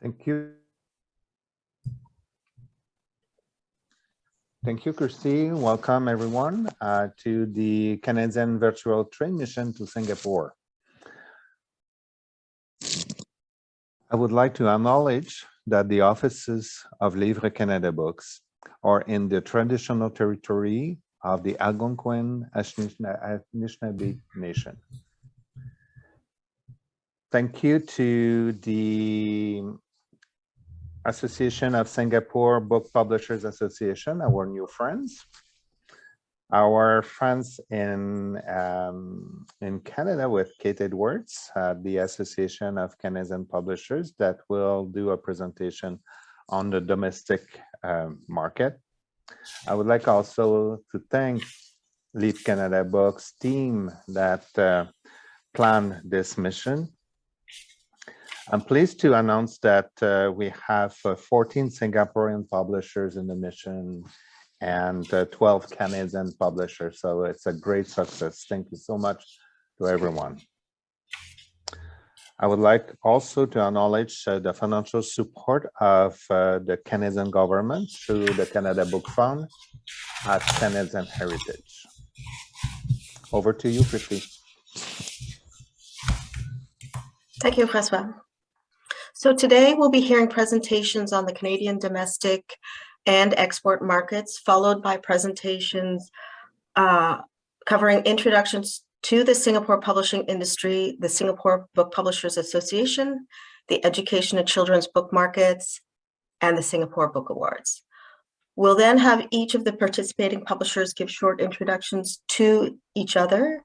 Thank you. Thank you, Kirsty. Welcome, everyone, to the Canadian Virtual Train Mission to Singapore. I would like to acknowledge that the offices of Livres Canada Books are in the traditional territory of the Algonquin Anishinaabe Nation. Thank you to the Association of Singapore Book Publishers Association, our new friends. Our friends in Canada with Kate Edwards, the Association of Canadian Publishers, that will do a presentation on the domestic market. I would like also to thank Livres Canada Books team that planned this mission. I'm pleased to announce that we have 14 Singaporean publishers in the mission and 12 Canadian publishers. So it's a great success. Thank you so much to everyone. I would like also to acknowledge the financial support of the Canadian government through the Canada Book Fund at Canadian Heritage. Over to you, Christy. Thank you, François. So today we'll be hearing presentations on the Canadian domestic and export markets, followed by presentations covering introductions to the Singapore publishing industry, the Singapore Book Publishers Association, the education and children's book markets, and the Singapore Book Awards. We'll then have each of the participating publishers give short introductions to each other,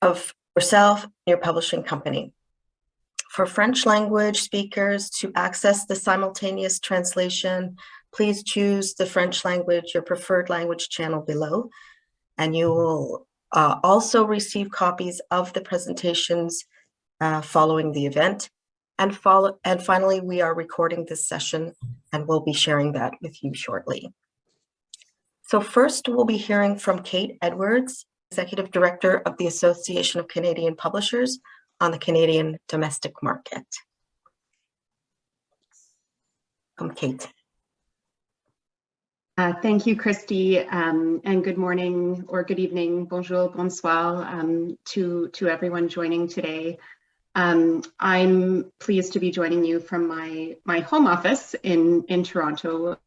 of yourself and your publishing company. For French language speakers, to access the simultaneous translation, please choose the French language, your preferred language channel below, and you will also receive copies of the presentations following the event. And finally, we are recording this session and we'll be sharing that with you shortly. So first, we'll be hearing from Kate Edwards, Executive Director of the Association of Canadian Publishers, on the Canadian domestic market. Kate. Thank you, Christy, and good morning or good evening, bonjour, bonsoir, to everyone joining today. I'm pleased to be joining you from my home office in Toronto,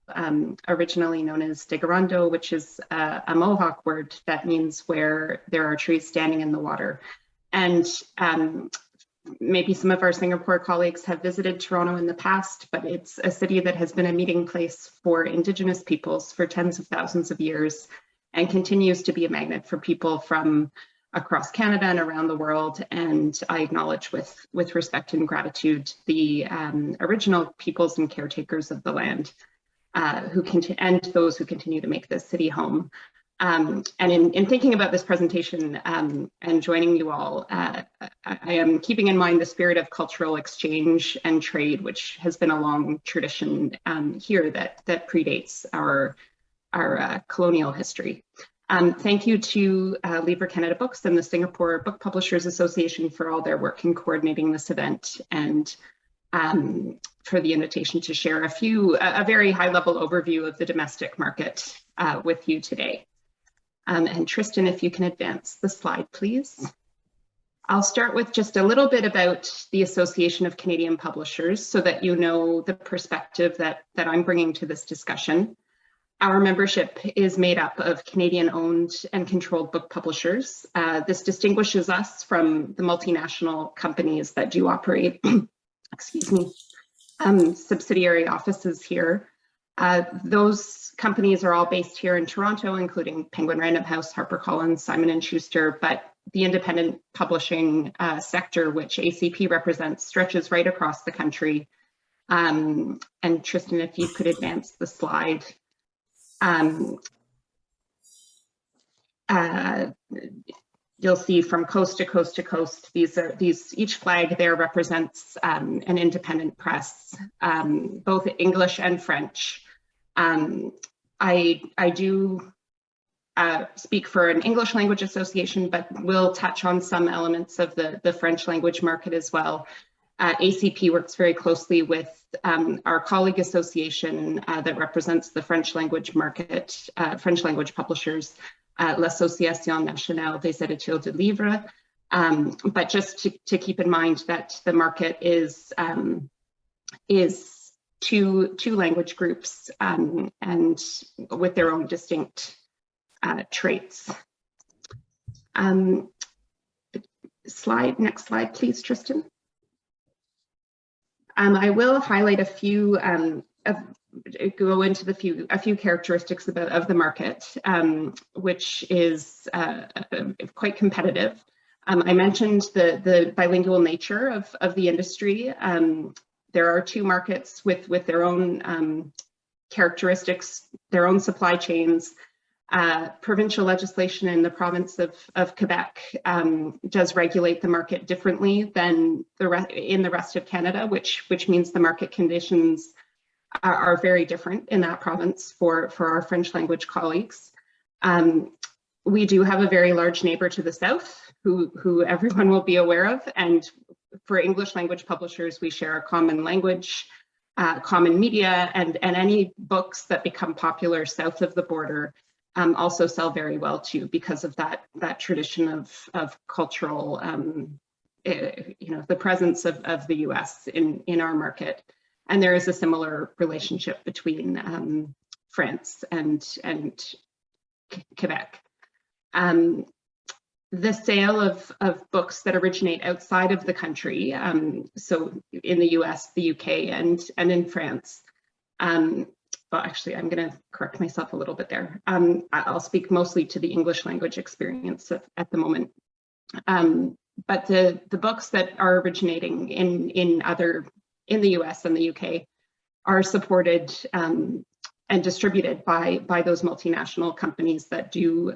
originally known as Digarando, which is a Mohawk word that means where there are trees standing in the water. And maybe some of our Singapore colleagues have visited Toronto in the past, but it's a city that has been a meeting place for Indigenous peoples for tens of thousands of years and continues to be a magnet for people from across Canada and around the world. And I acknowledge with respect and gratitude the original peoples and caretakers of the land and those who continue to make this city home. And in thinking about this presentation and joining you all, I am keeping in mind the spirit of cultural exchange and trade, which has been a long tradition here that predates our colonial history. Thank you to Livres Canada Books and the Singapore Book Publishers Association for all their work in coordinating this event, and for the invitation to share a very high-level overview of the domestic market with you today. And Tristan, if you can advance the slide, please. I'll start with just a little bit about the Association of Canadian Publishers so that you know the perspective that I'm bringing to this discussion. Our membership is made up of Canadian-owned and controlled book publishers. This distinguishes us from the multinational companies that do operate, excuse me, subsidiary offices here. Those companies are all based here in Toronto, including Penguin Random House, HarperCollins, Simon & Schuster, but the independent publishing sector, which ACP represents, stretches right across the country. And Tristan, if you could advance the slide. You'll see from coast to coast to coast, each flag there represents an independent press, both English and French. I do speak for an English language association, but will touch on some elements of the French language market as well. ACP works very closely with our colleague association that represents the French language market, French language publishers, l'Association Nationale des Éditeurs de Livres. But just to keep in mind that the market is two language groups and with their own distinct traits. Next slide, please, Tristan. I will highlight a few, go into a few characteristics of the market, which is quite competitive. I mentioned the bilingual nature of the industry. There are two markets with their own characteristics, their own supply chains. Provincial legislation in the province of Quebec does regulate the market differently than in the rest of Canada, which means the market conditions are very different in that province for our French language colleagues. We do have a very large neighbor to the south who everyone will be aware of, and for English language publishers, we share a common language, common media, and any books that become popular south of the border also sell very well too, because of that tradition of cultural, the presence of the US in our market. And there is a similar relationship between France and Quebec. The sale of books that originate outside of the country, so in the US, the UK, and in France. Well, actually, I'm going to correct myself a little bit there. I'll speak mostly to the English language experience at the moment. But the books that are originating in the US and the UK are supported and distributed by those multinational companies that do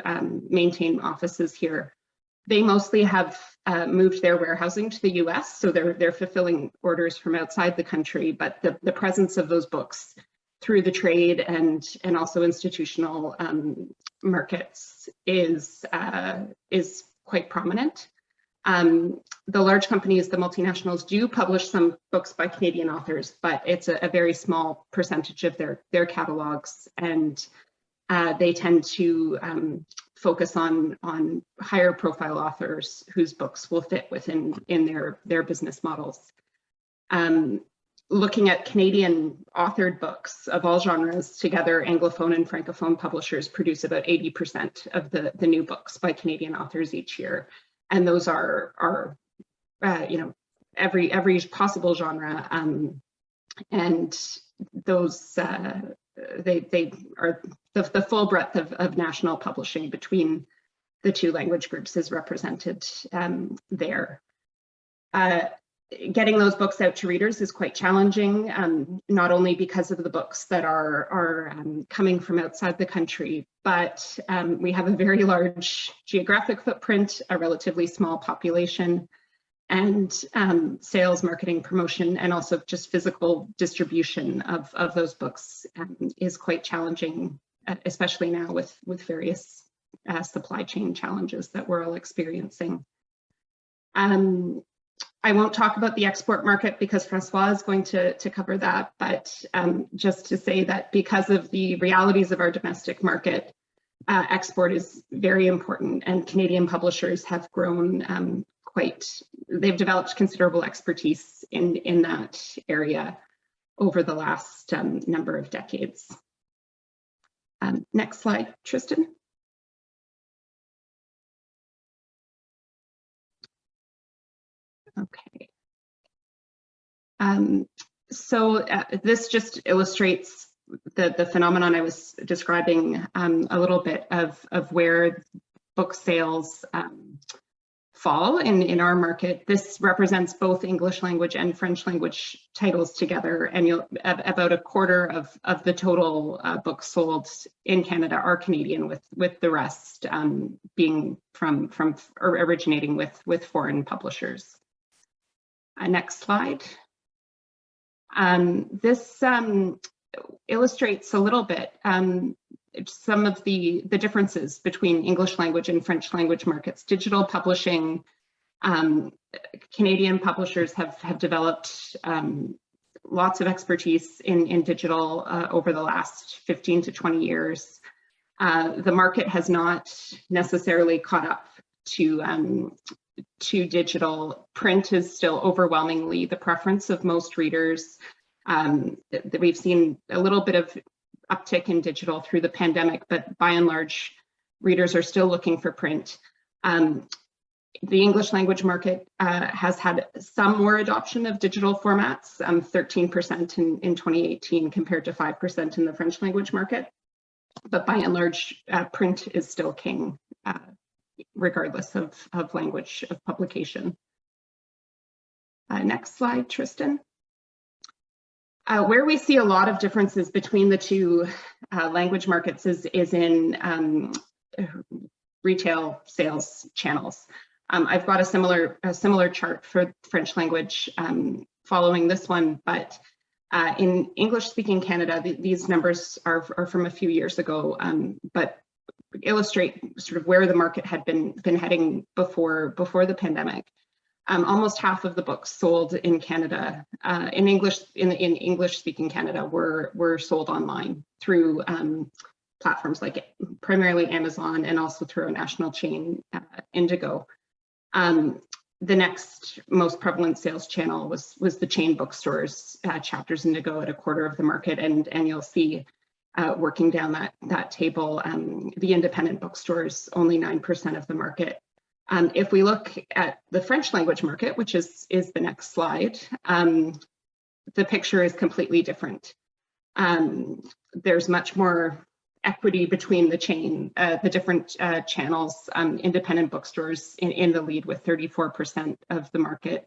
maintain offices here. They mostly have moved their warehousing to the US, so they're fulfilling orders from outside the country, but the presence of those books through the trade and also institutional markets is quite prominent. The large companies, the multinationals, do publish some books by Canadian authors, but it's a very small percentage of their catalogs, and they tend to focus on higher profile authors whose books will fit within their business models. Looking at Canadian authored books of all genres together, Anglophone and Francophone publishers produce about 80% of the new books by Canadian authors each year. And those are every possible genre, and those they are the full breadth of national publishing between the two language groups is represented there. Getting those books out to readers is quite challenging, not only because of the books that are coming from outside the country, but we have a very large geographic footprint, a relatively small population, and sales, marketing, promotion, and also just physical distribution of those books is quite challenging, especially now with various supply chain challenges that we're all experiencing. I won't talk about the export market because Francois is going to cover that, but just to say that because of the realities of our domestic market, export is very important, and Canadian publishers have grown they've developed considerable expertise in that area over the last number of decades. Next slide, Tristan. Okay. So this just illustrates the phenomenon I was describing a little bit of where book sales fall in our market. This represents both English language and French language titles together, and about a quarter of the total books sold in Canada are Canadian, with the rest being from or originating with foreign publishers. Next slide. This illustrates a little bit some of the differences between English language and French language markets. Digital publishing Canadian publishers have developed lots of expertise in digital over the last 15 to 20 years. The market has not necessarily caught up to digital. Print is still overwhelmingly the preference of most readers. We've seen a little bit of uptick in digital through the pandemic, but by and large, readers are still looking for print. The English language market has had some more adoption of digital formats, 13% in 2018 compared to 5% in the French language market. But by and large, print is still king, regardless of language of publication. Next slide, Tristan. Where we see a lot of differences between the two language markets is in retail sales channels. I've got a similar chart for French language following this one, but in English-speaking Canada, these numbers are from a few years ago, but illustrate sort of where the market had been heading before the pandemic. Almost half of the books sold in Canada, in English-speaking Canada, were sold online through platforms like primarily Amazon and also through a national chain, Indigo. The next most prevalent sales channel was the chain bookstores, Chapters Indigo at a quarter of the market, and you'll see working down that table, the independent bookstores, only 9% of the market. If we look at the French language market, which is the next slide, the picture is completely different. There's much more equity between the different channels. Independent bookstores in the lead with 34% of the market,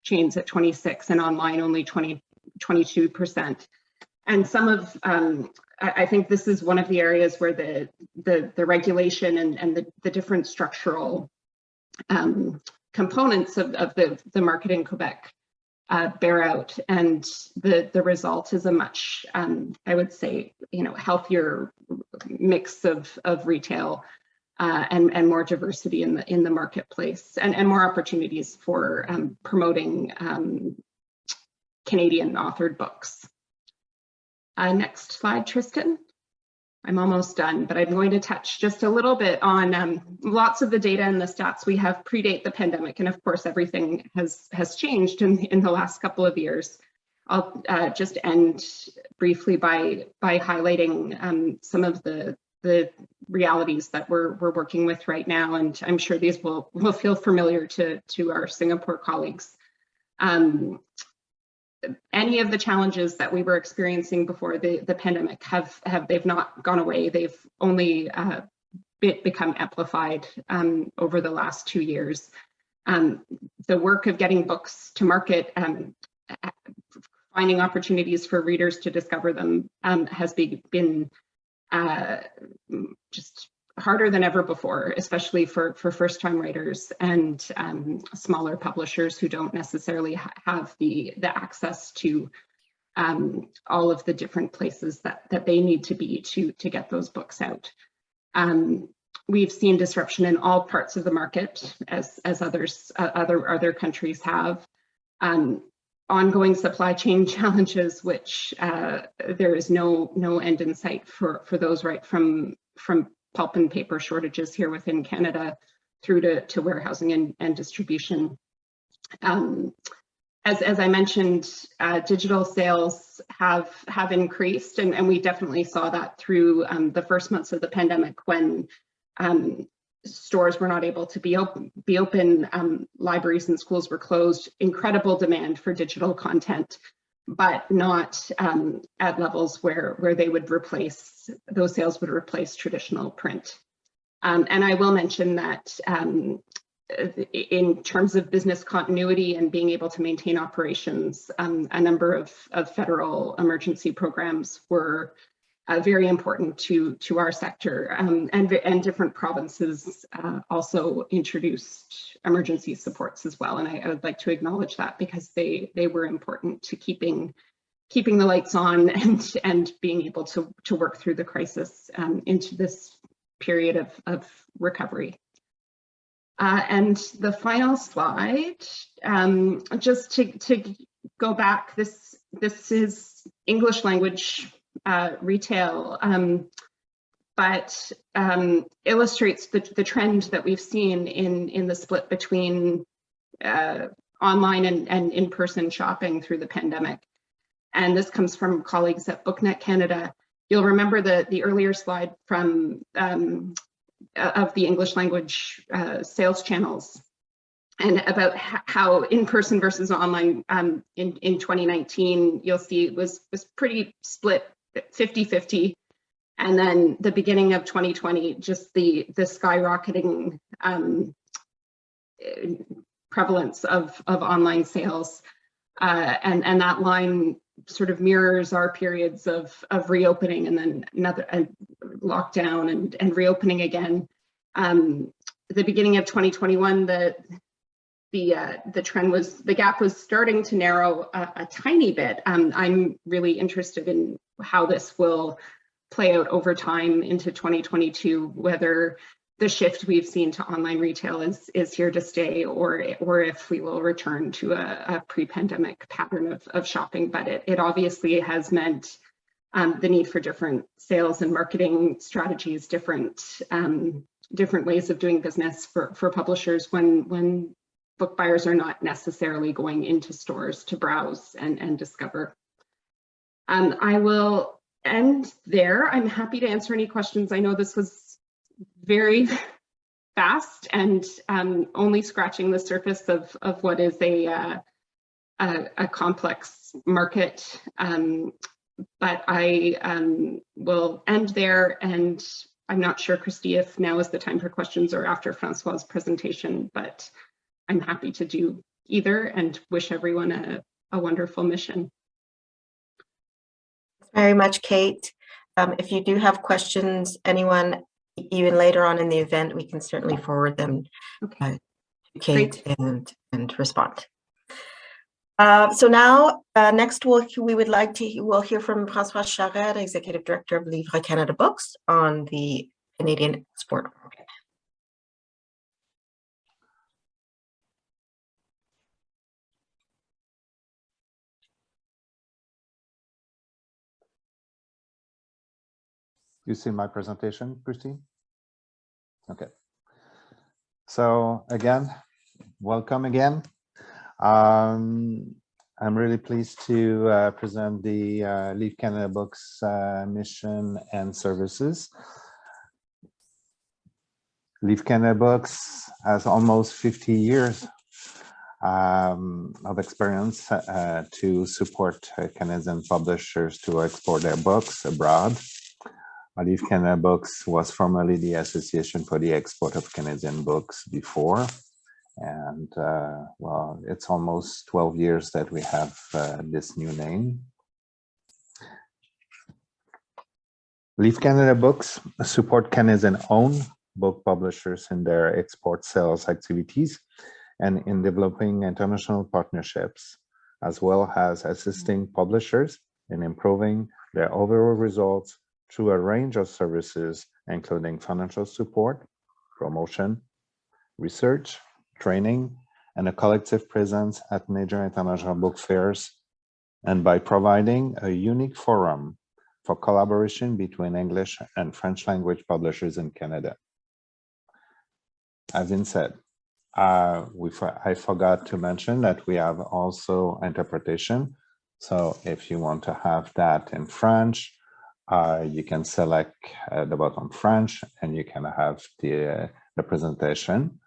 chains at 26%, and online only 22%. And some of, I think this is one of the areas where the regulation and the different structural components of the market in Quebec bear out, and the result is a much, I would say, healthier mix of retail and more diversity in the marketplace, and more opportunities for promoting Canadian authored books. Next slide, Tristan. I'm almost done, but I'm going to touch just a little bit on lots of the data and the stats we have predate the pandemic, and of course everything has changed in the last couple of years. I'll just end briefly by highlighting some of the realities that we're working with right now, and I'm sure these will feel familiar to our Singapore colleagues. Any of the challenges that we were experiencing before the pandemic they've not gone away. They've only become amplified over the last 2 years. The work of getting books to market, finding opportunities for readers to discover them has been just harder than ever before, especially for first-time writers and smaller publishers who don't necessarily have the access to all of the different places that they need to be to get those books out. We've seen disruption in all parts of the market, as other countries have. Ongoing supply chain challenges, which there is no end in sight for those, right from pulp and paper shortages here within Canada through to warehousing and distribution. As I mentioned, digital sales have increased, and we definitely saw that through the first months of the pandemic when stores were not able to be open, libraries and schools were closed. Incredible demand for digital content, but not at levels where they would those sales would replace traditional print. And I will mention that in terms of business continuity and being able to maintain operations, a number of federal emergency programs were very important to our sector, and different provinces also introduced emergency supports as well. And I would like to acknowledge that because they were important to keeping the lights on and being able to work through the crisis into this period of recovery. And the final slide, just to go back, this is English language retail, but illustrates the trend that we've seen in the split between online and in-person shopping through the pandemic. And this comes from colleagues at BookNet Canada. You'll remember the earlier slide from of the English language sales channels, and about how in-person versus online in 2019, you'll see it was pretty split 50-50. And then the beginning of 2020, just the skyrocketing prevalence of online sales. And that line sort of mirrors our periods of reopening and then another lockdown and reopening again. The beginning of 2021, the trend was, the gap was starting to narrow a tiny bit. I'm really interested in how this will play out over time into 2022, whether the shift we've seen to online retail is here to stay, or if we will return to a pre-pandemic pattern of shopping. But it obviously has meant the need for different sales and marketing strategies, different ways of doing business for publishers when book buyers are not necessarily going into stores to browse and discover. I will end there. I'm happy to answer any questions. I know this was very fast and only scratching the surface of what is a complex market. But I will end there, and I'm not sure, Christy, if now is the time for questions or after Francois's presentation, but I'm happy to do either and wish everyone a wonderful mission. Very much, Kate. If you do have questions, anyone, even later on in the event, we can certainly forward them to Kate and respond. So now, next we'll hear from François Charette, Executive Director of Livres Canada Books, on the Canadian export market. You see my presentation, Christine? Okay. So again, welcome again. I'm really pleased to present the Livres Canada Books mission and services. Livres Canada Books has almost 50 years of experience to support Canadian publishers to export their books abroad. Livres Canada Books was formerly the Association for the Export of Canadian Books before. And well, it's almost 12 years that we have this new name. Livres Canada Books support Canadian-owned book publishers in their export sales activities and in developing international partnerships, as well as assisting publishers in improving their overall results through a range of services, including financial support, promotion, research, training, and a collective presence at major international book fairs, and by providing a unique forum for collaboration between English and French language publishers in Canada. As been said, I forgot to mention that we have also interpretation. So if you want to have that in French, you can select the bottom French and you can have the presentation.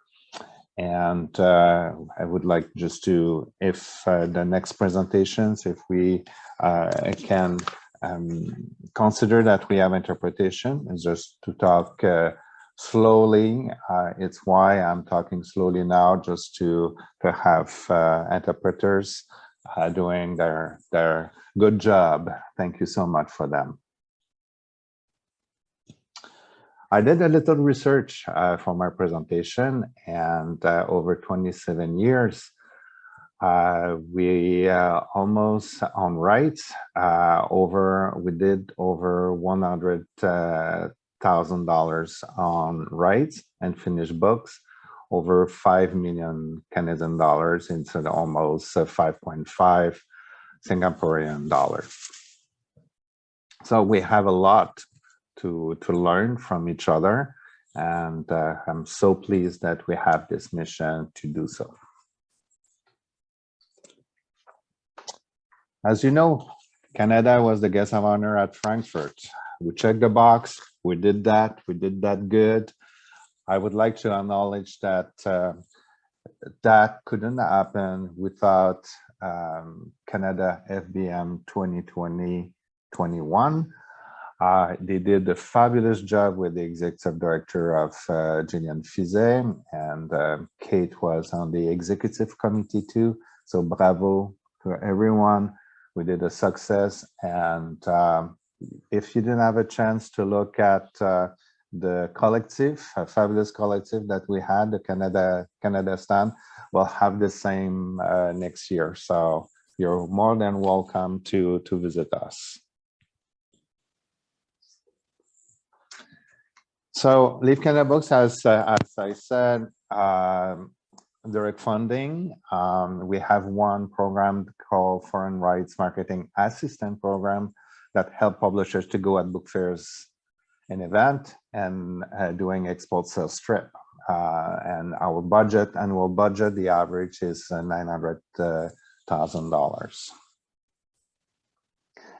And I would like just to, if the next presentations, if we can consider that we have interpretation, and just to talk slowly. It's why I'm talking slowly now, just to have interpreters doing their good job. Thank you so much for them. I did a little research for my presentation, and over 27 years, we almost on rights, we did over $100,000 on rights and finished books, over 5 million Canadian dollars into almost 5.5 Singaporean dollars. So we have a lot to learn from each other, and I'm so pleased that we have this mission to do so. As you know, Canada was the guest of honor at Frankfurt. We checked the box, we did that good. I would like to acknowledge that that couldn't happen without Canada FBM 2020-21. They did a fabulous job with the executive director of Gillian Fizet, and Kate was on the executive committee too. So bravo to everyone. We did a success, and if you didn't have a chance to look at the collective, a fabulous collective that we had, the Canada stand, we'll have the same next year. So you're more than welcome to visit us. So Livres Canada Books, as I said, direct funding. We have one program called Foreign Rights Marketing Assistant Program that help publishers to go at book fairs and event and doing export sales trip. And our annual budget, the average is $900,000.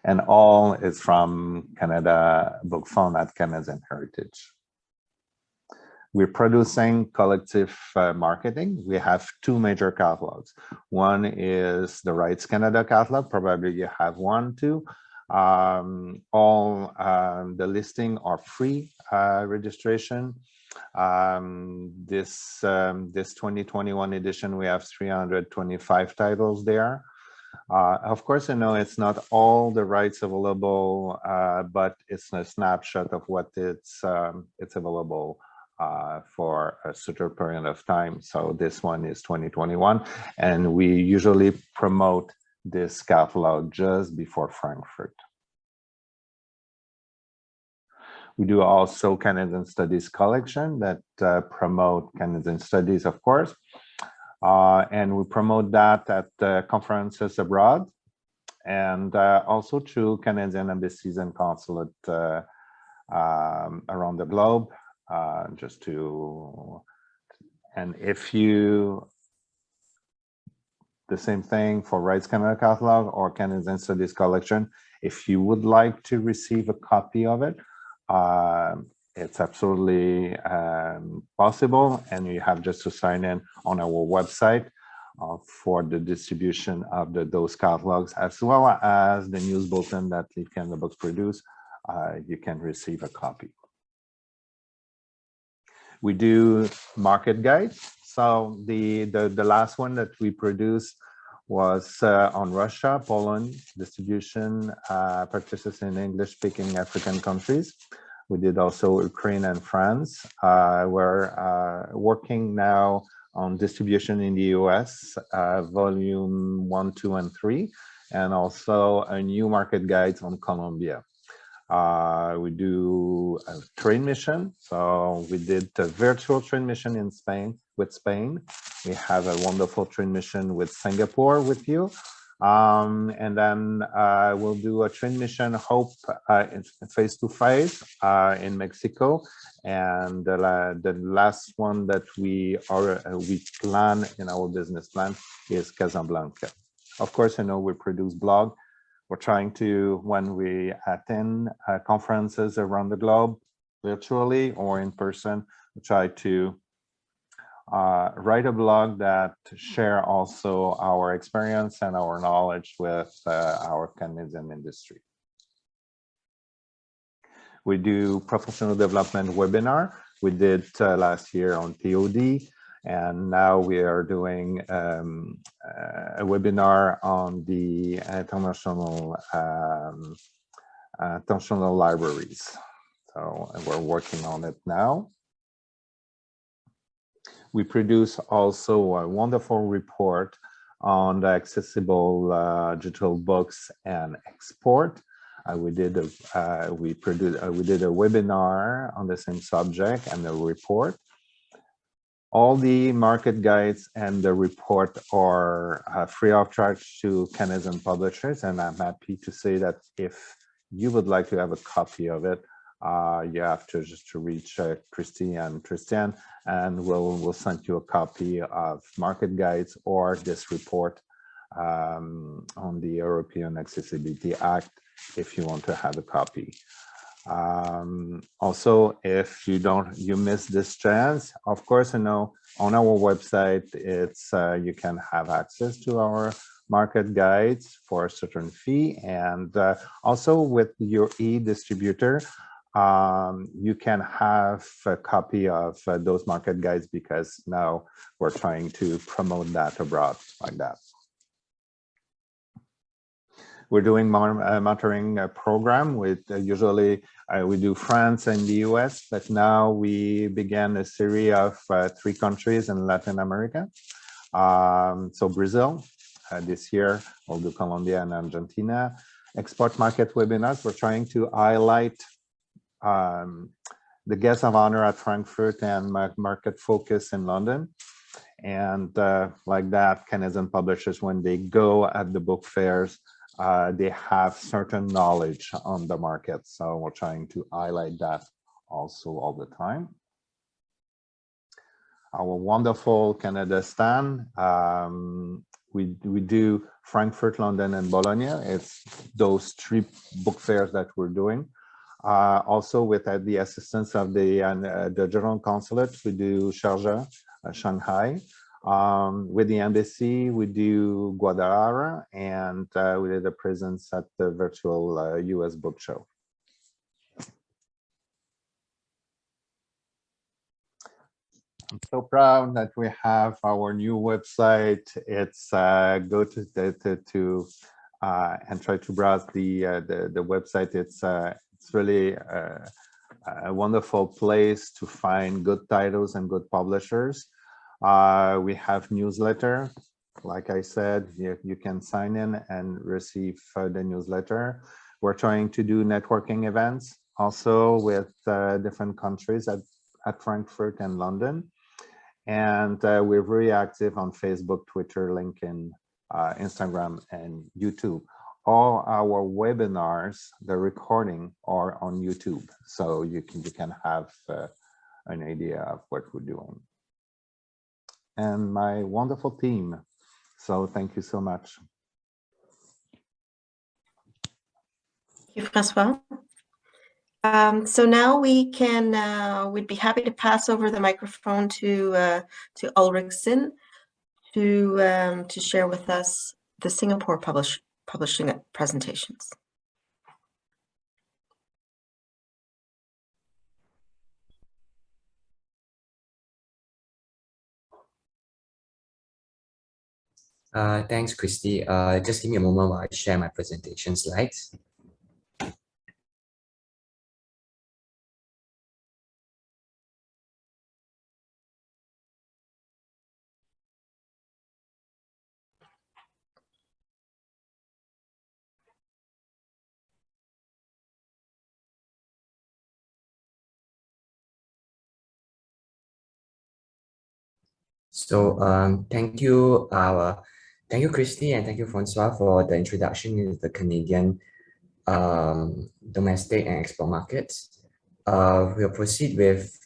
And all is from Canada Book Fund at Canadian Heritage. We're producing collective marketing. We have two major catalogs. One is the Rights Canada catalog. Probably you have one too. All the listing are free registration. This 2021 edition, we have 325 titles there. Of course, I know it's not all the rights available, but it's a snapshot of what it's available for a certain period of time. So this one is 2021, and we usually promote this catalog just before Frankfurt. We do also Canadian Studies collection that promote Canadian Studies, of course, and we promote that at conferences abroad, and also through Canadian embassies and consulate around the globe. And if you, the same thing for Rights Canada catalog or Canadian Studies collection, if you would like to receive a copy of it, it's absolutely possible, and you have just to sign in on our website for the distribution of those catalogs, as well as the news bulletin that Livres Canada Books produce. You can receive a copy. We do market guides. So the last one that we produced was on Russia, Poland, distribution purchases in English-speaking African countries. We did also Ukraine and France. We're working now on distribution in the US, volume 1, 2, and 3, and also a new market guide on Colombia. We do a train mission. So we did a virtual train mission in Spain with Spain. We have a wonderful train mission with Singapore with you. And then we'll do a train mission, hope face-to-face in Mexico. And the last one that we plan in our business plan is Casablanca. Of course, I know we produce blog. We're trying to, when we attend conferences around the globe, virtually or in person, we try to write a blog that share also our experience and our knowledge with our Canadian industry. We do professional development webinar. We did last year on POD, and now we are doing a webinar on the international libraries. So we're working on it now. We produce also a wonderful report on the accessible digital books and export. We did a webinar on the same subject and a report. All the market guides and the report are free of charge to Canadian publishers, and I'm happy to say that if you would like to have a copy of it, you have to just reach Christy and Tristan, and we'll send you a copy of market guides or this report on the European Accessibility Act if you want to have a copy. Also, if you miss this chance, of course, on our website, it's you can have access to our market guides for a certain fee, and also with your e-distributor, you can have a copy of those market guides, because now we're trying to promote that abroad like that. We're doing monitoring program with usually we do France and the US, but now we began a series of 3 countries in Latin America. So Brazil, this year we'll do Colombia and Argentina. Export market webinars, we're trying to highlight the guests of honor at Frankfurt and market focus in London. And like that, Canadian publishers, when they go at the book fairs, they have certain knowledge on the market. So we're trying to highlight that also all the time. Our wonderful Canada stand, we do Frankfurt, London, and Bologna. It's those 3 book fairs that we're doing. Also with the assistance of the General Consulate, we do Sharjah, Shanghai. With the embassy, we do Guadalajara, and we did a presence at the virtual US book show. I'm so proud that we have our new website. It's go to and try to browse the website. It's really a wonderful place to find good titles and good publishers. We have newsletter. Like I said, you can sign in and receive the newsletter. We're trying to do networking events also with different countries at Frankfurt and London. And we're very active on Facebook, Twitter, LinkedIn, Instagram, and YouTube. All our webinars, the recording, are on YouTube, so you can have an idea of what we're doing. And my wonderful team. So thank you so much. Thank you, Francois. So now we'd be happy to pass over the microphone to Ulrichsen to share with us the Singapore publishing presentations. Thanks, Christy. Just give me a moment while I share my presentation slides. So thank you, Christy, and thank you, Francois, for the introduction into the Canadian domestic and export markets. We'll proceed with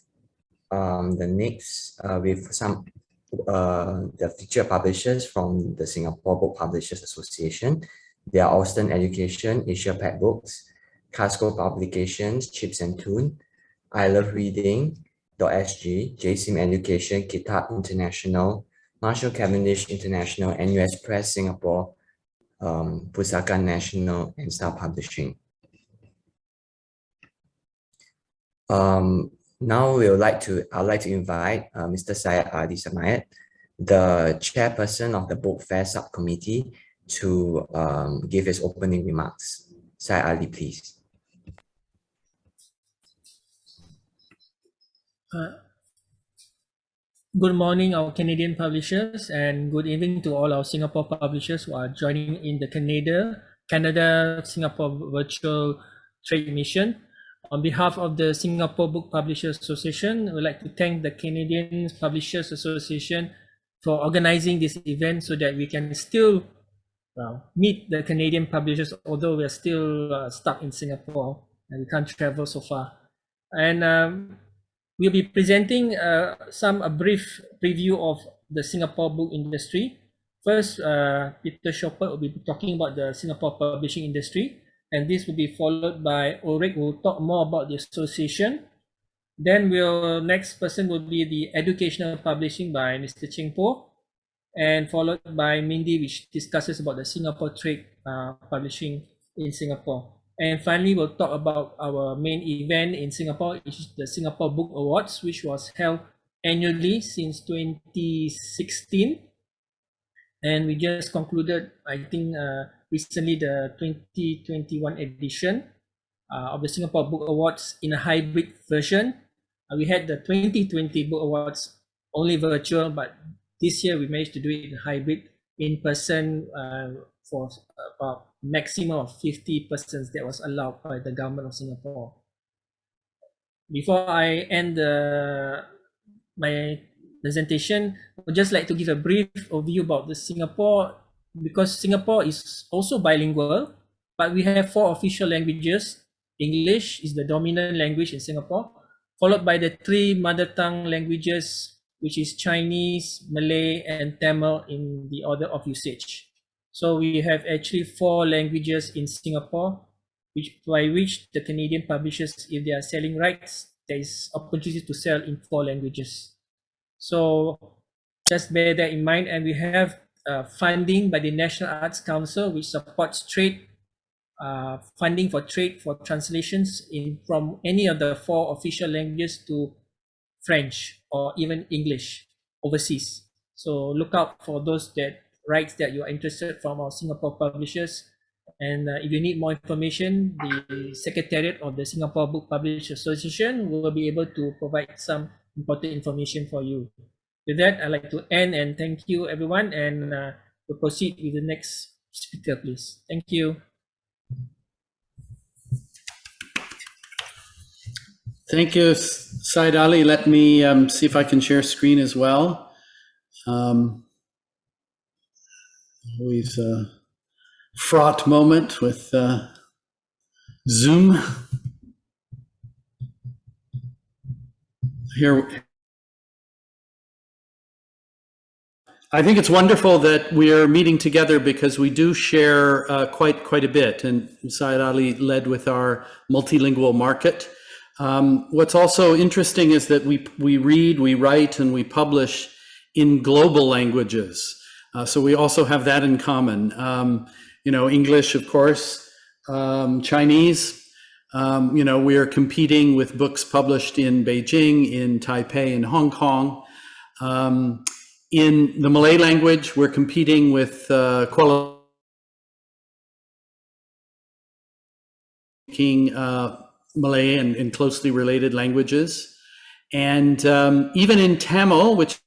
the next with some the featured publishers from the Singapore Book Publishers Association. They are Austin Education, Asia Pac Books, Casco Publications, Chips and Tune, I Love Reading, .sg, JSIM Education, Kitab International, Marshall Cavendish International, and US Press Singapore, Pusaka National, and Star Publishing. Now I'd like to invite Mr. Syed Ali Samayat, the chairperson of the Book Fair Subcommittee, to give his opening remarks. Syed Ali, please. Good morning, our Canadian publishers, and good evening to all our Singapore publishers who are joining in the Canada Singapore Virtual Trade Mission. On behalf of the Singapore Book Publishers Association, we'd like to thank the Canadian Publishers Association for organizing this event so that we can still meet the Canadian publishers, although we are still stuck in Singapore and we can't travel so far. And we'll be presenting a brief preview of the Singapore book industry. First, Peter Chopper will be talking about the Singapore publishing industry, and this will be followed by Ulrich, who will talk more about the association. Then next person will be the educational publishing by Mr. Cheng Po, and followed by Mindy, which discusses about the Singapore trade publishing in Singapore. And finally, we'll talk about our main event in Singapore, which is the Singapore Book Awards, which was held annually since 2016. And we just concluded, I think, recently the 2021 edition of the Singapore Book Awards in a hybrid version. We had the 2020 Book Awards only virtual, but this year we managed to do it in hybrid, in person, for about maximum of 50 persons that was allowed by the government of Singapore. Before I end my presentation, I would just like to give a brief overview about the Singapore, because Singapore is also bilingual, but we have 4 official languages. English is the dominant language in Singapore, followed by the 3 mother tongue languages, which is Chinese, Malay, and Tamil in the order of usage. So we have actually 4 languages in Singapore, by which the Canadian publishers, if they are selling rights, there is opportunity to sell in 4 languages. So just bear that in mind. And we have funding by the National Arts Council, which supports trade, funding for trade for translations from any of the 4 official languages to French or even English overseas. So look out for those rights that you are interested from our Singapore publishers. And if you need more information, the Secretariat of the Singapore Book Publishers Association will be able to provide some important information for you. With that, I'd like to end and thank you everyone, and we'll proceed with the next speaker, please. Thank you. Thank you, Said Ali. Let me see if I can share screen as well. Always a fraught moment with Zoom. Here, I think it's wonderful that we're meeting together because we do share quite a bit, and Said Ali led with our multilingual market. What's also interesting is that we read, we write, and we publish in global languages. So we also have that in common. English, of course, Chinese. We are competing with books published in Beijing, in Taipei, in Hong Kong. In the Malay language, we're competing with Kuala speaking Malay and closely related languages. And even in Tamil, which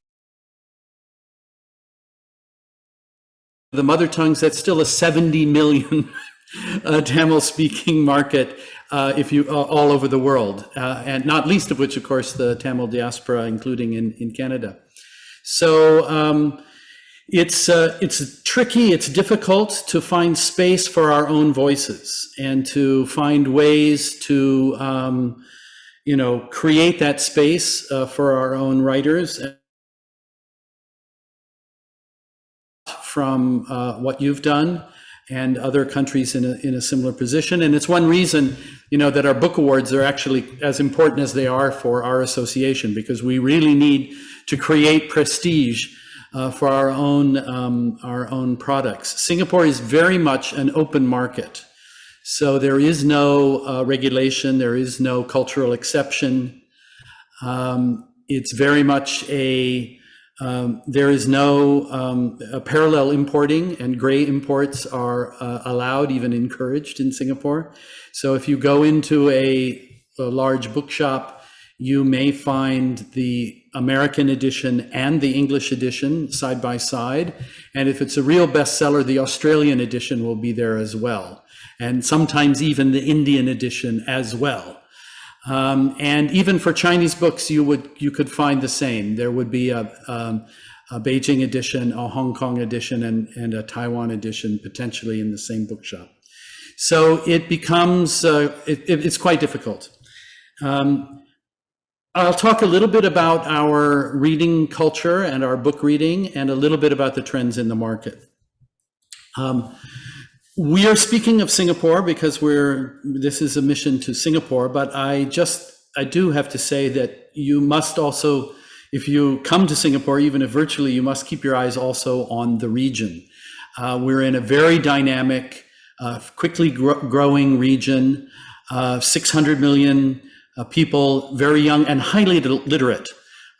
the mother tongues, that's still a 70 million Tamil speaking market all over the world, and not least of which, of course, the Tamil diaspora, including in Canada. So it's tricky, it's difficult to find space for our own voices and to find ways to create that space for our own writers. From what you've done and other countries in a similar position. And it's one reason, that our book awards are actually as important as they are for our association, because we really need to create prestige for our own products. Singapore is very much an open market. So there is no regulation, there is no cultural exception. It's very much there is no parallel importing, and gray imports are allowed, even encouraged in Singapore. So if you go into a large bookshop, you may find the American edition and the English edition side by side. And if it's a real bestseller, the Australian edition will be there as well. And sometimes even the Indian edition as well. And even for Chinese books, you could find the same. There would be a Beijing edition, a Hong Kong edition, and a Taiwan edition potentially in the same bookshop. So it becomes, it's quite difficult. I'll talk a little bit about our reading culture and our book reading, and a little bit about the trends in the market. We are speaking of Singapore because this is a mission to Singapore, but I do have to say that you must also, if you come to Singapore, even if virtually, you must keep your eyes also on the region. We're in a very dynamic, quickly growing region, 600 million people, very young and highly literate.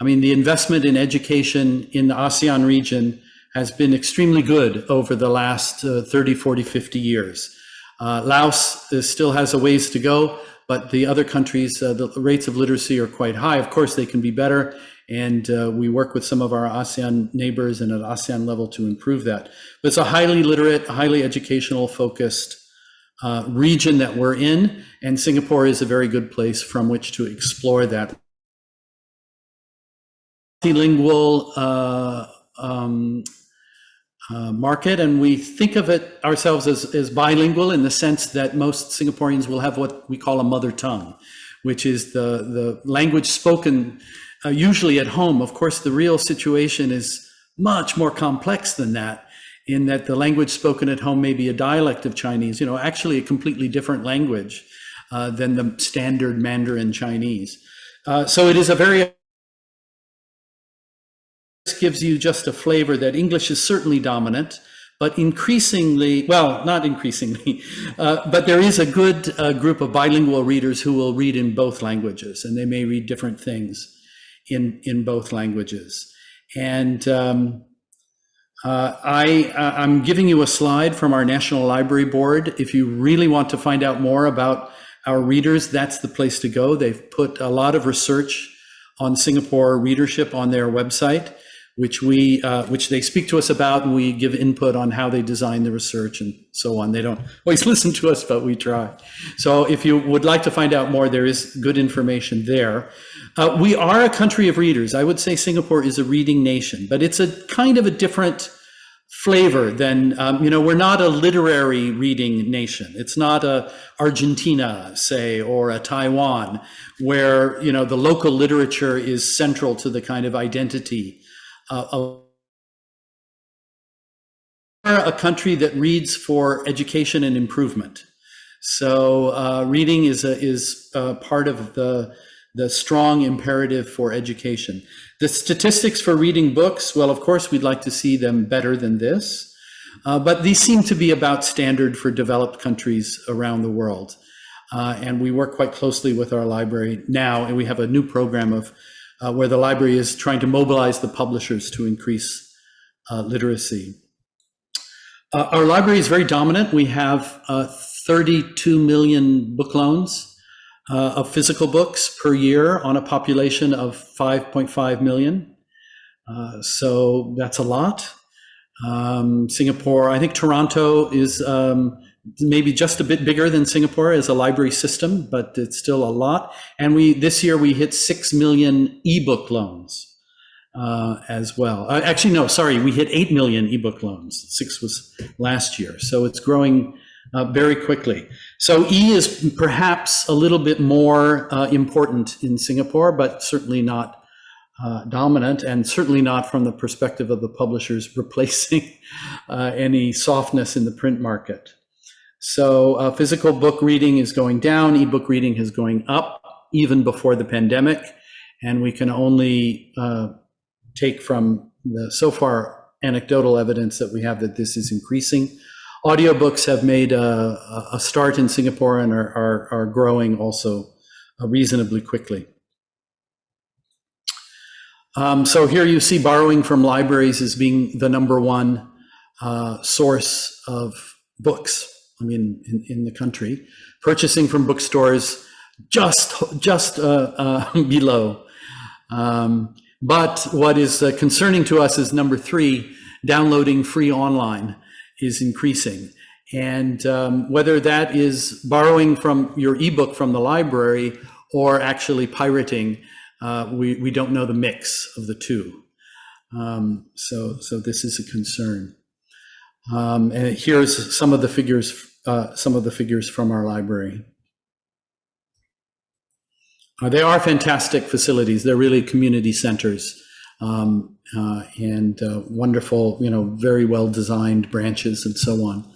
I mean, the investment in education in the ASEAN region has been extremely good over the last 30, 40, 50 years. Laos still has a ways to go, but the other countries, the rates of literacy are quite high. Of course, they can be better, and we work with some of our ASEAN neighbors and at ASEAN level to improve that. But it's a highly literate, highly educational focused region that we're in, and Singapore is a very good place from which to explore that. Multilingual market, and we think of it ourselves as bilingual in the sense that most Singaporeans will have what we call a mother tongue, which is the language spoken usually at home. Of course, the real situation is much more complex than that, in that the language spoken at home may be a dialect of Chinese, actually a completely different language than the standard Mandarin Chinese. So it is a very, gives you just a flavor that English is certainly dominant, but increasingly, well, not increasingly, but there is a good group of bilingual readers who will read in both languages, and they may read different things in both languages. And I'm giving you a slide from our National Library Board. If you really want to find out more about our readers, that's the place to go. They've put a lot of research on Singapore readership on their website, which they speak to us about, and we give input on how they design the research and so on. They don't always listen to us, but we try. So if you would like to find out more, there is good information there. We are a country of readers. I would say Singapore is a reading nation, but it's a kind of a different flavor than, we're not a literary reading nation. It's not a Argentina, say, or a Taiwan, where, the local literature is central to the kind of identity of a country that reads for education and improvement. So reading is part of the strong imperative for education. The statistics for reading books, well, of course, we'd like to see them better than this, but these seem to be about standard for developed countries around the world. And we work quite closely with our library now, and we have a new program of where the library is trying to mobilize the publishers to increase literacy. Our library is very dominant. We have 32 million book loans of physical books per year on a population of 5.5 million. So that's a lot. Singapore, I think Toronto is maybe just a bit bigger than Singapore as a library system, but it's still a lot. And this year we hit 6 million ebook loans as well. Actually, no, sorry, we hit 8 million ebook loans. 6 was last year. So it's growing very quickly. So is perhaps a little bit more important in Singapore, but certainly not dominant, and certainly not from the perspective of the publishers replacing any softness in the print market. So physical book reading is going down, ebook reading is going up even before the pandemic, and we can only take from the so far anecdotal evidence that we have that this is increasing. Audiobooks have made a start in Singapore and are growing also reasonably quickly. So here you see borrowing from libraries as being the number1 source of books, in the country. Purchasing from bookstores just below. But what is concerning to us is number 3, downloading free online is increasing. And whether that is borrowing from your ebook from the library or actually pirating. We don't know the mix of the two. So this is a concern. And here's some of the figures from our library. They are fantastic facilities. They're really community centers, and wonderful, very well designed branches and so on.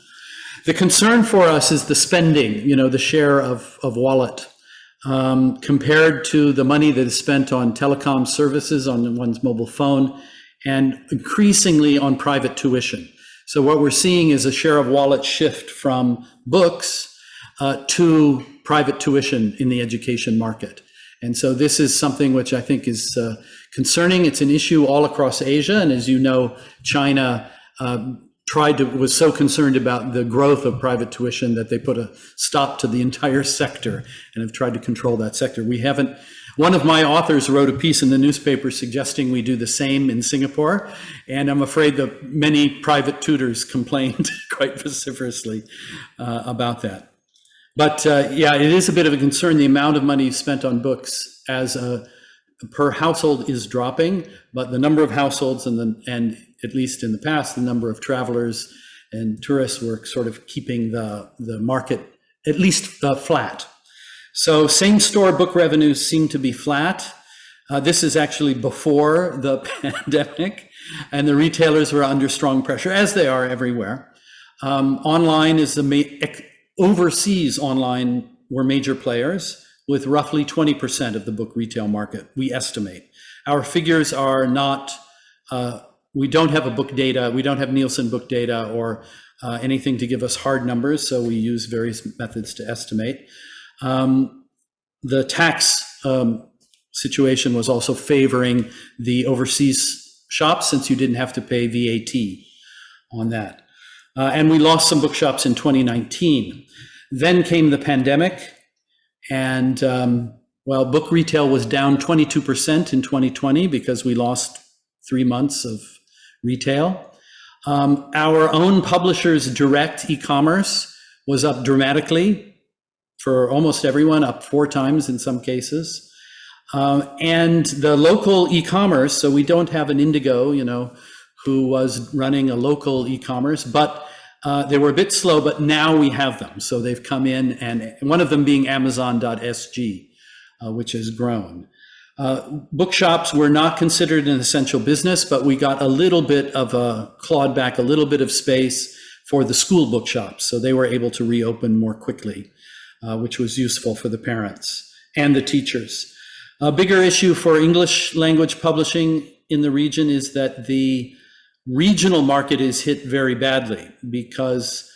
The concern for us is the spending, the share of wallet, compared to the money that is spent on telecom services on one's mobile phone, and increasingly on private tuition. So what we're seeing is a share of wallet shift from books to private tuition in the education market. And so this is something which I think is concerning. It's an issue all across Asia. And as you know, China was so concerned about the growth of private tuition that they put a stop to the entire sector and have tried to control that sector. One of my authors wrote a piece in the newspaper suggesting we do the same in Singapore, and I'm afraid that many private tutors complained quite vociferously about that. But yeah, it is a bit of a concern. The amount of money spent on books per household is dropping, but the number of households and at least in the past, the number of travelers and tourists were sort of keeping the market at least flat. So same-store book revenues seem to be flat. This is actually before the pandemic, and the retailers were under strong pressure, as they are everywhere. Online is overseas online were major players with roughly 20% of the book retail market, we estimate. Our figures are not, we don't have a book data, we don't have Nielsen book data or anything to give us hard numbers, so we use various methods to estimate. The tax situation was also favoring the overseas shops since you didn't have to pay VAT on that. And we lost some bookshops in 2019. Then came the pandemic, and well, book retail was down 22% in 2020 because we lost 3 months of retail. Our own publishers' direct e-commerce was up dramatically for almost everyone, up 4 times in some cases. And the local e-commerce, so we don't have an Indigo, who was running a local e-commerce, but they were a bit slow, but now we have them. So they've come in, and one of them being Amazon.sg, which has grown. Bookshops were not considered an essential business, but we got a little bit of clawed back a little bit of space for the school bookshops. So they were able to reopen more quickly, which was useful for the parents and the teachers. A bigger issue for English language publishing in the region is that the regional market is hit very badly because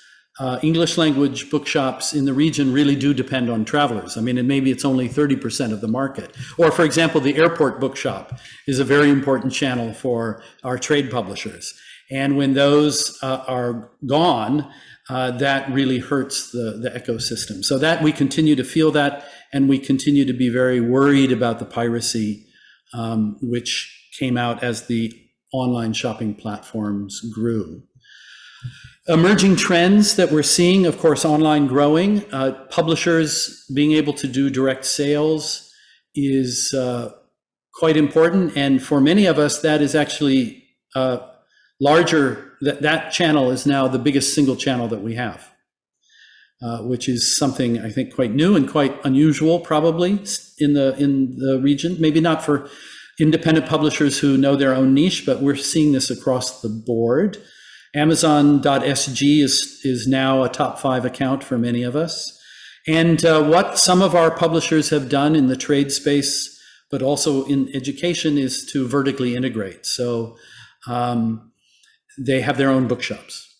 English language bookshops in the region really do depend on travelers. I mean, and maybe it's only 30% of the market. Or for example, the airport bookshop is a very important channel for our trade publishers. And when those are gone, that really hurts the ecosystem. So that we continue to feel that, and we continue to be very worried about the piracy, which came out as the online shopping platforms grew. Emerging trends that we're seeing, of course, online growing, publishers being able to do direct sales is quite important. And for many of us, that is actually larger, that channel is now the biggest single channel that we have, which is something I think quite new and quite unusual probably in the region. Maybe not for independent publishers who know their own niche, but we're seeing this across the board. Amazon.sg is now a top 5 account for many of us. And what some of our publishers have done in the trade space, but also in education, is to vertically integrate. So they have their own bookshops.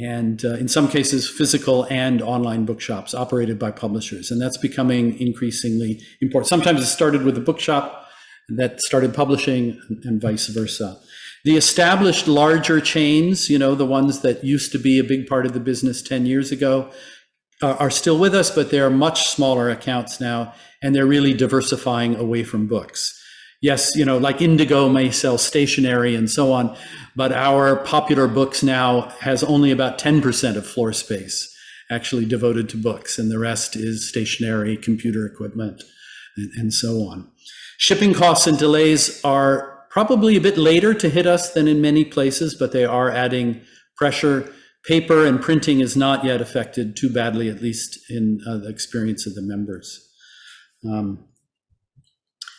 And in some cases, physical and online bookshops operated by publishers. And that's becoming increasingly important. Sometimes it started with a bookshop that started publishing and vice versa. The established larger chains, the ones that used to be a big part of the business 10 years ago, are still with us, but they're much smaller accounts now, and they're really diversifying away from books. Yes, like Indigo may sell stationery and so on, but our popular books now has only about 10% of floor space actually devoted to books, and the rest is stationery, computer equipment, and so on. Shipping costs and delays are probably a bit later to hit us than in many places, but they are adding pressure. Paper and printing is not yet affected too badly, at least in the experience of the members.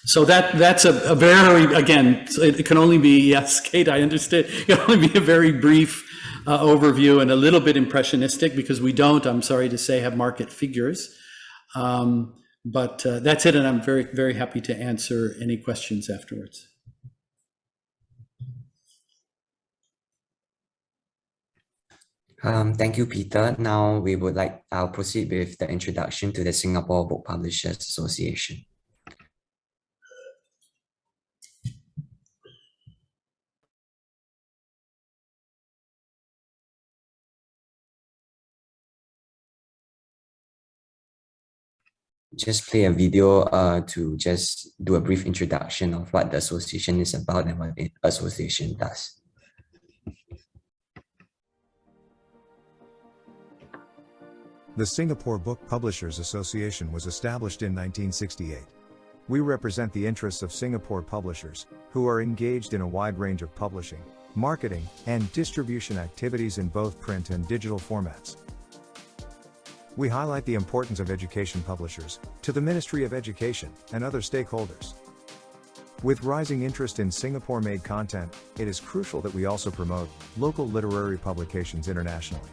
So that's a very, again, it can only be, yes, Kate, I understand, it can only be a very brief overview and a little bit impressionistic, because we don't, I'm sorry to say, have market figures. But that's it, and I'm very, very happy to answer any questions afterwards. Thank you, Peter. Now I'll proceed with the introduction to the Singapore Book Publishers Association. Just play a video to just do a brief introduction of what the association is about and what the association does. The Singapore Book Publishers Association was established in 1968. We represent the interests of Singapore publishers, who are engaged in a wide range of publishing, marketing, and distribution activities in both print and digital formats. We highlight the importance of education publishers to the Ministry of Education and other stakeholders. With rising interest in Singapore-made content, it is crucial that we also promote local literary publications internationally.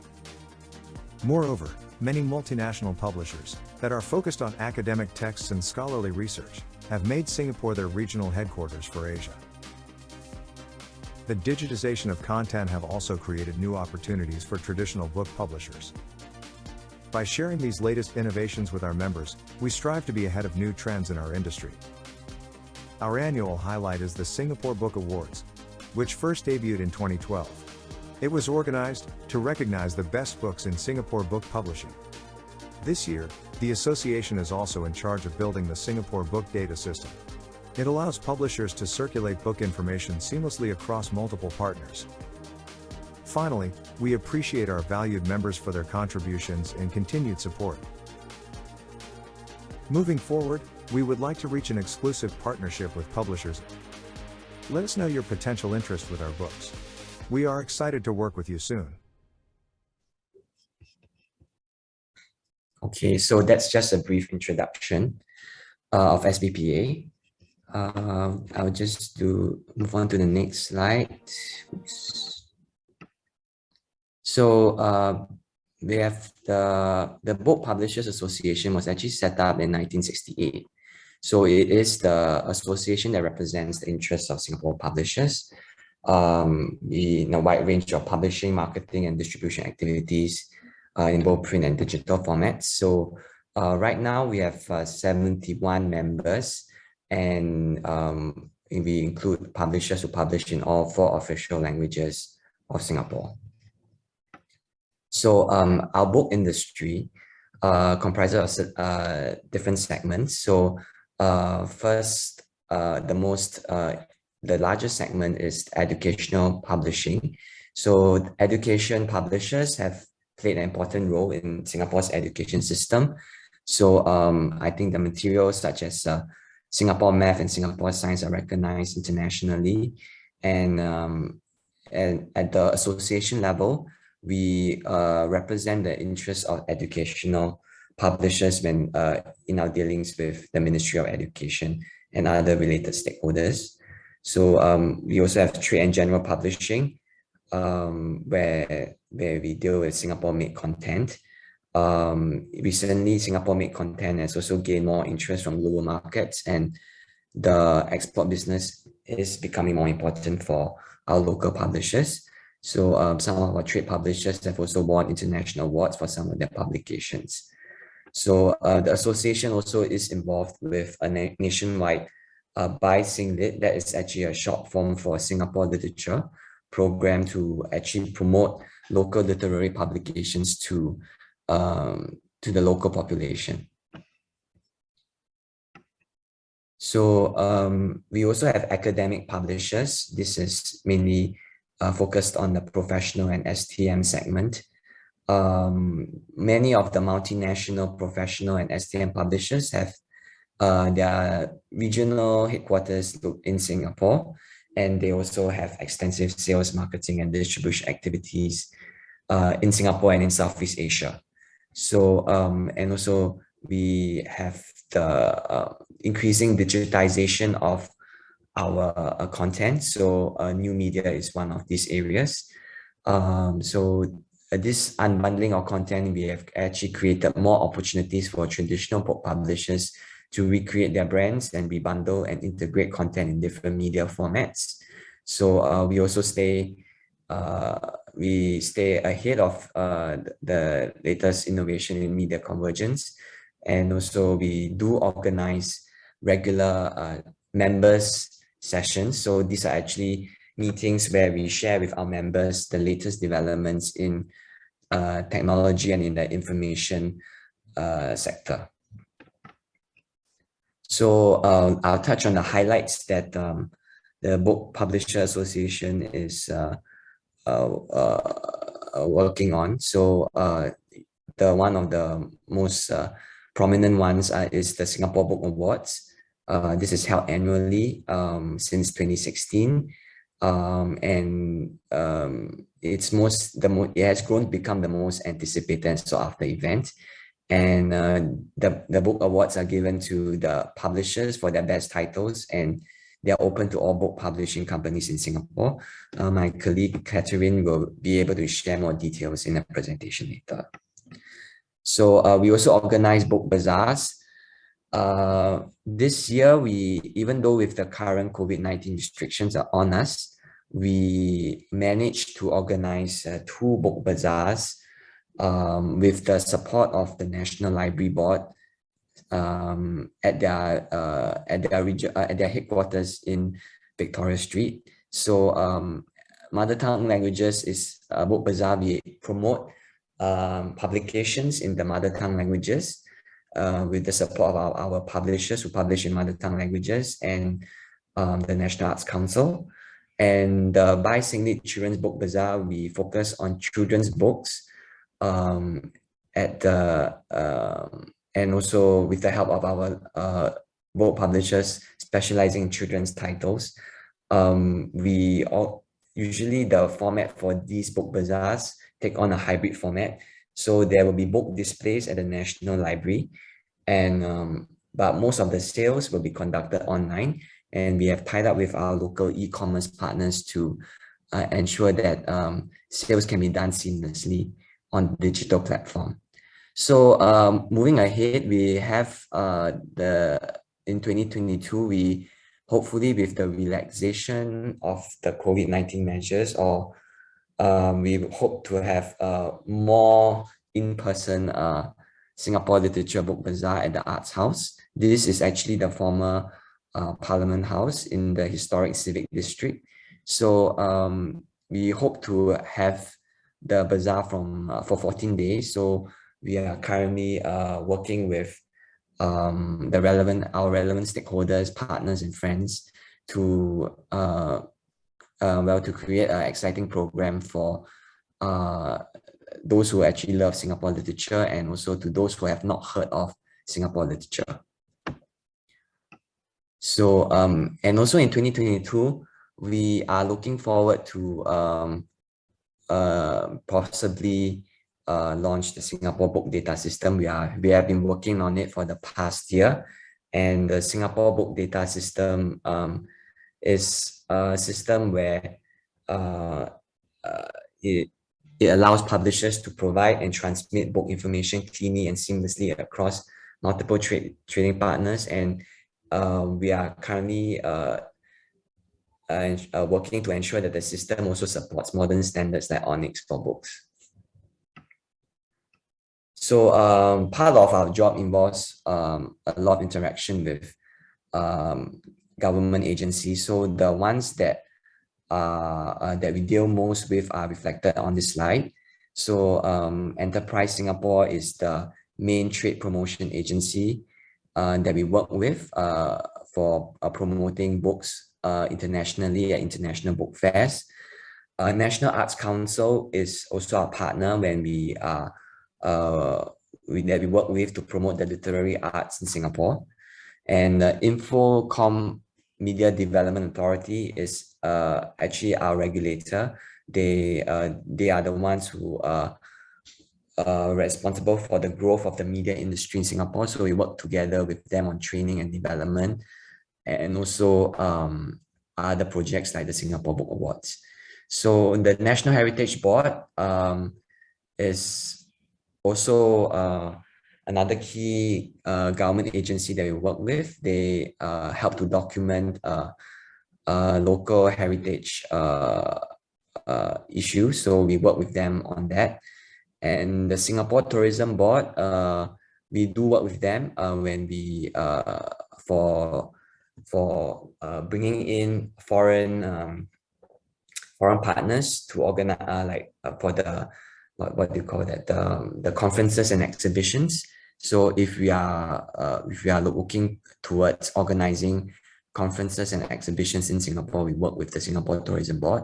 Moreover, many multinational publishers that are focused on academic texts and scholarly research have made Singapore their regional headquarters for Asia. The digitization of content have also created new opportunities for traditional book publishers. By sharing these latest innovations with our members, we strive to be ahead of new trends in our industry. Our annual highlight is the Singapore Book Awards, which first debuted in 2012. It was organized to recognize the best books in Singapore book publishing. This year, the association is also in charge of building the Singapore Book Data System. It allows publishers to circulate book information seamlessly across multiple partners. Finally, we appreciate our valued members for their contributions and continued support. Moving forward, we would like to reach an exclusive partnership with publishers. Let us know your potential interest with our books. We are excited to work with you soon. Okay, so that's just a brief introduction of SBPA. I'll just move on to the next slide. Oops. So we have the Book Publishers Association was actually set up in 1968. So it is the association that represents the interests of Singapore publishers in a wide range of publishing, marketing, and distribution activities in both print and digital formats. So right now we have 71 members, and we include publishers who publish in all 4 official languages of Singapore. So our book industry comprises of different segments. So first, the largest segment is educational publishing. So education publishers have played an important role in Singapore's education system. So I think the materials such as Singapore Math and Singapore Science are recognized internationally. And at the association level, we represent the interests of educational publishers when in our dealings with the Ministry of Education and other related stakeholders. So we also have trade and general publishing, where we deal with Singapore-made content. Recently, Singapore-made content has also gained more interest from global markets, and the export business is becoming more important for our local publishers. So some of our trade publishers have also won international awards for some of their publications. So the association also is involved with a nationwide Buy Singlit, that is actually a short form for Singapore Literature program to actually promote local literary publications to the local population. So we also have academic publishers. This is mainly focused on the professional and STM segment. Many of the multinational professional and STM publishers have Their regional headquarters in Singapore, and they also have extensive sales, marketing, and distribution activities in Singapore and in Southeast Asia. So, and also we have the increasing digitization of our content. So new media is one of these areas. This unbundling of content, we have actually created more opportunities for traditional book publishers to recreate their brands and rebundle and integrate content in different media formats. So we also stay ahead of the latest innovation in media convergence, and also we do organize regular members sessions. So these are actually meetings where we share with our members the latest developments in technology and in the information sector. So I'll touch on the highlights that the Book Publisher Association is working on. So one of the most prominent ones is the Singapore Book Awards. This is held annually since 2016, and it has grown to become the most anticipated and sought after event. And the book awards are given to the publishers for their best titles, and they're open to all book publishing companies in Singapore. My colleague Catherine will be able to share more details in the presentation later. So we also organize book bazaars. This year, even though with the current COVID-19 restrictions are on us, we managed to organize 2 book bazaars with the support of the National Library Board at their headquarters in Victoria Street. So Mother Tongue Languages is a book bazaar. We promote publications in the mother tongue languages with the support of our publishers who publish in mother tongue languages and the National Arts Council. And by Singley Children's Book Bazaar, we focus on children's books and also with the help of our book publishers specializing in children's titles. Usually the format for these book bazaars take on a hybrid format. So there will be book displays at the National Library, and but most of the sales will be conducted online. And we have tied up with our local e-commerce partners to ensure that sales can be done seamlessly on digital platform. So moving ahead, we have in 2022, we hopefully with the relaxation of the COVID-19 measures, or we hope to have more in-person Singapore Literature Book Bazaar at the Arts House. This is actually the former Parliament House in the historic Civic District. So we hope to have the bazaar for 14 days. So we are currently working with our relevant stakeholders, partners, and friends to to create an exciting program for those who actually love Singapore literature, and also to those who have not heard of Singapore literature. So and also in 2022, we are looking forward to possibly launch the Singapore Book Data System. We have been working on it for the past year, and the Singapore Book Data System is a system where it allows publishers to provide and transmit book information cleanly and seamlessly across multiple trading partners. And we are currently working to ensure that the system also supports modern standards like Onyx for books. So part of our job involves a lot of interaction with government agencies. So the ones that we deal most with are reflected on this slide. So Enterprise Singapore is the main trade promotion agency that we work with for promoting books internationally at international book fairs. National Arts Council is also our partner when we work with to promote the literary arts in Singapore. And the Infocom Media Development Authority is actually our regulator. They are the ones who are responsible for the growth of the media industry in Singapore. So we work together with them on training and development, and also other projects like the Singapore Book Awards. So the National Heritage Board is also another key government agency that we work with. They help to document local heritage issues. So we work with them on that. And the Singapore Tourism Board, we do work with them when we for bringing in foreign partners to organize for the what do you call that, the conferences and exhibitions. So if we are looking towards organizing conferences and exhibitions in Singapore, we work with the Singapore Tourism Board.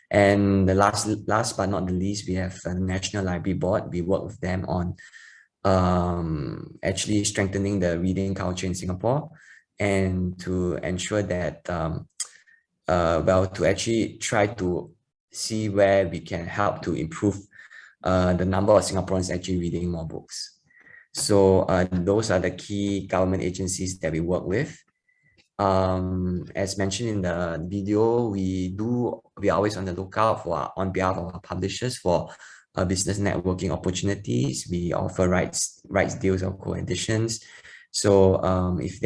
And the last but not the least, we have the National Library Board. We work with them on actually strengthening the reading culture in Singapore, and to ensure that to actually try to see where we can help to improve the number of Singaporeans actually reading more books. So those are the key government agencies that we work with. As mentioned in the video, we are always on the lookout for, on behalf of our publishers, for business networking opportunities. We offer rights deals or co-editions. So if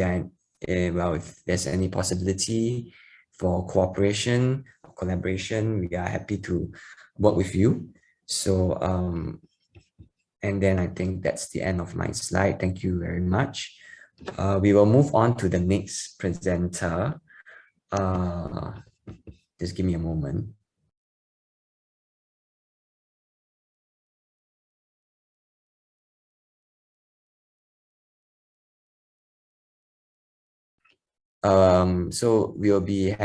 there's any possibility for cooperation or collaboration, we are happy to work with you. So and then I think that's the end of my slide. Thank you very much. We will move on to the next presenter. Just give me a moment. So we'll be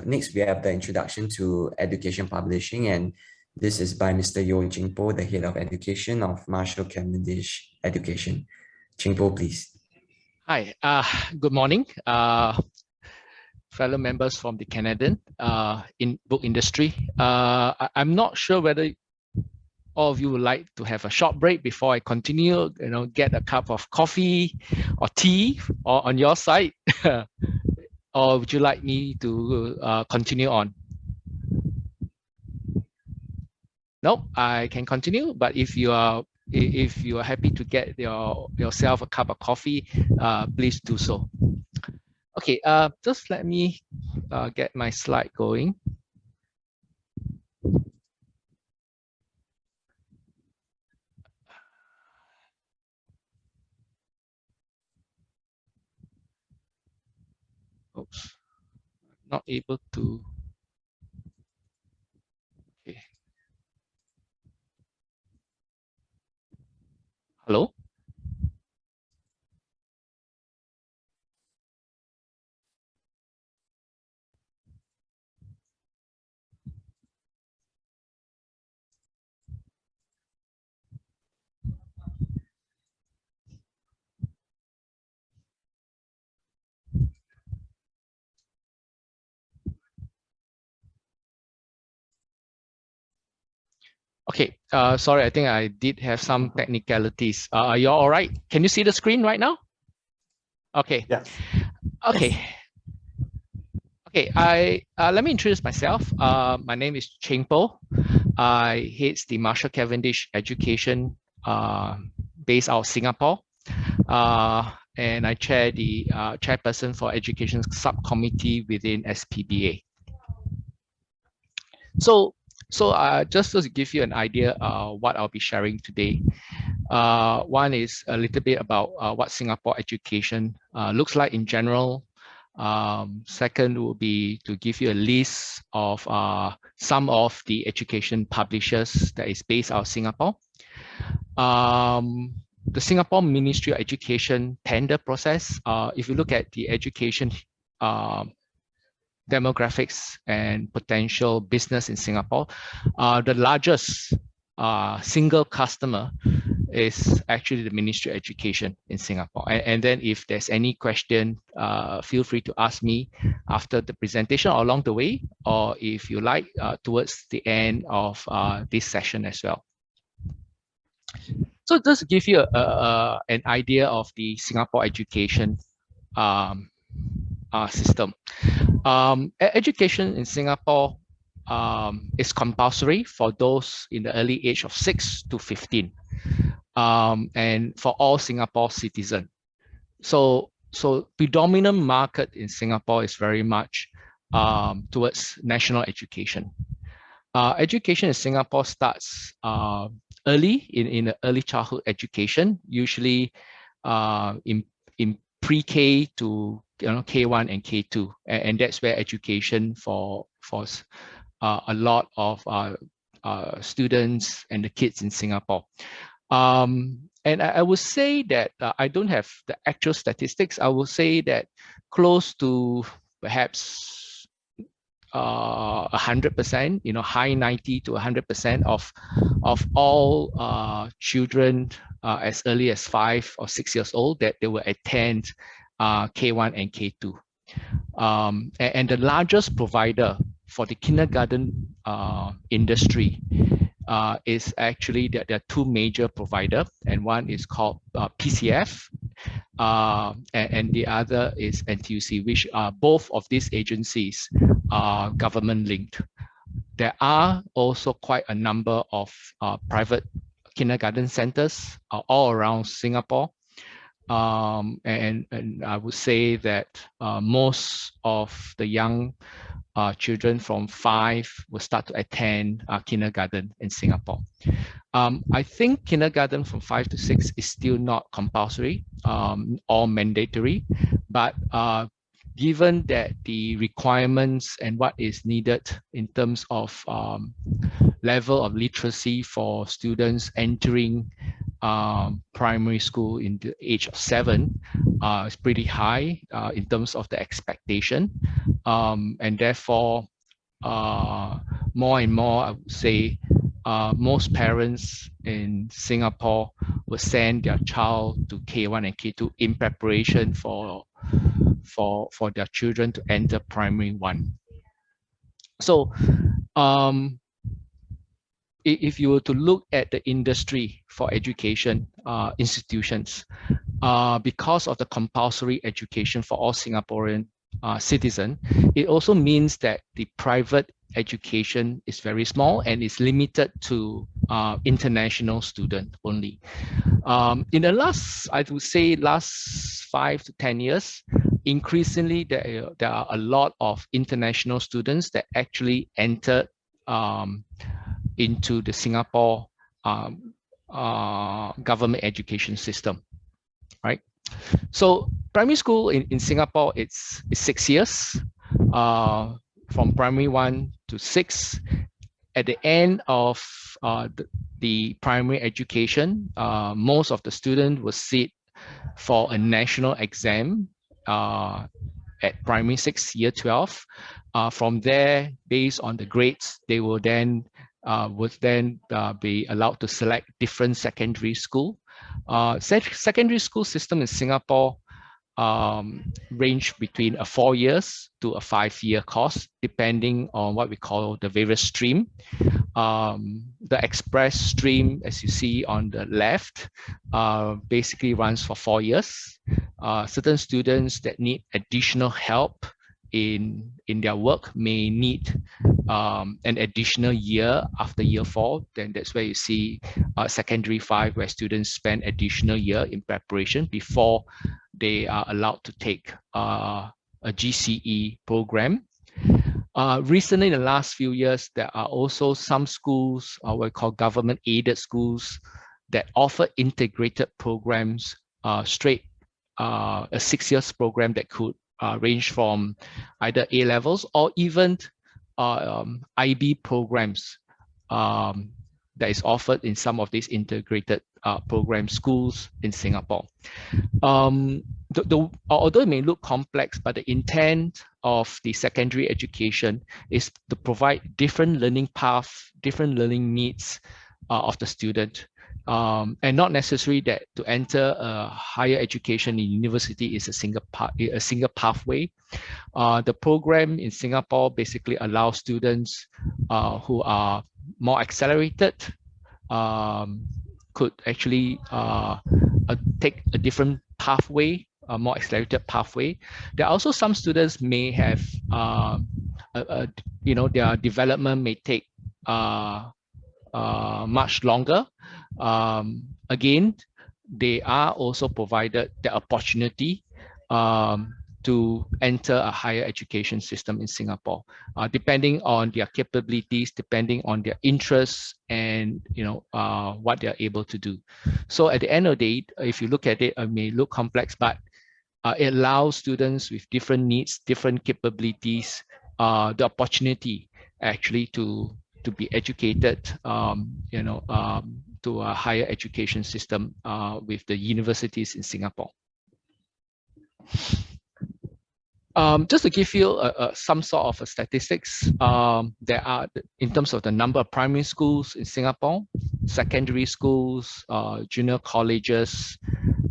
next we have the introduction to education publishing, and this is by Mr. Yeo Jing Po, the head of education of Marshall Cavendish Education. Jing Po, please. Hi, good morning, fellow members from the Canadian book industry. I'm not sure whether all of you would like to have a short break before I continue, get a cup of coffee or tea or on your side, or would you like me to continue on? No, I can continue, but if you are happy to get yourself a cup of coffee, please do so. Okay, just let me get my slide going. Oops, not able to. Okay. Hello? Okay, sorry, I think I did have some technicalities. Are you all right? Can you see the screen right now? Okay. Yes. Okay. Okay, let me introduce myself. My name is Cheng Po. I head the Marshall Cavendish Education based out of Singapore. And I chair the chairperson for education subcommittee within SBPA. So just to give you an idea what I'll be sharing today. One is a little bit about what Singapore education looks like in general. Second will be to give you a list of some of the education publishers that is based out of Singapore. The Singapore Ministry of Education tender process, if you look at the education demographics and potential business in Singapore, the largest single customer is actually the Ministry of Education in Singapore. And then if there's any question, feel free to ask me after the presentation or along the way, or if you like, towards the end of this session as well. So just to give you an idea of the Singapore education system. Education in Singapore is compulsory for those in the early age of 6 to 15, and for all Singapore citizens. So predominant market in Singapore is very much towards national education. Education in Singapore starts early in the early childhood education, usually in pre-K to K1 and K2, and that's where education for a lot of students and the kids in Singapore. And I would say that I don't have the actual statistics. I will say that close to perhaps 100%, high 90 to 100% of all children as early as 5 or 6 years old, that they will attend K1 and K2. And the largest provider for the kindergarten industry is actually that there are two major providers, and one is called PCF, and the other is NTUC, which both of these agencies are government linked. There are also quite a number of private kindergarten centers all around Singapore. And I would say that most of the young children from 5 will start to attend kindergarten in Singapore. I think kindergarten from 5 to 6 is still not compulsory or mandatory, but given that the requirements and what is needed in terms of level of literacy for students entering primary school in the age of 7 is pretty high in terms of the expectation, and therefore more and more, I would say, most parents in Singapore will send their child to K1 and K2 in preparation for their children to enter primary 1. So if you were to look at the industry for education institutions, because of the compulsory education for all Singaporean citizens, it also means that the private education is very small and is limited to international students only. In the last, I would say, last 5 to 10 years, increasingly there are a lot of international students that actually entered into the Singapore government education system, right? So primary school in Singapore, it's 6 years, from primary 1 to 6. At the end of the primary education, most of the students will sit for a national exam at primary 6, year 12. From there, based on the grades, they will then be allowed to select different secondary school. Secondary school system in Singapore range between a 4 years to a 5-year course, depending on what we call the various stream. The express stream, as you see on the left, basically runs for 4 years. Certain students that need additional help in their work may need an additional year after year 4. Then that's where you see secondary 5, where students spend additional year in preparation before they are allowed to take a GCE program. Recently, in the last few years, there are also some schools, what we call government-aided schools, that offer integrated programs, straight a 6 years program that could range from either A levels or even IB programs that is offered in some of these integrated program schools in Singapore. Although it may look complex, but the intent of the secondary education is to provide different learning paths, different learning needs of the student. And not necessary that to enter a higher education in university is a single pathway. The program in Singapore basically allows students who are more accelerated could actually take a different pathway, a more accelerated pathway. There are also some students may have, their development may take much longer. Again, they are also provided the opportunity to enter a higher education system in Singapore, depending on their capabilities, depending on their interests, and what they are able to do. So at the end of the day, if you look at it, it may look complex, but it allows students with different needs, different capabilities, the opportunity actually to be educated, to a higher education system with the universities in Singapore. Just to give you some sort of statistics, there are, in terms of the number of primary schools in Singapore, secondary schools, junior colleges,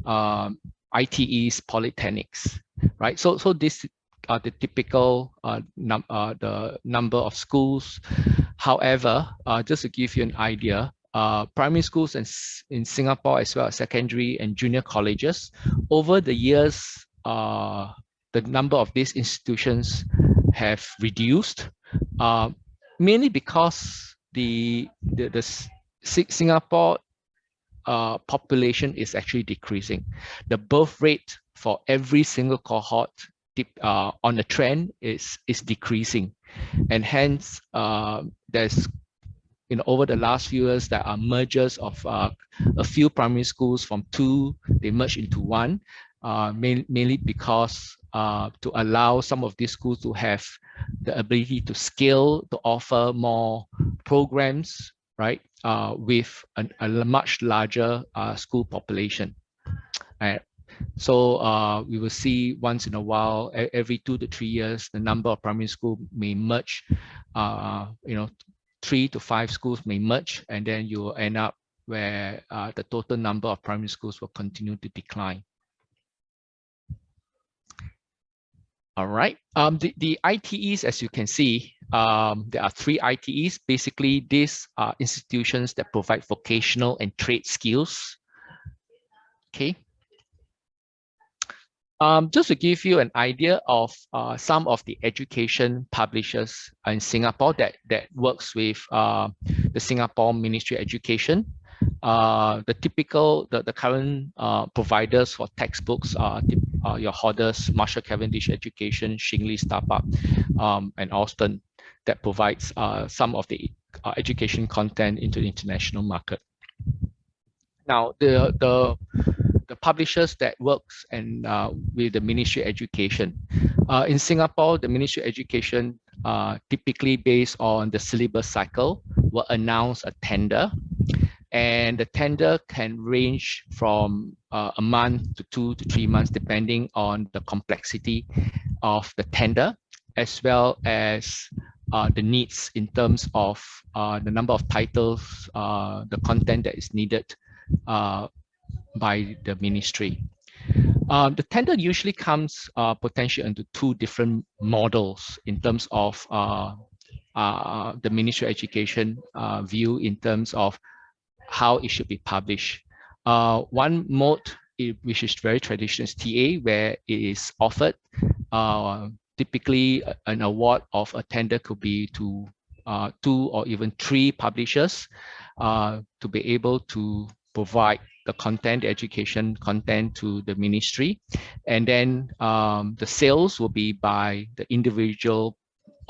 ITEs, polytechnics, right? So this are the typical the number of schools. However, just to give you an idea, primary schools in Singapore, as well as secondary and junior colleges, over the years, the number of these institutions have reduced, mainly because the Singapore population is actually decreasing. The birth rate for every single cohort on the trend is decreasing, and hence there's over the last few years there are mergers of a few primary schools. From two, they merge into one, mainly because to allow some of these schools to have the ability to scale, to offer more programs, right, with a much larger school population. Right. So we will see once in a while, every 2 to 3 years, the number of primary school may merge. 3 to 5 schools may merge, and then you will end up where the total number of primary schools will continue to decline. All right. The ITEs, as you can see, there are 3 ITEs. Basically, these are institutions that provide vocational and trade skills. Okay. Just to give you an idea of some of the education publishers in Singapore that works with the Singapore Ministry of Education. The current providers for textbooks are your Hodders, Marshall Cavendish Education, Shingley Startup, and Alston, that provides some of the education content into the international market. Now, the publishers that works and with the Ministry of Education. In Singapore, the Ministry of Education, typically based on the syllabus cycle, will announce a tender. And the tender can range from a month to 2 to 3 months, depending on the complexity of the tender, as well as the needs in terms of the number of titles, the content that is needed by the ministry. The tender usually comes potentially into 2 different models in terms of the Ministry of Education view in terms of how it should be published. One mode, which is very traditional, is TA, where it is offered. Typically, an award of a tender could be to 2 or even 3 publishers to be able to provide the content, the education content to the ministry. And then the sales will be by the individual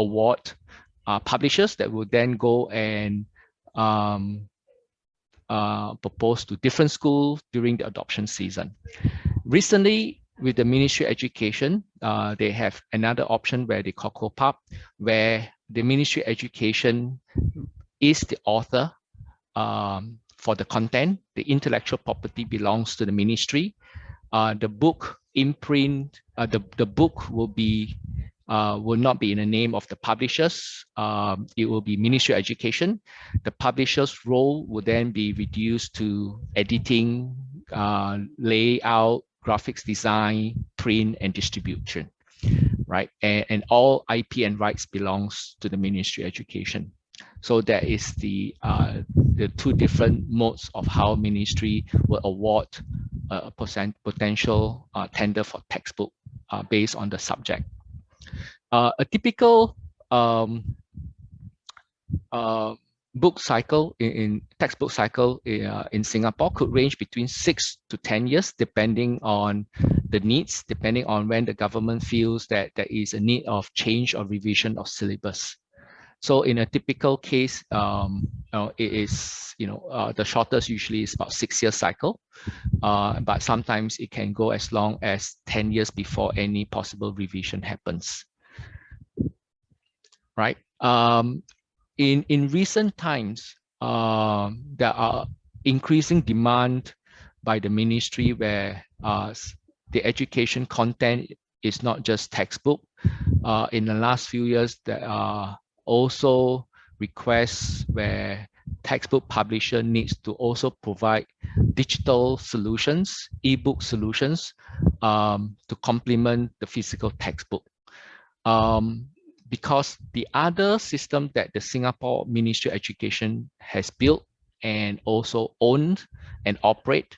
award publishers that will then go and propose to different schools during the adoption season. Recently, with the Ministry of Education, they have another option where they call COPUB, where the Ministry of Education is the author for the content. The intellectual property belongs to the ministry. The book imprint, the book will be will not be in the name of the publishers. It will be Ministry of Education. The publisher's role will then be reduced to editing, layout, graphics design, print, and distribution, right? And all IP and rights belongs to the Ministry of Education. So that is the two different modes of how ministry will award a potential tender for textbook based on the subject. A typical book cycle in textbook cycle in Singapore could range between 6 to 10 years, depending on the needs, depending on when the government feels that there is a need of change or revision of syllabus. So in a typical case, it is, the shortest usually is about 6-year cycle, but sometimes it can go as long as 10 years before any possible revision happens, right? In recent times, there are increasing demand by the ministry where the education content is not just textbook. In the last few years, there are also requests where textbook publisher needs to also provide digital solutions, ebook solutions to complement the physical textbook. Because the other system that the Singapore Ministry of Education has built and also owned and operate,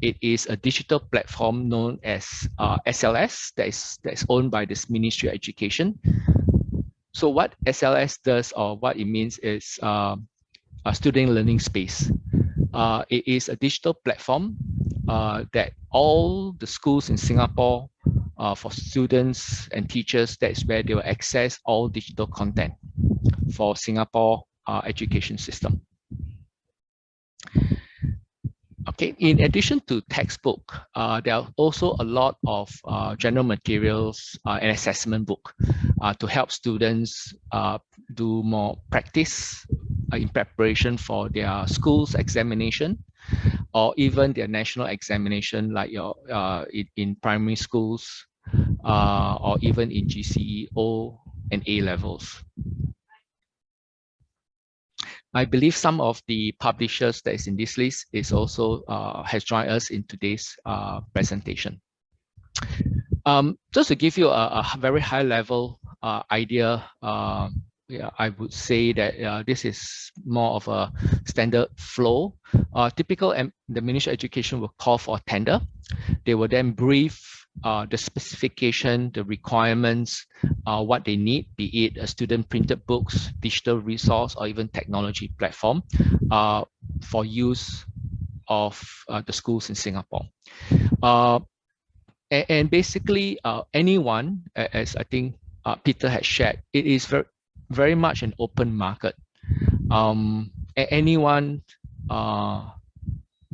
it is a digital platform known as SLS that is owned by this Ministry of Education. So what SLS does, or what it means, is a student learning space. It is a digital platform that all the schools in Singapore, for students and teachers, that's where they will access all digital content for Singapore education system. Okay, in addition to textbook, there are also a lot of general materials and assessment book to help students do more practice in preparation for their school's examination, or even their national examination, like in primary schools, or even in GCE, O and A levels. I believe some of the publishers that is in this list is also has joined us in today's presentation. Just to give you a very high level idea, yeah, I would say that this is more of a standard flow. Typical, the Ministry of Education will call for a tender. They will then brief the specification, the requirements, what they need, be it a student printed books, digital resource, or even technology platform for use of the schools in Singapore. And basically, anyone, as I think Peter has shared, it is very much an open market. Anyone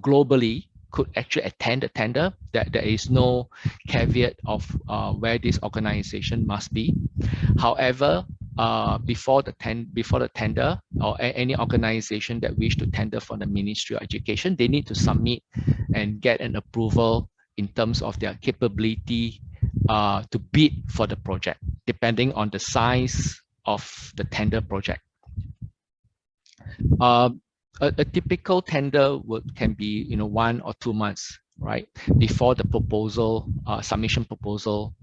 globally could actually attend the tender. That there is no caveat of where this organization must be. However, before the tender, or any organization that wish to tender for the Ministry of Education, they need to submit and get an approval in terms of their capability to bid for the project, depending on the size of the tender project. A typical tender can be 1 or 2 months, right, before the proposal submission proposal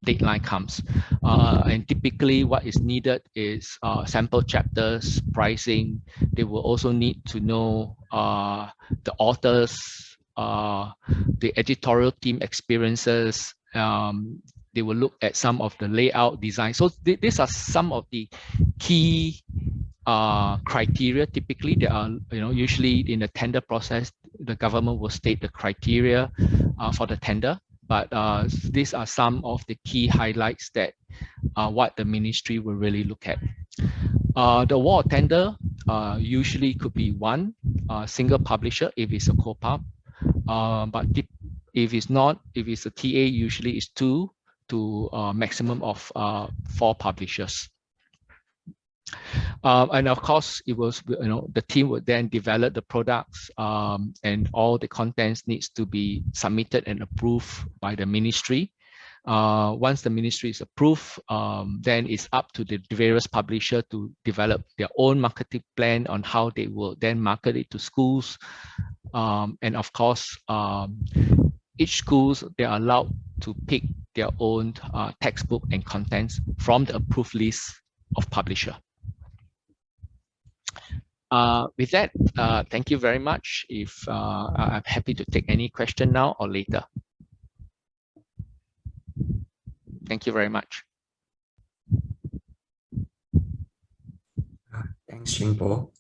deadline comes. And typically what is needed is sample chapters, pricing. They will also need to know the authors, the editorial team experiences. They will look at some of the layout design. So these are some of the key criteria. Typically, there are, usually in the tender process, the government will state the criteria for the tender. But these are some of the key highlights that what the ministry will really look at. The award tender usually could be one single publisher if it's a co-pub. But if it's not, if it's a TA, usually it's 2 to a maximum of 4 publishers. And of course, it was, the team would then develop the products, and all the contents needs to be submitted and approved by the ministry. Once the ministry is approved, then it's up to the various publisher to develop their own marketing plan on how they will then market it to schools. And of course, each schools, they are allowed to pick their own textbook and contents from the approved list of publisher. With that, thank you very much. I'm happy to take any question now or later. Thank you very much. Thanks, Shingpo.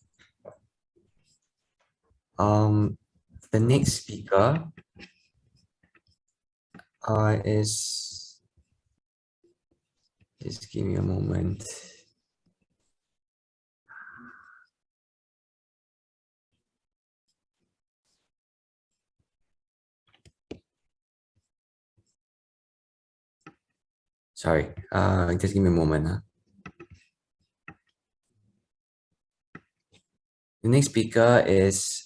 The next speaker is, just give me a moment. Sorry, just give me a moment. The next speaker is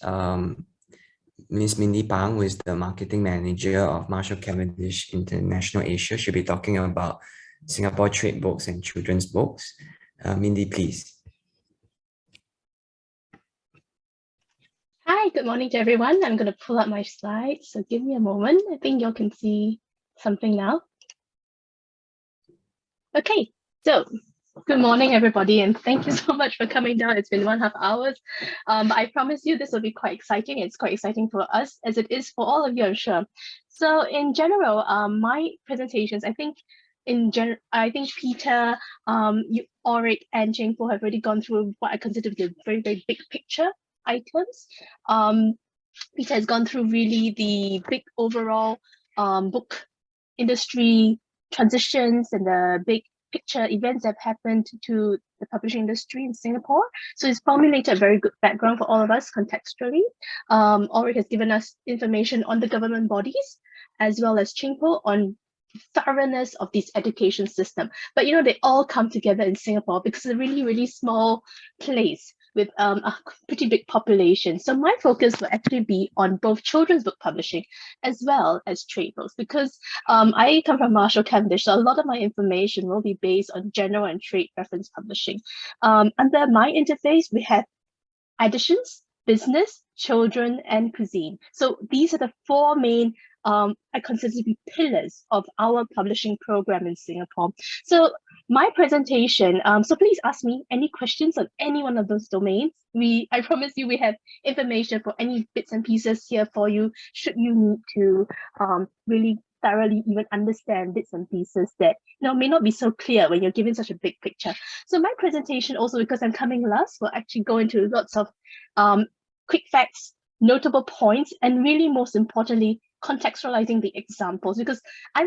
Ms. Mindy Pang, who is the marketing manager of Marshall Cavendish International Asia. She'll be talking about Singapore trade books and children's books. Mindy, please. Hi, good morning to everyone. I'm going to pull up my slides, so give me a moment. I think y'all can see something now. Okay, so good morning, everybody, and thank you so much for coming down. It's been 1.5 hours. But I promise you this will be quite exciting. It's quite exciting for us, as it is for all of you, I'm sure. So in general, my presentations, I think Peter, Auric, and Cheng-Po have already gone through what I consider to be the very, very big picture items. Peter has gone through really the big overall book industry transitions and the big picture events that have happened to the publishing industry in Singapore. So it's formulated a very good background for all of us contextually. Auric has given us information on the government bodies, as well as Cheng-Po on thoroughness of this education system. But you know, they all come together in Singapore because it's a really, really small place with a pretty big population. So my focus will actually be on both children's book publishing as well as trade books, because I come from Marshall Cavendish, so a lot of my information will be based on general and trade reference publishing. Under my interface, we have editions, business, children, and cuisine. So these are the 4 main I consider to be pillars of our publishing program in Singapore. So my presentation, so please ask me any questions on any one of those domains. I promise you we have information for any bits and pieces here for you, should you need to really thoroughly even understand bits and pieces that may not be so clear when you're given such a big picture. So my presentation also, because I'm coming last, will actually go into lots of quick facts, notable points, and really most importantly, contextualizing the examples, because I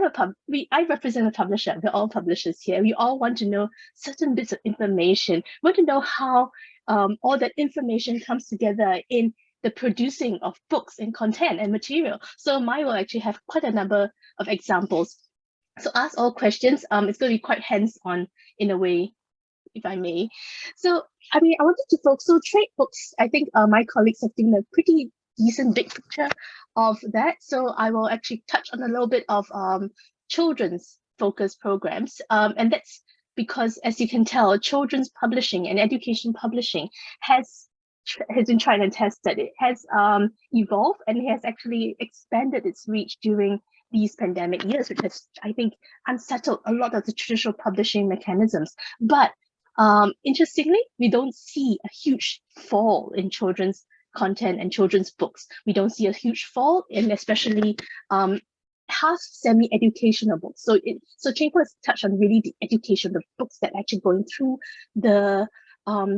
represent a publisher. We're all publishers here. We all want to know certain bits of information. We want to know how all that information comes together in the producing of books and content and material. So mine will actually have quite a number of examples. So ask all questions. It's going to be quite hands-on in a way, if I may. So, I mean, I wanted to focus, so trade books, I think my colleagues have given a pretty decent big picture of that. So I will actually touch on a little bit of children's focused programs. And that's because, as you can tell, children's publishing and education publishing has been tried and tested. It has evolved and it has actually expanded its reach during these pandemic years, which has, I think, unsettled a lot of the traditional publishing mechanisms. But interestingly, we don't see a huge fall in children's content and children's books. We don't see a huge fall in especially half semi-educational books. So Cheng-Po has touched on really the education, the books that are actually going through the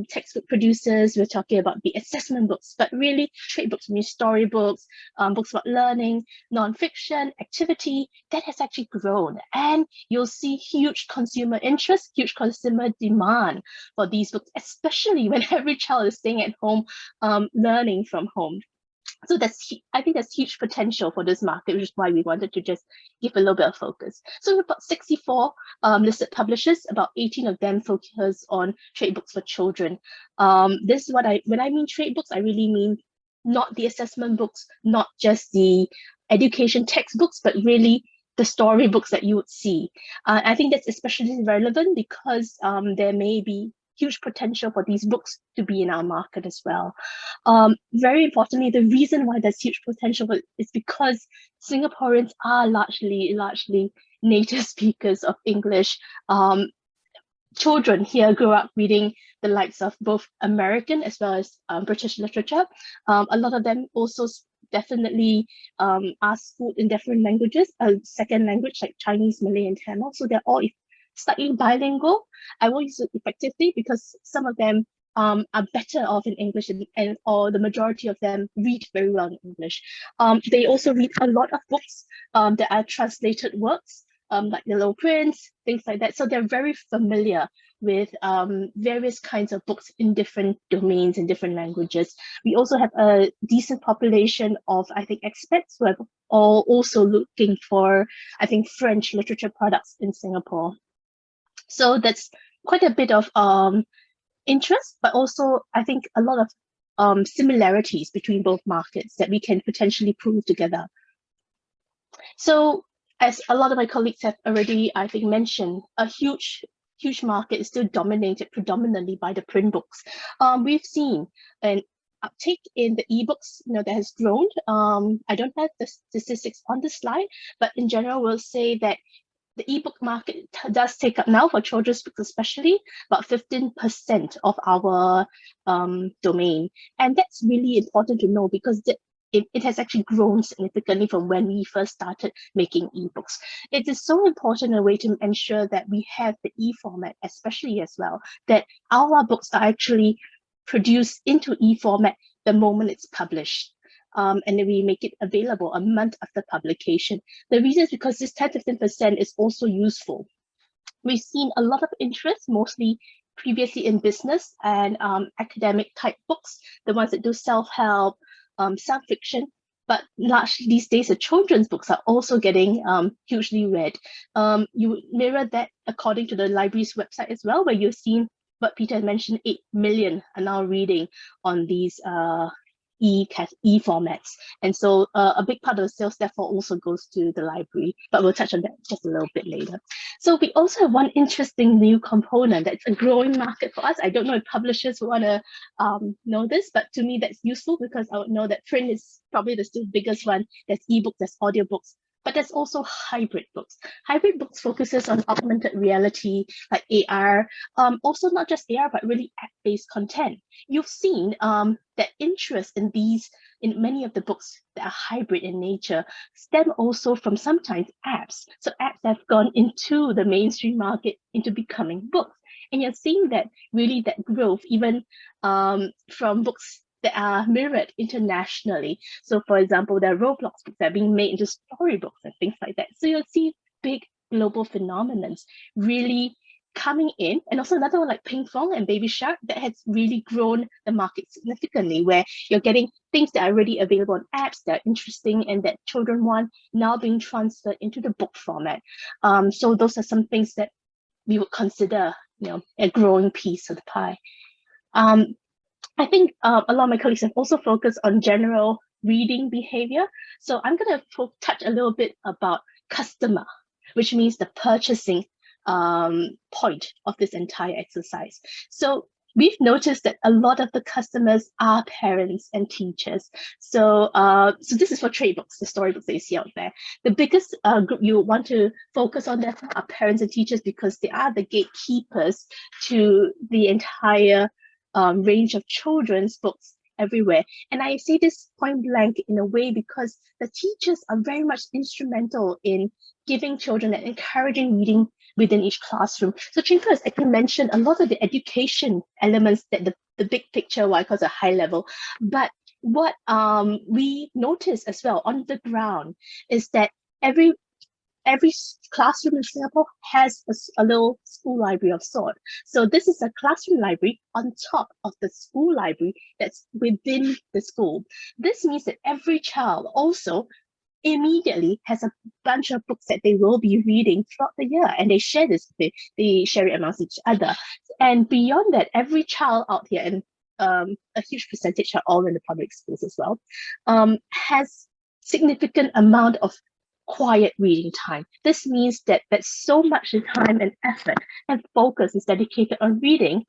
textbook producers. We're talking about the assessment books, but really trade books, mean storybooks, books about learning, non-fiction, activity, that has actually grown. And you'll see huge consumer interest, huge consumer demand for these books, especially when every child is staying at home, learning from home. So I think there's huge potential for this market, which is why we wanted to just give a little bit of focus. So we've got 64 listed publishers, about 18 of them focus on trade books for children. This is when I mean trade books, I really mean not the assessment books, not just the education textbooks, but really the storybooks that you would see. I think that's especially relevant because there may be huge potential for these books to be in our market as well. Very importantly, the reason why there's huge potential is because Singaporeans are largely native speakers of English. Children here grow up reading the likes of both American as well as British literature. A lot of them also definitely are schooled in different languages, a second language like Chinese, Malay, and Tamil. So they're all slightly bilingual. I won't use it effectively because some of them are better off in English or the majority of them read very well in English. They also read a lot of books that are translated works, like The Little Prince, things like that. So they're very familiar with various kinds of books in different domains in different languages. We also have a decent population of, I think, expats who are all also looking for, I think, French literature products in Singapore. So that's quite a bit of interest, but also I think a lot of similarities between both markets that we can potentially prove together. So as a lot of my colleagues have already, I think, mentioned, a huge market is still dominated predominantly by the print books. We've seen an uptake in the ebooks, that has grown. I don't have the statistics on the slide, but in general, we'll say that the ebook market does take up now for children's books, especially about 15% of our domain, and that's really important to know because it has actually grown significantly from when we first started making ebooks. It is so important a way to ensure that we have the e-format, especially as well, that our books are actually produced into e-format the moment it's published. And then we make it available a month after publication. The reason is because this 10-15% is also useful. We've seen a lot of interest, mostly previously in business and academic type books, the ones that do self-help, self-fiction, but largely these days the children's books are also getting hugely read. You mirror that according to the library's website as well, where you've seen what Peter mentioned, 8 million are now reading on these e-formats. And so a big part of the sales therefore also goes to the library, but we'll touch on that just a little bit later. So we also have one interesting new component that's a growing market for us. I don't know if publishers want to know this, but to me that's useful because I would know that print is probably the still biggest one. There's ebooks, there's audiobooks, but there's also hybrid books. Hybrid books focuses on augmented reality, like AR, also not just AR, but really app-based content. You've seen that interest in many of the books that are hybrid in nature stem also from sometimes apps. So apps have gone into the mainstream market into becoming books. And you're seeing that really that growth even from books that are mirrored internationally. So for example, there are Roblox books that are being made into storybooks and things like that. So you'll see big global phenomenons really coming in. And also another one like Ping Fong and Baby Shark that has really grown the market significantly, where you're getting things that are already available on apps that are interesting and that children want now being transferred into the book format. So those are some things that we would consider, a growing piece of the pie. I think a lot of my colleagues have also focused on general reading behavior. So I'm going to touch a little bit about customer, which means the purchasing point of this entire exercise. So we've noticed that a lot of the customers are parents and teachers. So so this is for trade books, the storybooks that you see out there. The biggest group you want to focus on therefore are parents and teachers because they are the gatekeepers to the entire range of children's books everywhere. And I say this point blank in a way because the teachers are very much instrumental in giving children and encouraging reading within each classroom. So Chinka has actually mentioned a lot of the education elements that the big picture, what I call a high level. But what we notice as well on the ground is that every classroom in Singapore has a little school library of sort. So this is a classroom library on top of the school library that's within the school. This means that every child also immediately has a bunch of books that they will be reading throughout the year, and they share it amongst each other. And beyond that, every child out here, and a huge percentage are all in the public schools as well, has significant amount of quiet reading time. This means that so much time and effort and focus is dedicated on reading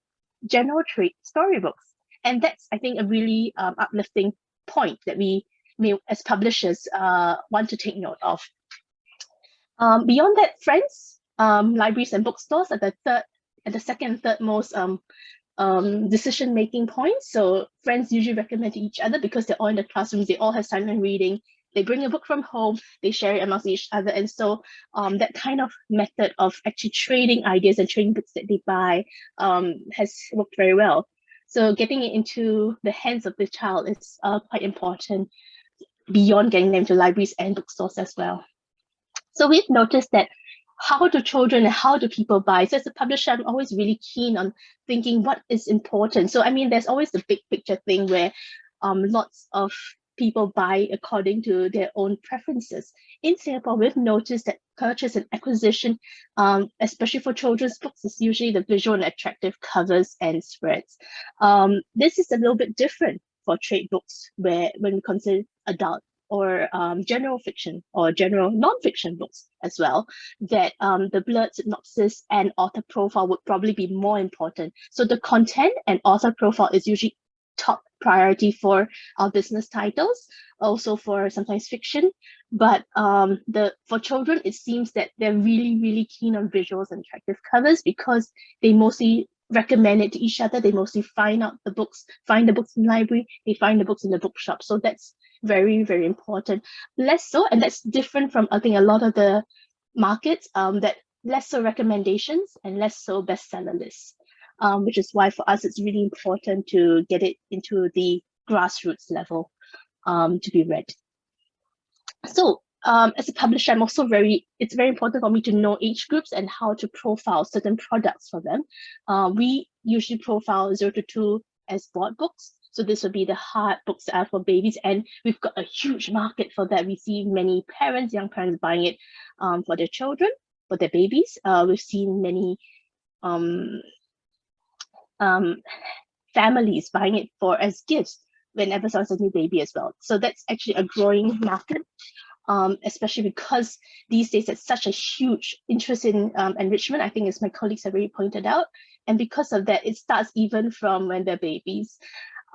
general trade storybooks. And that's, I think, a really uplifting point that we may, as publishers, want to take note of. Beyond that, friends, libraries and bookstores are the second and third most decision-making points. So friends usually recommend to each other because they're all in the classrooms, they all have silent reading, they bring a book from home, they share it amongst each other. And so that kind of method of actually trading ideas and trading books that they buy has worked very well. So getting it into the hands of the child is quite important, beyond getting them to libraries and bookstores as well. So we've noticed that how do children and how do people buy? So as a publisher, I'm always really keen on thinking what is important. So I mean, there's always the big picture thing where lots of people buy according to their own preferences. In Singapore, we've noticed that purchase and acquisition, especially for children's books, is usually the visual and attractive covers and spreads. This is a little bit different for trade books, where when we consider adult or general fiction or general non-fiction books as well, that the blurred synopsis and author profile would probably be more important. So the content and author profile is usually top priority for our business titles, also for sometimes fiction. But for children, it seems that they're really, really keen on visuals and attractive covers because they mostly recommend it to each other. They mostly find the books in the library, they find the books in the bookshop. So that's very, very important. Less so, and that's different from, I think, a lot of the markets, that less so recommendations and less so bestseller lists, which is why for us it's really important to get it into the grassroots level to be read. So as a publisher, it's very important for me to know age groups and how to profile certain products for them. We usually profile 0 to 2 as board books. So this would be the hard books that are for babies, and we've got a huge market for that. We see many parents, young parents buying it for their children, for their babies. We've seen many families buying it as gifts whenever someone's a new baby as well. So that's actually a growing market, especially because these days there's such a huge interest in enrichment, I think, as my colleagues have already pointed out. And because of that, it starts even from when they're babies.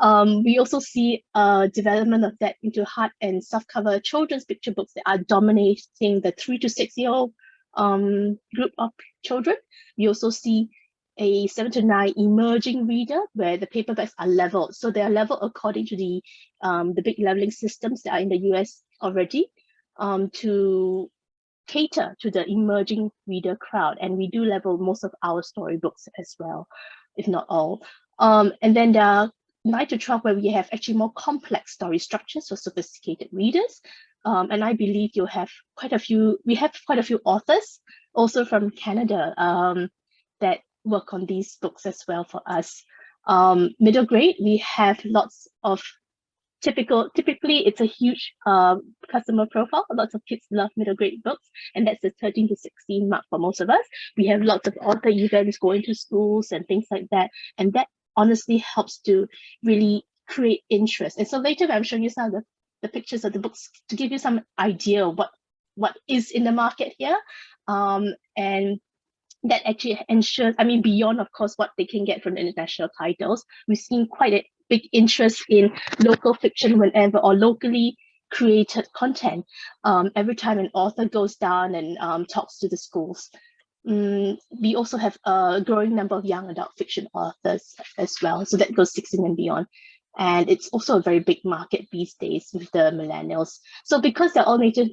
We also see development of that into hard and softcover children's picture books that are dominating the 3 to 6 year old group of children. We also see a 7 to 9 emerging reader where the paperbacks are leveled. So they are leveled according to the big leveling systems that are in the US already, to cater to the emerging reader crowd. And we do level most of our storybooks as well, if not all. And then there are 9 to 12 where we have actually more complex story structures for sophisticated readers. And I believe we have quite a few authors also from Canada that work on these books as well for us. Middle grade, we have lots of typically it's a huge customer profile. Lots of kids love middle grade books, and that's the 13 to 16 mark for most of us. We have lots of author events going to schools and things like that, and that honestly helps to really create interest. And so later I'm showing you some of the pictures of the books to give you some idea of what is in the market here, and that actually ensures, I mean, beyond of course what they can get from the international titles, we've seen quite a big interest in local fiction whenever, or locally created content, every time an author goes down and talks to the schools. We also have a growing number of young adult fiction authors as well, so that goes 16 and beyond. And it's also a very big market these days with the millennials. So because they're all native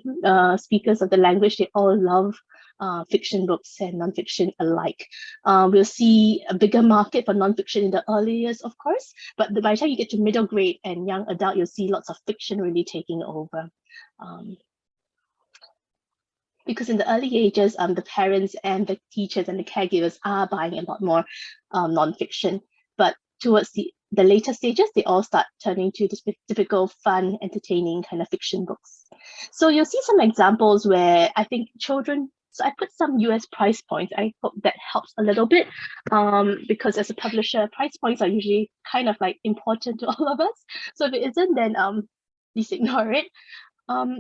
speakers of the language, they all love fiction books and non-fiction alike. We'll see a bigger market for non-fiction in the early years, of course, but by the time you get to middle grade and young adult, you'll see lots of fiction really taking over. Because in the early ages, the parents and the teachers and the caregivers are buying a lot more non-fiction, but towards the later stages, they all start turning to the typical fun, entertaining kind of fiction books. So you'll see some examples where I think children, so I put some US price points. I hope that helps a little bit, because as a publisher, price points are usually kind of like important to all of us. So if it isn't, then please ignore it.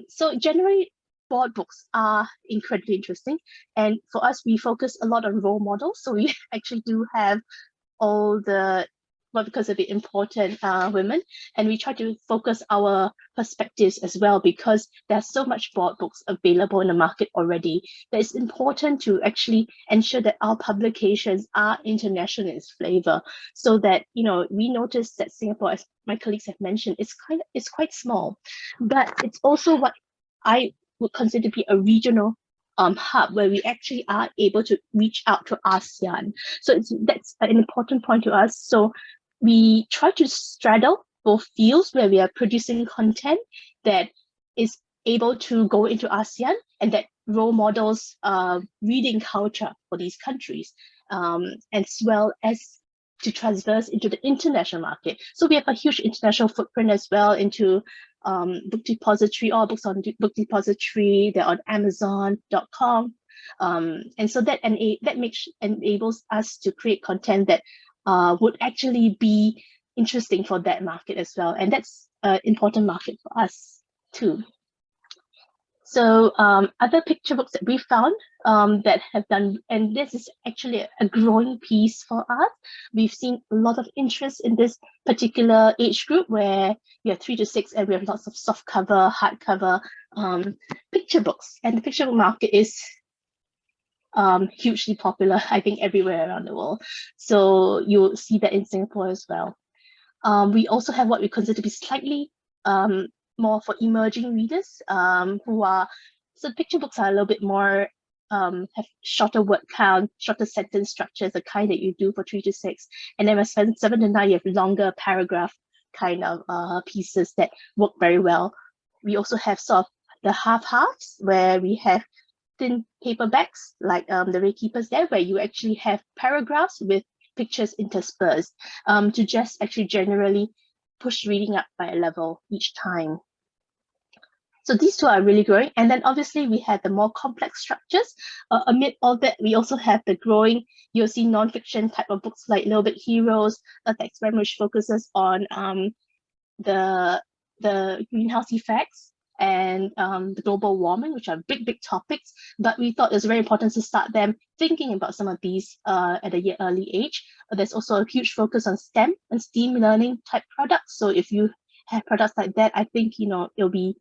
So generally, board books are incredibly interesting. And for us, we focus a lot on role models. So we actually do have all the, well, because of the important women, and we try to focus our perspectives as well, because there's so much board books available in the market already, that it's important to actually ensure that our publications are international in its flavor, so that, you know, we notice that Singapore, as my colleagues have mentioned, it's quite small, but it's also what I would consider to be a regional hub, where we actually are able to reach out to ASEAN. So that's an important point to us. So we try to straddle both fields, where we are producing content that is able to go into ASEAN and that role models reading culture for these countries, as well as to transverse into the international market. So we have a huge international footprint as well into book depository, all books on book depository, they're on Amazon.com. And so that enables us to create content that would actually be interesting for that market as well. And that's an important market for us too. So other picture books that we found that have done, and this is actually a growing piece for us. We've seen a lot of interest in this particular age group, where we have 3 to 6, and we have lots of soft cover, hardcover picture books. And the picture book market is hugely popular, I think, everywhere around the world. So you'll see that in Singapore as well. We also have what we consider to be slightly more for emerging readers who are, so picture books are a little bit more, have shorter word count, shorter sentence structures, the kind that you do for 3 to 6. And then 7 to 9, you have longer paragraph kind of pieces that work very well. We also have sort of the halves, where we have thin paperbacks, like the Ray Keepers there, where you actually have paragraphs with pictures interspersed to just actually generally push reading up by a level each time. So these two are really growing. And then obviously we have the more complex structures. Amid all that, we also have the growing, you'll see non-fiction type of books like Little Big Heroes, a text which focuses on the greenhouse effects and the global warming, which are big topics. But we thought it was very important to start them thinking about some of these at a early age. There's also a huge focus on STEM and STEAM learning type products. So if you have products like that, I think, you know, it'll be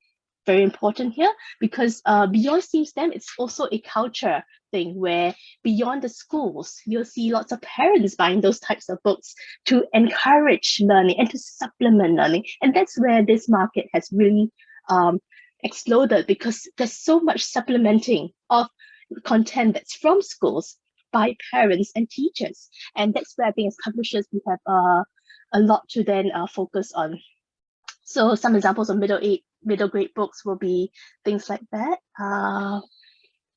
very important here, because beyond STEM, it's also a culture thing, where beyond the schools, you'll see lots of parents buying those types of books to encourage learning and to supplement learning. And that's where this market has really exploded, because there's so much supplementing of content that's from schools by parents and teachers. And that's where I think as publishers, we have a lot to then focus on. So some examples of middle grade books will be things like that,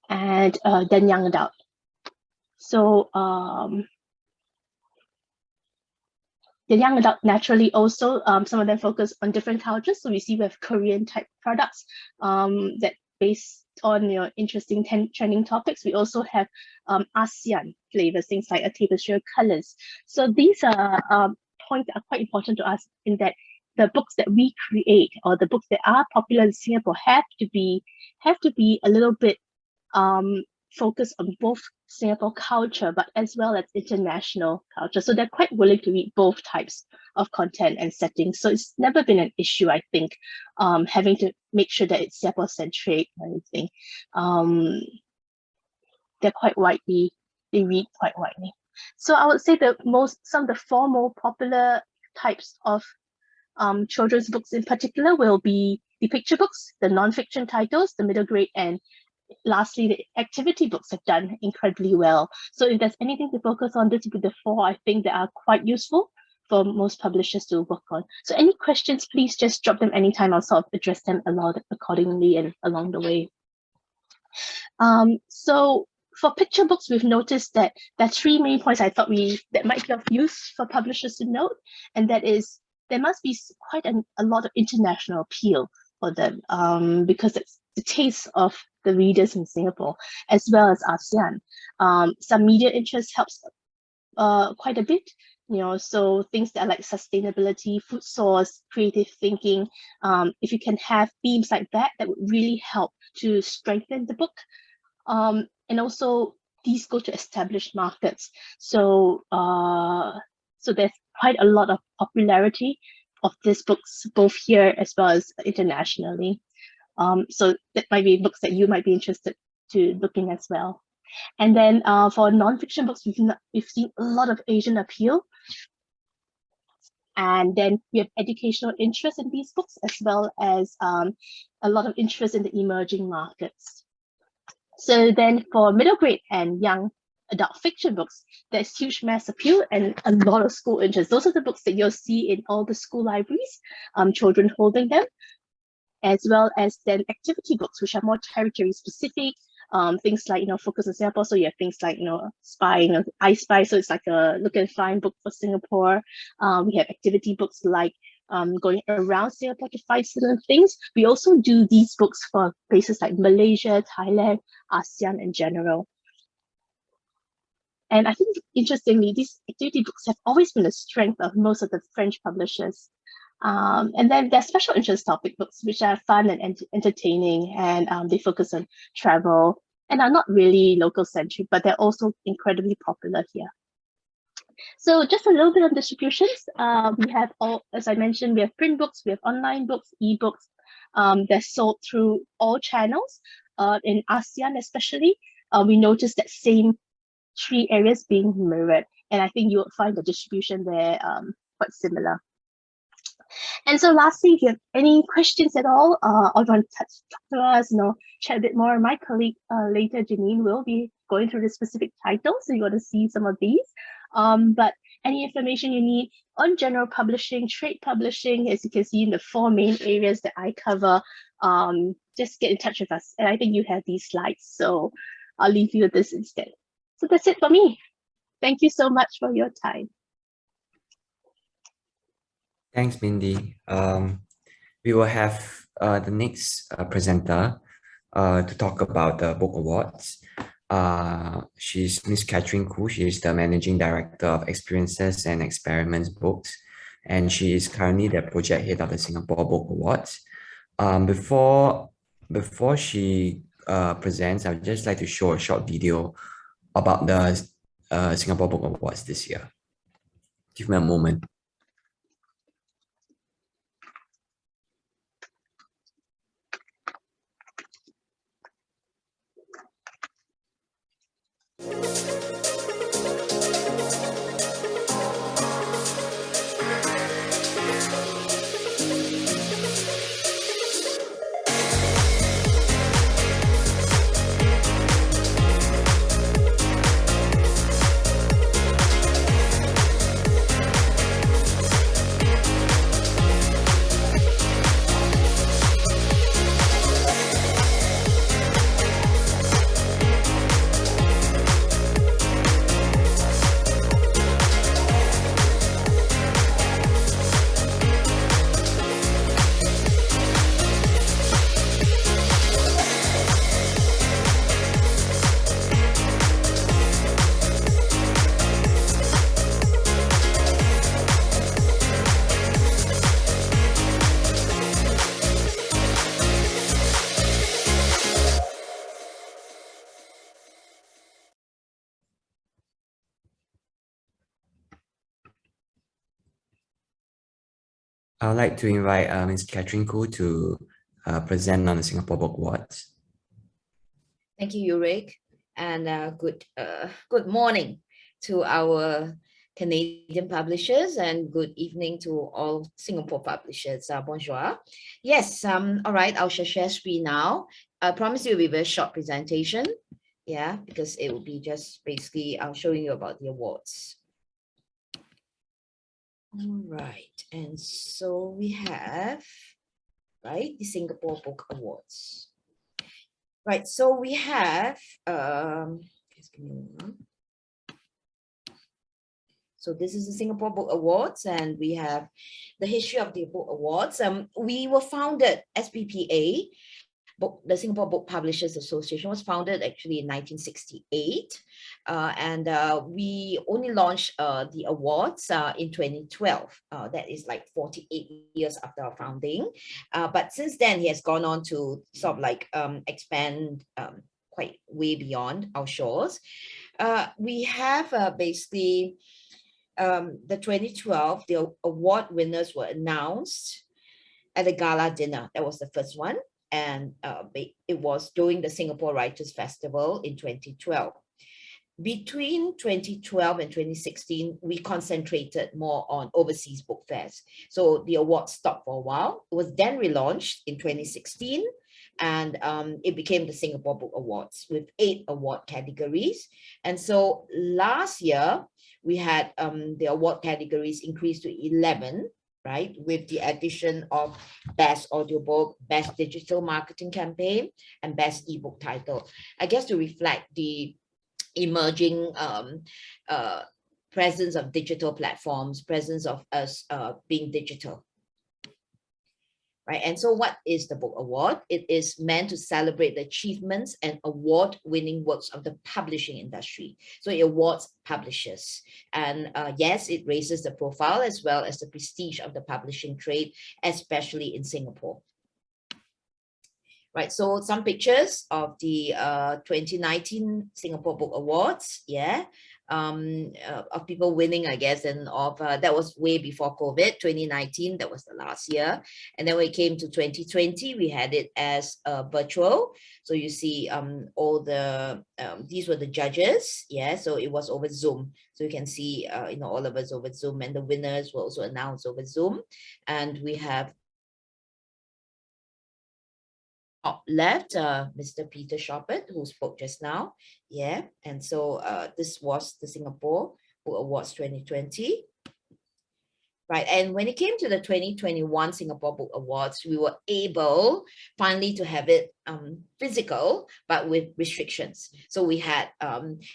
and then young adult. So the young adult naturally also, some of them focus on different cultures. So we see we have Korean type products that based on, you know, interesting trending topics. We also have ASEAN flavors, things like a tapestry of colors. So these are points that are quite important to us, in that the books that we create, or the books that are popular in Singapore, have to be a little bit focused on both Singapore culture, but as well as international culture. So they're quite willing to read both types of content and settings. So it's never been an issue, I think, having to make sure that it's Singapore centric or anything. They're quite widely, they read quite widely. So I would say that some of the 4 more popular types of children's books in particular will be the picture books, the non-fiction titles, the middle grade, and lastly, the activity books have done incredibly well. So if there's anything to focus on, this would be the 4, I think, that are quite useful for most publishers to work on. So any questions, please just drop them anytime. I'll sort of address them accordingly and along the way. So for picture books, we've noticed that there are 3 main points I thought that might be of use for publishers to note, and that is, there must be quite a lot of international appeal for them, because it's the taste of the readers in Singapore as well as ASEAN. Some media interest helps quite a bit, so things that are like sustainability, food source, creative thinking. If you can have themes like that, that would really help to strengthen the book. And also these go to established markets. So there's quite a lot of popularity of these books, both here as well as internationally. So that might be books that you might be interested to looking as well. And then for nonfiction books, we've seen a lot of Asian appeal. And then we have educational interest in these books, as well as a lot of interest in the emerging markets. So then for middle grade and young adult fiction books, there's huge mass appeal and a lot of school interest. Those are the books that you'll see in all the school libraries, children holding them, as well as then activity books, which are more territory specific. Things like, Focus on Singapore. So you have things like, Spy, I Spy. So it's like a look and find book for Singapore. We have activity books like going around Singapore to find certain things. We also do these books for places like Malaysia, Thailand, ASEAN in general. And I think, interestingly, these activity books have always been a strength of most of the French publishers. And then there's special interest topic books, which are fun and entertaining, and they focus on travel and are not really local centric, but they're also incredibly popular here. So just a little bit on distributions. We have all, as I mentioned, we have print books, we have online books, ebooks. They're sold through all channels. In ASEAN especially, we noticed that same 3 areas being mirrored, and I think you will find the distribution there quite similar. And so lastly, if you have any questions at all, or you want to talk to us, chat a bit more, my colleague later, Janine, will be going through the specific titles, so you want to see some of these. But any information you need on general publishing, trade publishing, as you can see in the 4 main areas that I cover, just get in touch with us. And I think you have these slides, so I'll leave you with this instead. So that's it for me. Thank you so much for your time. Thanks, Mindy. We will have the next presenter to talk about the book awards. She's Miss Catherine Khoo. She is the Managing Director of Experiences and Experiments Books, and she is currently the project head of the Singapore Book Awards. Before she presents, I would just like to show a short video about the Singapore Book Awards this year. Give me a moment. I would like to invite Ms. Catherine Khoo to present on the Singapore Book Awards. Thank you, Ulrich, and good morning to our Canadian publishers, and good evening to all Singapore publishers. Bonjour. Yes, all right, I'll share screen now. I promise you it will be a very short presentation, because it will be just basically showing you about the awards. All right, and so we have, the Singapore Book Awards. Right, so we have, just give me a moment. So this is the Singapore Book Awards, and we have the history of the book awards. We were founded, SBPA, The Singapore Book Publishers Association was founded actually in 1968, and we only launched the awards in 2012. That is like 48 years after our founding. But since then, he has gone on to sort of like expand quite way beyond our shores. We have basically the 2012, the award winners were announced at the gala dinner. That was the first one. And it was during the Singapore Writers Festival in 2012. Between 2012 and 2016, we concentrated more on overseas book fairs. So the award stopped for a while. It was then relaunched in 2016, and it became the Singapore Book Awards with 8 award categories. And so last year, we had the award categories increased to 11, right? With the addition of Best Audiobook, Best Digital Marketing Campaign, and Best Ebook Title. I guess to reflect the emerging presence of digital platforms, presence of us being digital. Right. And so what is the Book Award? It is meant to celebrate the achievements and award-winning works of the publishing industry. So it awards publishers. And yes, it raises the profile as well as the prestige of the publishing trade, especially in Singapore. Right, so some pictures of the 2019 Singapore Book Awards, yeah, of people winning, I guess, and of that was way before COVID. 2019, that was the last year, and then when it came to 2020, we had it as virtual. So you see, all the these were the judges, yeah. So it was over Zoom, so you can see, all of us over Zoom, and the winners were also announced over Zoom, and we have top left, Mr. Peter Shoppert, who spoke just now. Yeah, and so this was the Singapore Book Awards 2020. Right, and when it came to the 2021 Singapore Book Awards, we were able finally to have it physical, but with restrictions. So we had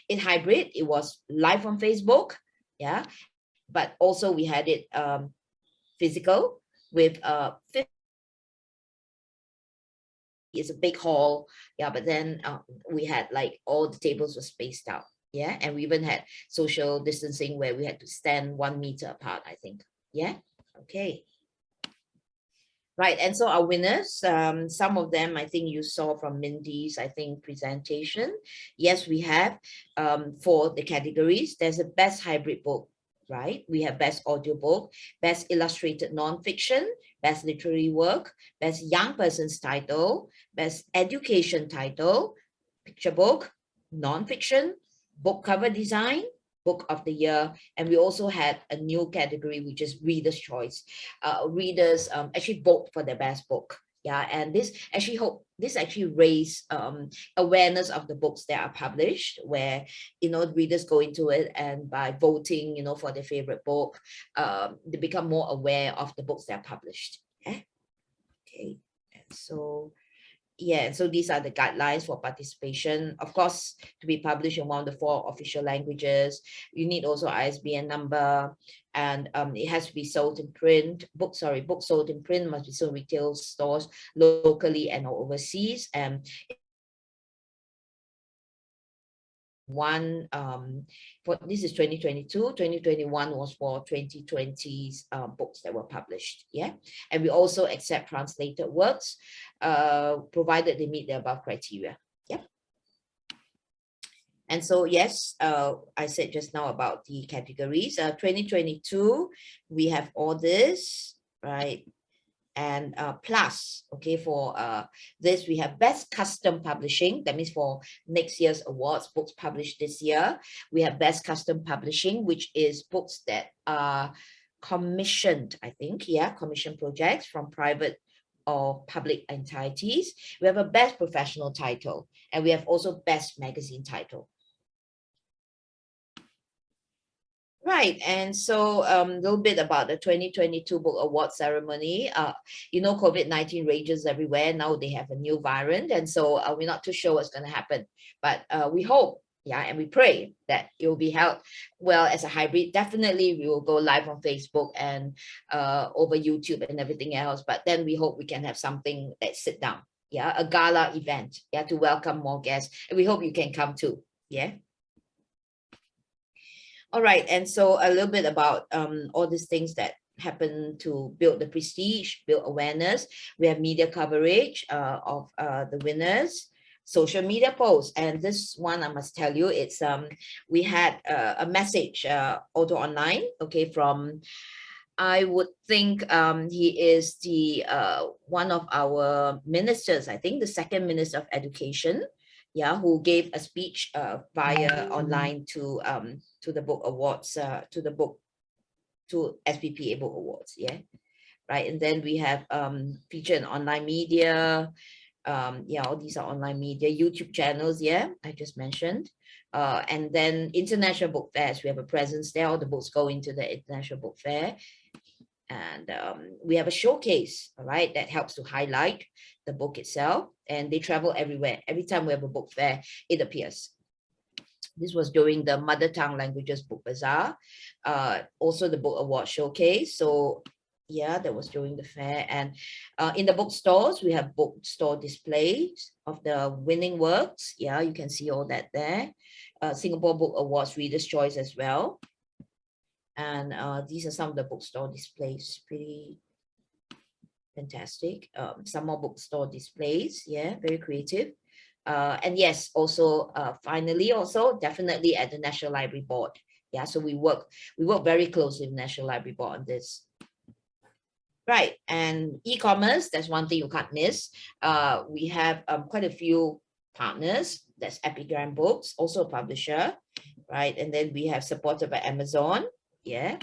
it hybrid. It was live on Facebook, yeah, but also we had it physical with 50. It's a big hall, yeah, but then we had like all the tables were spaced out, yeah, and we even had social distancing where we had to stand 1 meter apart, I think, yeah, okay. Right, and so our winners, some of them I think you saw from Mindy's, I think, presentation. Yes, we have for the categories, there's a best hybrid book, right? We have best audiobook, best illustrated nonfiction, best literary work, best young person's title, best education title, picture book, nonfiction, book cover design, book of the year, and we also had a new category which is reader's choice. Readers actually vote for the best book. Yeah, and this actually raised awareness of the books that are published, where readers go into it, and by voting for their favorite book, they become more aware of the books that are published. Yeah? Okay, and so yeah, so these are the guidelines for participation. Of course, to be published in one of the 4 official languages, you need also ISBN number, and it has to be sold in print. Books sold in print must be sold in retail stores locally and overseas. And for this is 2022. 2021 was for 2020's books that were published. Yeah, and we also accept translated works, provided they meet the above criteria. Yep. And so yes, I said just now about the categories. 2022, we have all this, right? And plus, okay, for this, we have best custom publishing. That means for next year's awards, books published this year, we have best custom publishing, which is books that are commissioned, I think, yeah, commissioned projects from private or public entities. We have a best professional title, and we have also best magazine title. Right, and so a little bit about the 2022 Book Award ceremony. COVID-19 rages everywhere. Now they have a new variant, and so we're not too sure what's going to happen. But we hope, yeah, and we pray that it will be held well as a hybrid. Definitely, we will go live on Facebook and over YouTube and everything else. But then we hope we can have something that sit down. yeah, a gala event, yeah, to welcome more guests. And we hope you can come too, yeah. All right, and so a little bit about all these things that happen to build the prestige, build awareness. We have media coverage of the winners, social media posts, and this one I must tell you, it's we had a message auto online, okay, from, I would think he is the one of our ministers, I think the second Minister of Education, yeah, who gave a speech via online to the book awards, to SBPA book awards, yeah, right. And then we have featured in online media, yeah, all these are online media, YouTube channels, yeah, I just mentioned. And then international book fairs, we have a presence there. All the books go into the international book fair. And we have a showcase, all right, that helps to highlight the book itself. And they travel everywhere. Every time we have a book fair, it appears. This was during the Mother Tongue Languages Book Bazaar, also the Book Award Showcase. So yeah, that was during the fair. And in the bookstores, we have bookstore displays of the winning works. Yeah, you can see all that there. Singapore Book Awards Reader's Choice as well. And these are some of the bookstore displays, pretty fantastic. Some more bookstore displays, yeah, very creative. And yes, also finally, also definitely at the National Library Board. Yeah, so we work very closely with National Library Board on this. Right, and e-commerce, that's one thing you can't miss. We have quite a few partners. That's Epigram Books, also a publisher, right? And then we have supported by Amazon, yeah.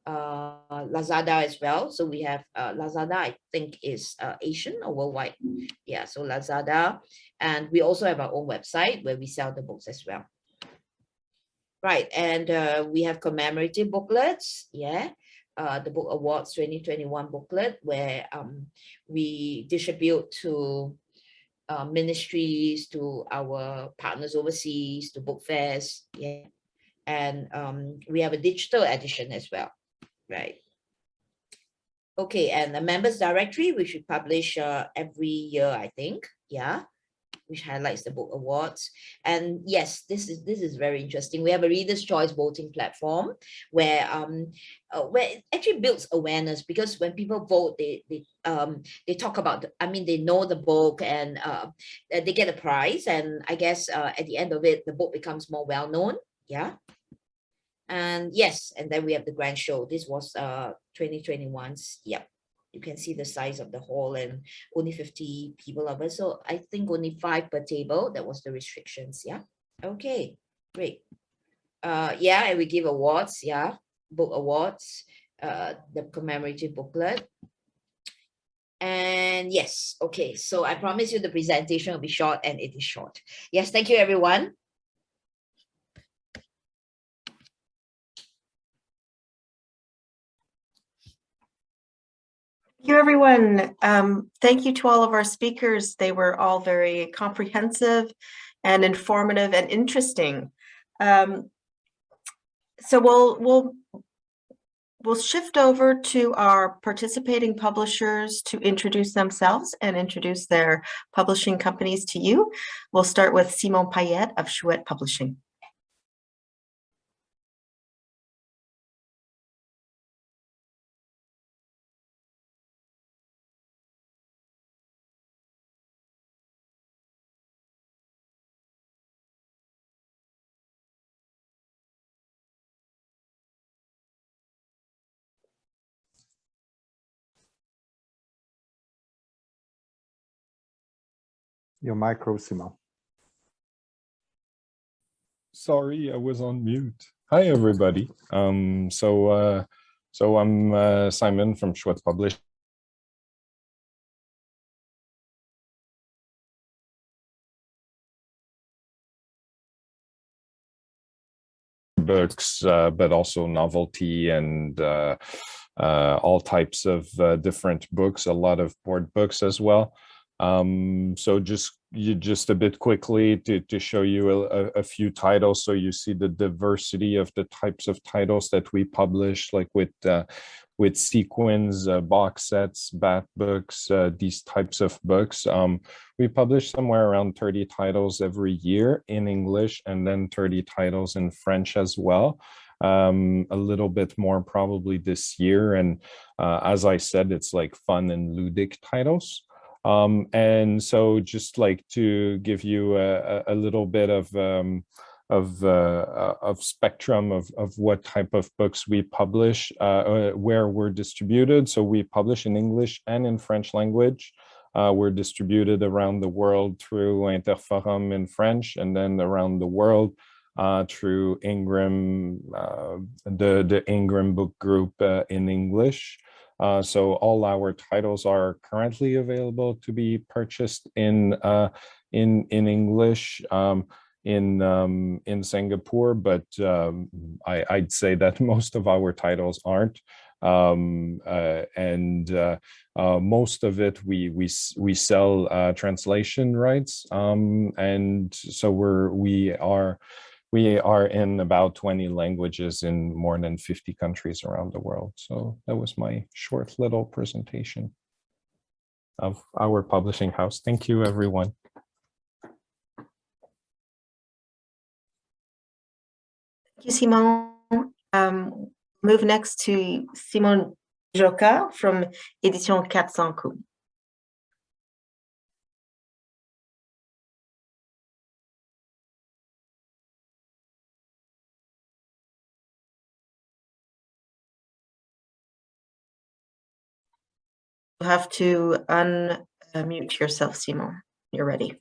Lazada as well. So we have Lazada, I think is Asian or worldwide. Yeah, so Lazada. And we also have our own website where we sell the books as well. Right, and we have commemorative booklets, yeah. The Book Awards 2021 booklet where we distribute to ministries, to our partners overseas, to book fairs, yeah. And we have a digital edition as well, right? Okay, and the members directory, which we publish every year, I think, yeah, which highlights the book awards. And yes, this is very interesting. We have a Reader's Choice voting platform where it actually builds awareness, because when people vote, they talk about they know the book, and they get a prize, and I guess at the end of it, the book becomes more well known, yeah. And yes, and then we have the grand show. This was 2021's, yep. You can see the size of the hall, and only 50 people of us. So I think only 5 per table. That was the restrictions, yeah. Okay, great. Yeah, and we give awards, yeah, book awards, the commemorative booklet. And yes, okay, so I promise you the presentation will be short, and it is short. Yes, thank you, everyone. Thank you, everyone. Thank you to all of our speakers. They were all very comprehensive and informative and interesting. So we'll shift over to our participating publishers to introduce themselves and introduce their publishing companies to you. We'll start with Simon Payette of Chouette Publishing. Your micro, Simon. Sorry, I was on mute. Hi, everybody. So I'm Simon from Choa Publishing. Books, but also novelty and all types of different books, a lot of board books as well. So just a bit quickly to show you a few titles, so you see the diversity of the types of titles that we publish, like with with sequins, box sets, bat books, these types of books. We publish somewhere around 30 titles every year in English, and then 30 titles in French as well. A little bit more probably this year. And as I said, it's like fun and ludic titles. And so just like to give you a little bit of spectrum of what type of books we publish, where we're distributed. So we publish in English and in French language. We're distributed around the world through Interforum in French, and then around the world through Ingram, the Ingram Book Group in English. So all our titles are currently available to be purchased in English in Singapore, but I'd say that most of our titles aren't. Most of it we sell translation rights, and so we are in about 20 languages in more than 50 countries around the world. So that was my short little presentation of our publishing house. Thank you, everyone. Thank you, Simon. Move next to Simon Joka from Édition 400 Coups. You have to unmute yourself, Simon. You're ready.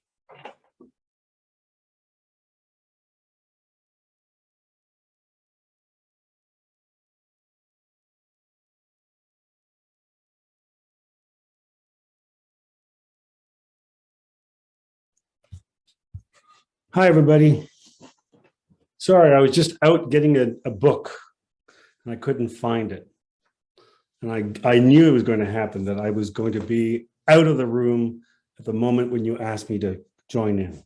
Hi, everybody. Sorry, I was just out getting a book and I couldn't find it. And I knew it was going to happen, that I was going to be out of the room at the moment when you asked me to join in.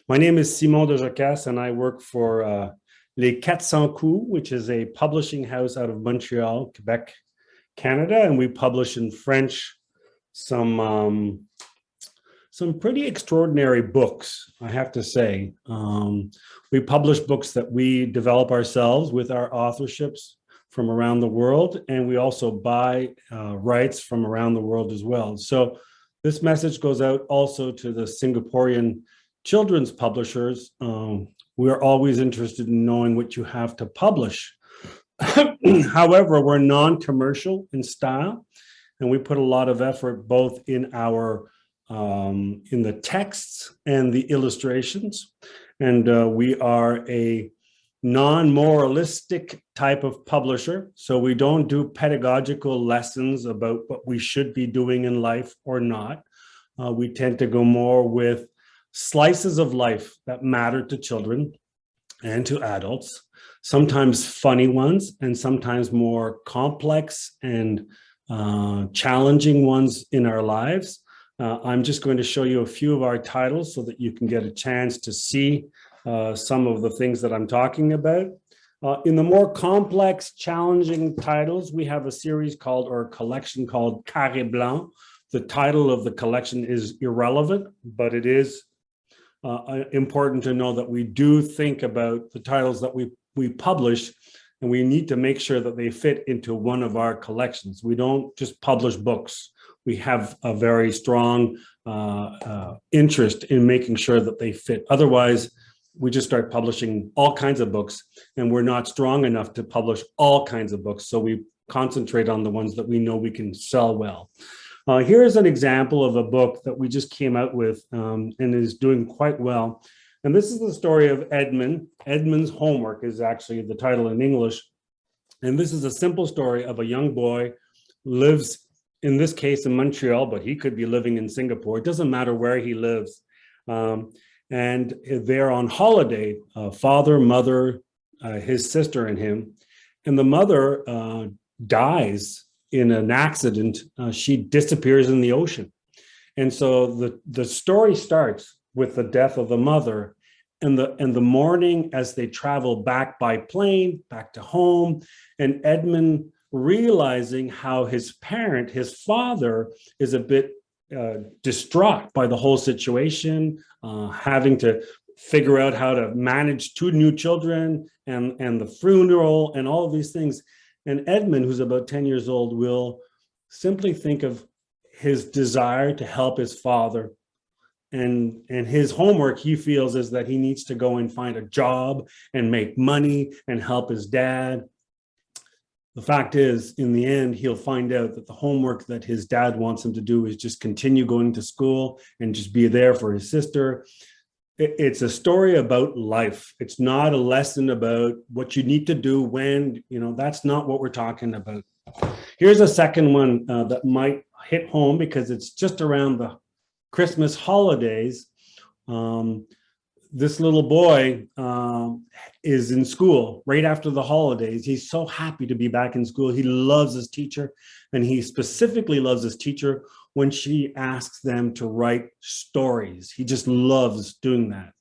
My name is Simon de Jacas, and I work for Les 400 Coups, which is a publishing house out of Montreal, Quebec, Canada. And we publish in French some pretty extraordinary books, I have to say. We publish books that we develop ourselves with our authorships from around the world, and we also buy rights from around the world as well. So this message goes out also to the Singaporean children's publishers. We're always interested in knowing what you have to publish. However, we're non-commercial in style, and we put a lot of effort both in our in the texts and the illustrations. And we are a non-moralistic type of publisher. So we don't do pedagogical lessons about what we should be doing in life or not. We tend to go more with slices of life that matter to children and to adults, sometimes funny ones and sometimes more complex and challenging ones in our lives. I'm just going to show you a few of our titles so that you can get a chance to see some of the things that I'm talking about. In the more complex, challenging titles, we have a series called, or a collection called Carré Blanc. The title of the collection is irrelevant, but it is important to know that we do think about the titles that we publish, and we need to make sure that they fit into one of our collections. We don't just publish books. We have a very strong interest in making sure that they fit. Otherwise, we just start publishing all kinds of books, and we're not strong enough to publish all kinds of books. So we concentrate on the ones that we know we can sell well. Here is an example of a book that we just came out with and is doing quite well. And this is the story of Edmund. Edmund's Homework is actually the title in English. And this is a simple story of a young boy, lives in this case in Montreal, but he could be living in Singapore. It doesn't matter where he lives. And they're on holiday, father, mother, his sister and him. And the mother dies in an accident. She disappears in the ocean. And so the story starts with the death of the mother, and the morning as they travel back by plane, back to home. And Edmund realizing how his parent, his father, is a bit distraught by the whole situation, having to figure out how to manage two new children and the funeral and all of these things. And Edmund, who's about 10 years old, will simply think of his desire to help his father. And his homework, he feels, is that he needs to go and find a job and make money and help his dad. The fact is, in the end, he'll find out that the homework that his dad wants him to do is just continue going to school and just be there for his sister. It's a story about life. It's not a lesson about what you need to do when, that's not what we're talking about. Here's a second one that might hit home because it's just around the Christmas holidays. This little boy is in school right after the holidays. He's so happy to be back in school. He loves his teacher, and he specifically loves his teacher when she asks them to write stories. He just loves doing that.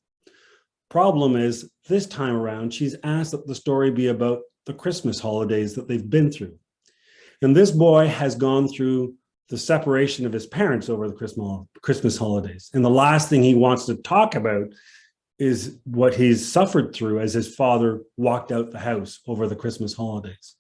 Problem is, this time around, she's asked that the story be about the Christmas holidays that they've been through. And this boy has gone through the separation of his parents over the Christmas holidays. And the last thing he wants to talk about is what he's suffered through as his father walked out the house over the Christmas holidays.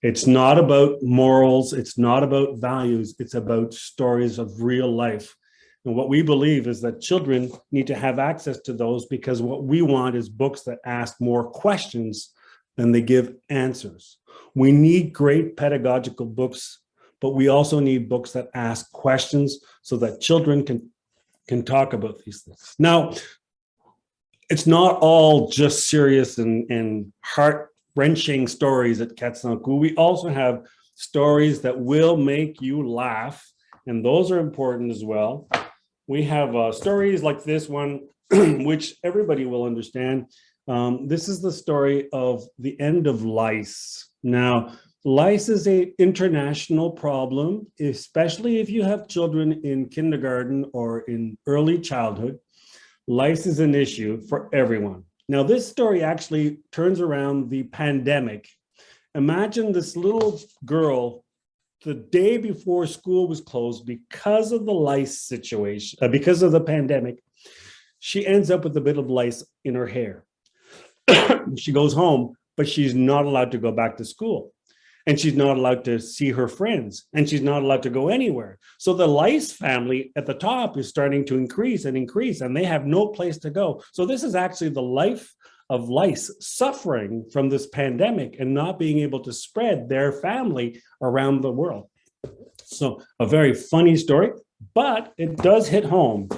It's not about morals. It's not about values. It's about stories of real life. And what we believe is that children need to have access to those, because what we want is books that ask more questions than they give answers. We need great pedagogical books, but we also need books that ask questions so that children can talk about these things. Now, it's not all just serious and heart-wrenching stories at Ketsanku. We also have stories that will make you laugh, and those are important as well. We have stories like this one, which everybody will understand. This is the story of the end of lice. Now, lice is an international problem, especially if you have children in kindergarten or in early childhood. Lice is an issue for everyone. Now, this story actually turns around the pandemic. Imagine this little girl the day before school was closed because of the lice situation, because of the pandemic. She ends up with a bit of lice in her hair. She goes home, but she's not allowed to go back to school. And she's not allowed to see her friends, and she's not allowed to go anywhere. So the lice family at the top is starting to increase, and they have no place to go. So this is actually the life of lice suffering from this pandemic and not being able to spread their family around the world. So a very funny story, but it does hit home.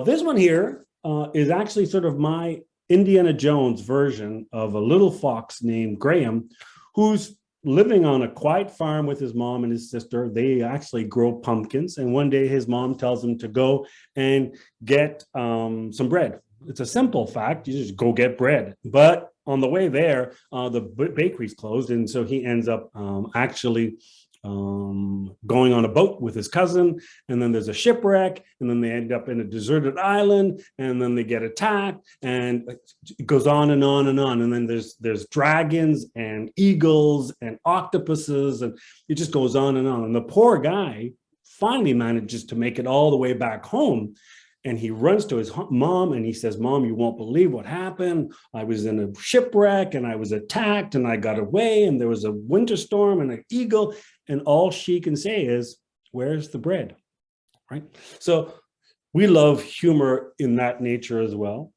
This one here is actually sort of my Indiana Jones version of a little fox named Graham, who's living on a quiet farm with his mom and his sister. They actually grow pumpkins. And one day his mom tells him to go and get some bread. It's a simple fact. You just go get bread. But on the way there, the bakery's closed. And so he ends up going on a boat with his cousin, and then there's a shipwreck, and then they end up in a deserted island, and then they get attacked, and it goes on and on and on. And then there's dragons and eagles and octopuses, and it just goes on and on. And the poor guy finally manages to make it all the way back home. And he runs to his mom and he says, "Mom, you won't believe what happened. I was in a shipwreck and I was attacked and I got away, and there was a winter storm and an eagle." And all she can say is, "Where's the bread?" Right? So we love humor in that nature as well.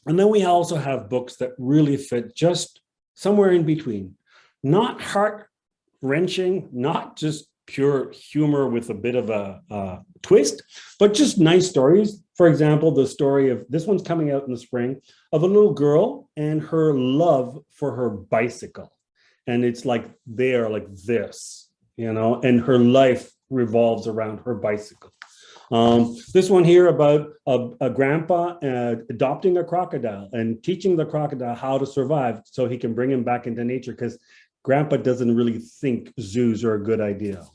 And then we also have books that really fit just somewhere in between. Not heart-wrenching, not just pure humor with a bit of a twist, but just nice stories. For example, the story of, this one's coming out in the spring, of a little girl and her love for her bicycle. And it's like, they are like this, and her life revolves around her bicycle. This one here about a grandpa adopting a crocodile and teaching the crocodile how to survive so he can bring him back into nature, because Grandpa doesn't really think zoos are a good idea.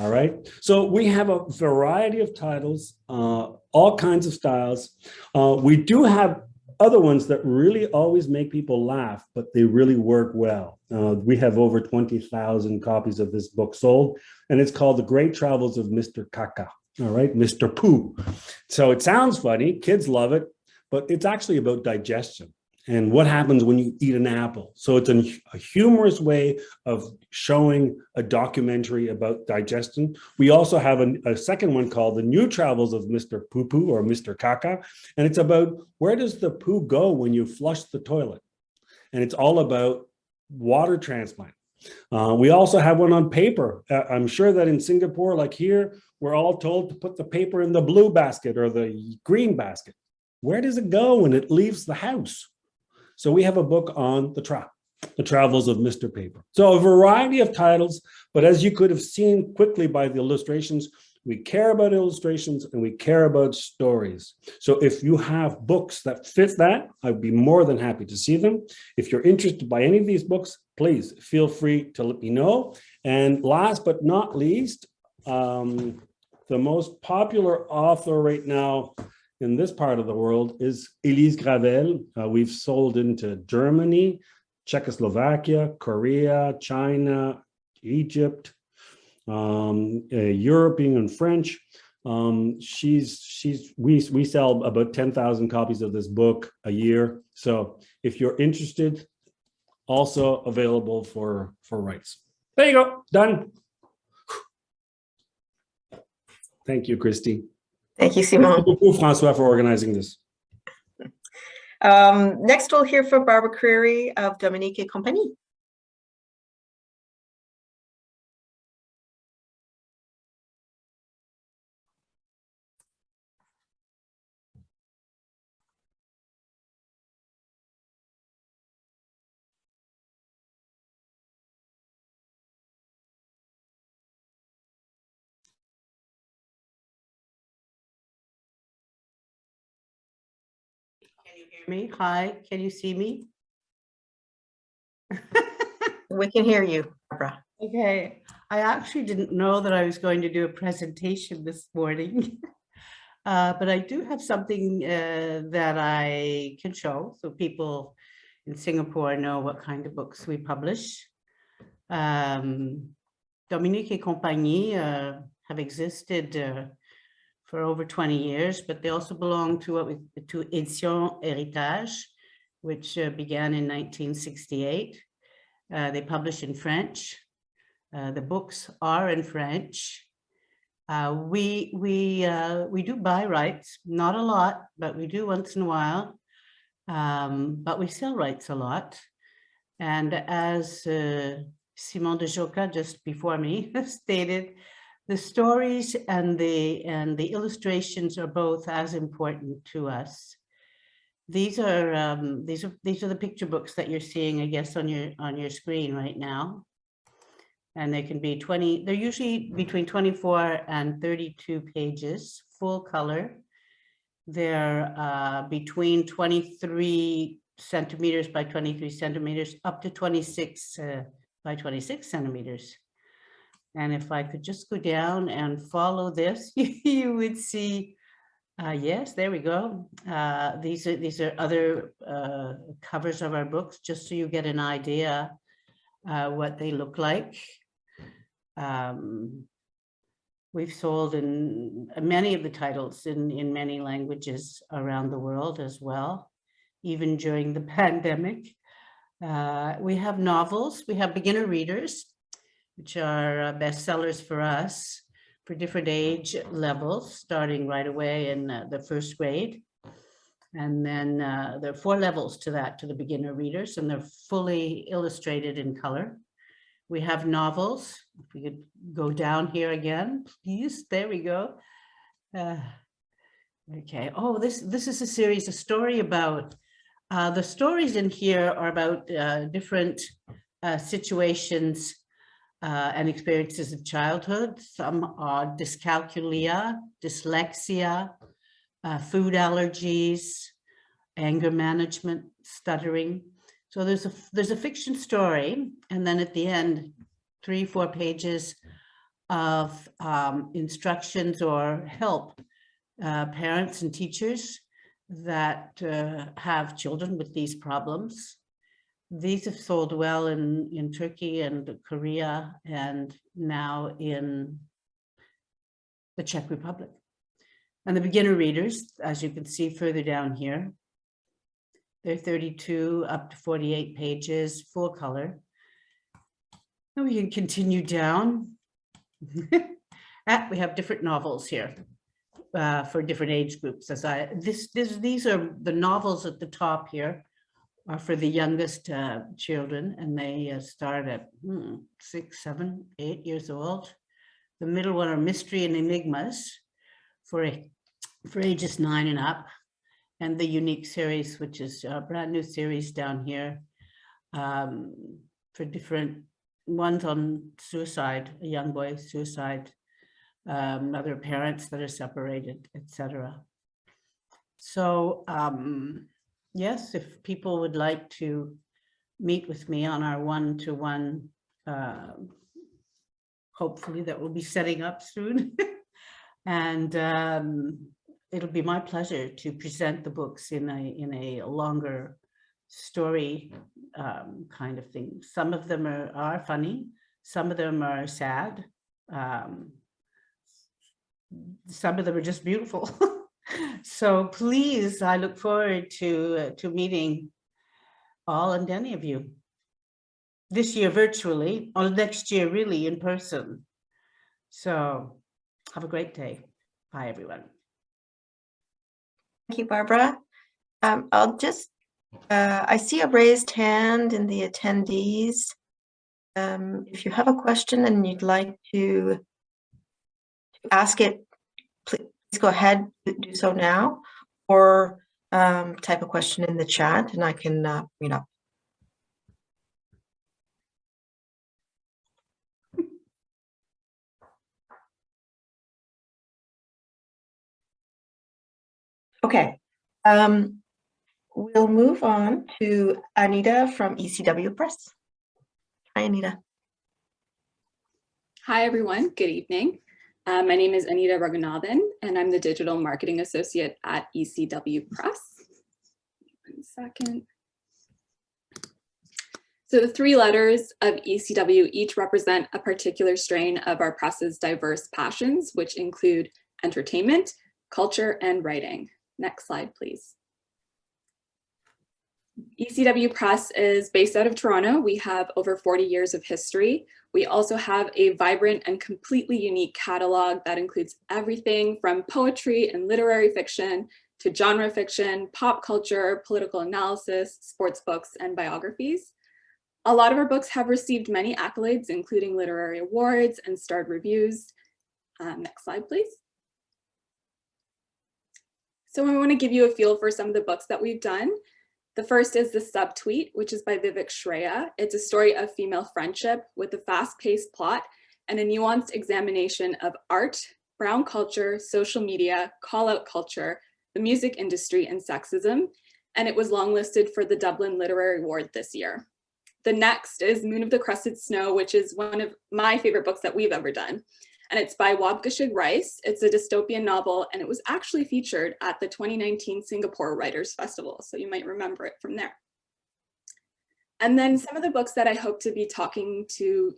All right. So we have a variety of titles, all kinds of styles. We do have other ones that really always make people laugh, but they really work well. We have over 20,000 copies of this book sold, and it's called The Great Travels of Mr. Caca. All right, Mr. Poo. So it sounds funny, kids love it, but it's actually about digestion and what happens when you eat an apple. So it's a humorous way of showing a documentary about digestion. We also have a second one called The New Travels of Mr. Poo Poo or Mr. Caca. And it's about where does the poo go when you flush the toilet? And it's all about water transplant. We also have one on paper. I'm sure that in Singapore, like here, we're all told to put the paper in the blue basket or the green basket. Where does it go when it leaves the house? So we have a book on the travels of Mr. Paper. So a variety of titles, but as you could have seen quickly by the illustrations, we care about illustrations and we care about stories. So if you have books that fit that, I'd be more than happy to see them. If you're interested by any of these books, please feel free to let me know. And last but not least, the most popular author right now in this part of the world is Élise Gravel. We've sold into Germany, Czechoslovakia, Korea, China, Egypt, European and French. We sell about 10,000 copies of this book a year. So if you're interested, also available for rights. There you go, done. Thank you, Christy. Thank you, Simon. Thank you, François, for organizing this. Next, we'll hear from Barbara Creary of Dominique et Compagnie. Can you hear me? Hi, can you see me? We can hear you, Barbara. Okay, I actually didn't know that I was going to do a presentation this morning, but I do have something that I can show so people in Singapore know what kind of books we publish. Dominique et Compagnie have existed for over 20 years, but they also belong to Édition Héritage, which began in 1968. They publish in French. The books are in French. We do buy rights, not a lot, but we do once in a while. But we sell rights a lot. And as Simon de Joca just before me stated, the stories and the illustrations are both as important to us. These are the picture books that you're seeing, I guess, on your screen right now. And they can be they're usually between 24 and 32 pages, full color. They're between 23 centimeters by 23 centimeters up to 26 by 26 centimeters. And if I could just go down and follow this, you would see, yes, there we go. These are other covers of our books, just so you get an idea what they look like. We've sold in many of the titles in many languages around the world as well, even during the pandemic. We have novels, we have beginner readers, which are bestsellers for us for different age levels, starting right away in the first grade. And then there are 4 levels to that, to the beginner readers, and they're fully illustrated in color. We have novels. If we could go down here again, please. There we go. Okay. Oh, this is a series, a story about, the stories in here are about different situations and experiences of childhood. Some are dyscalculia, dyslexia, food allergies, anger management, stuttering. So there's a fiction story, and then at the end, 3-4 pages of instructions or help parents and teachers that have children with these problems. These have sold well in Turkey and Korea, and now in the Czech Republic. And the beginner readers, as you can see further down here, they're 32 up to 48 pages, full color. And we can continue down. We have different novels here for different age groups. These are the novels at the top here are for the youngest children, and they start at 6, 7, 8 years old. The middle one are mystery and enigmas for ages 9 and up, and the unique series, which is a brand new series down here for different ones on suicide, a young boy's suicide, other parents that are separated, etc. So yes, if people would like to meet with me on our one-to-one, hopefully that will be setting up soon. And it'll be my pleasure to present the books in a longer story kind of thing. Some of them are funny, some of them are sad, some of them are just beautiful. So please, I look forward to meeting all and any of you this year virtually, or next year really in person. So have a great day. Bye, everyone. Thank you, Barbara. I'll just, I see a raised hand in the attendees. If you have a question and you'd like to ask it, please go ahead, do so now, or type a question in the chat and I can bring it up. Okay, we'll move on to Anita from ECW Press. Hi, Anita. Hi, everyone. Good evening. My name is Anita Raghunathan, and I'm the Digital Marketing Associate at ECW Press. 1 second. So the 3 letters of ECW each represent a particular strain of our press's diverse passions, which include entertainment, culture, and writing. Next slide, please. ECW Press is based out of Toronto. We have over 40 years of history. We also have a vibrant and completely unique catalog that includes everything from poetry and literary fiction to genre fiction, pop culture, political analysis, sports books, and biographies. A lot of our books have received many accolades, including literary awards and starred reviews. Next slide, please. So I want to give you a feel for some of the books that we've done. The first is The Subtweet, which is by Vivek Shreya. It's a story of female friendship with a fast-paced plot and a nuanced examination of art, brown culture, social media, call-out culture, the music industry, and sexism. And it was longlisted for the Dublin Literary Award this year. The next is Moon of the Crusted Snow, which is one of my favorite books that we've ever done. And it's by Wabgashig Rice. It's a dystopian novel, and it was actually featured at the 2019 Singapore Writers Festival, so you might remember it from there. And then some of the books that I hope to be talking to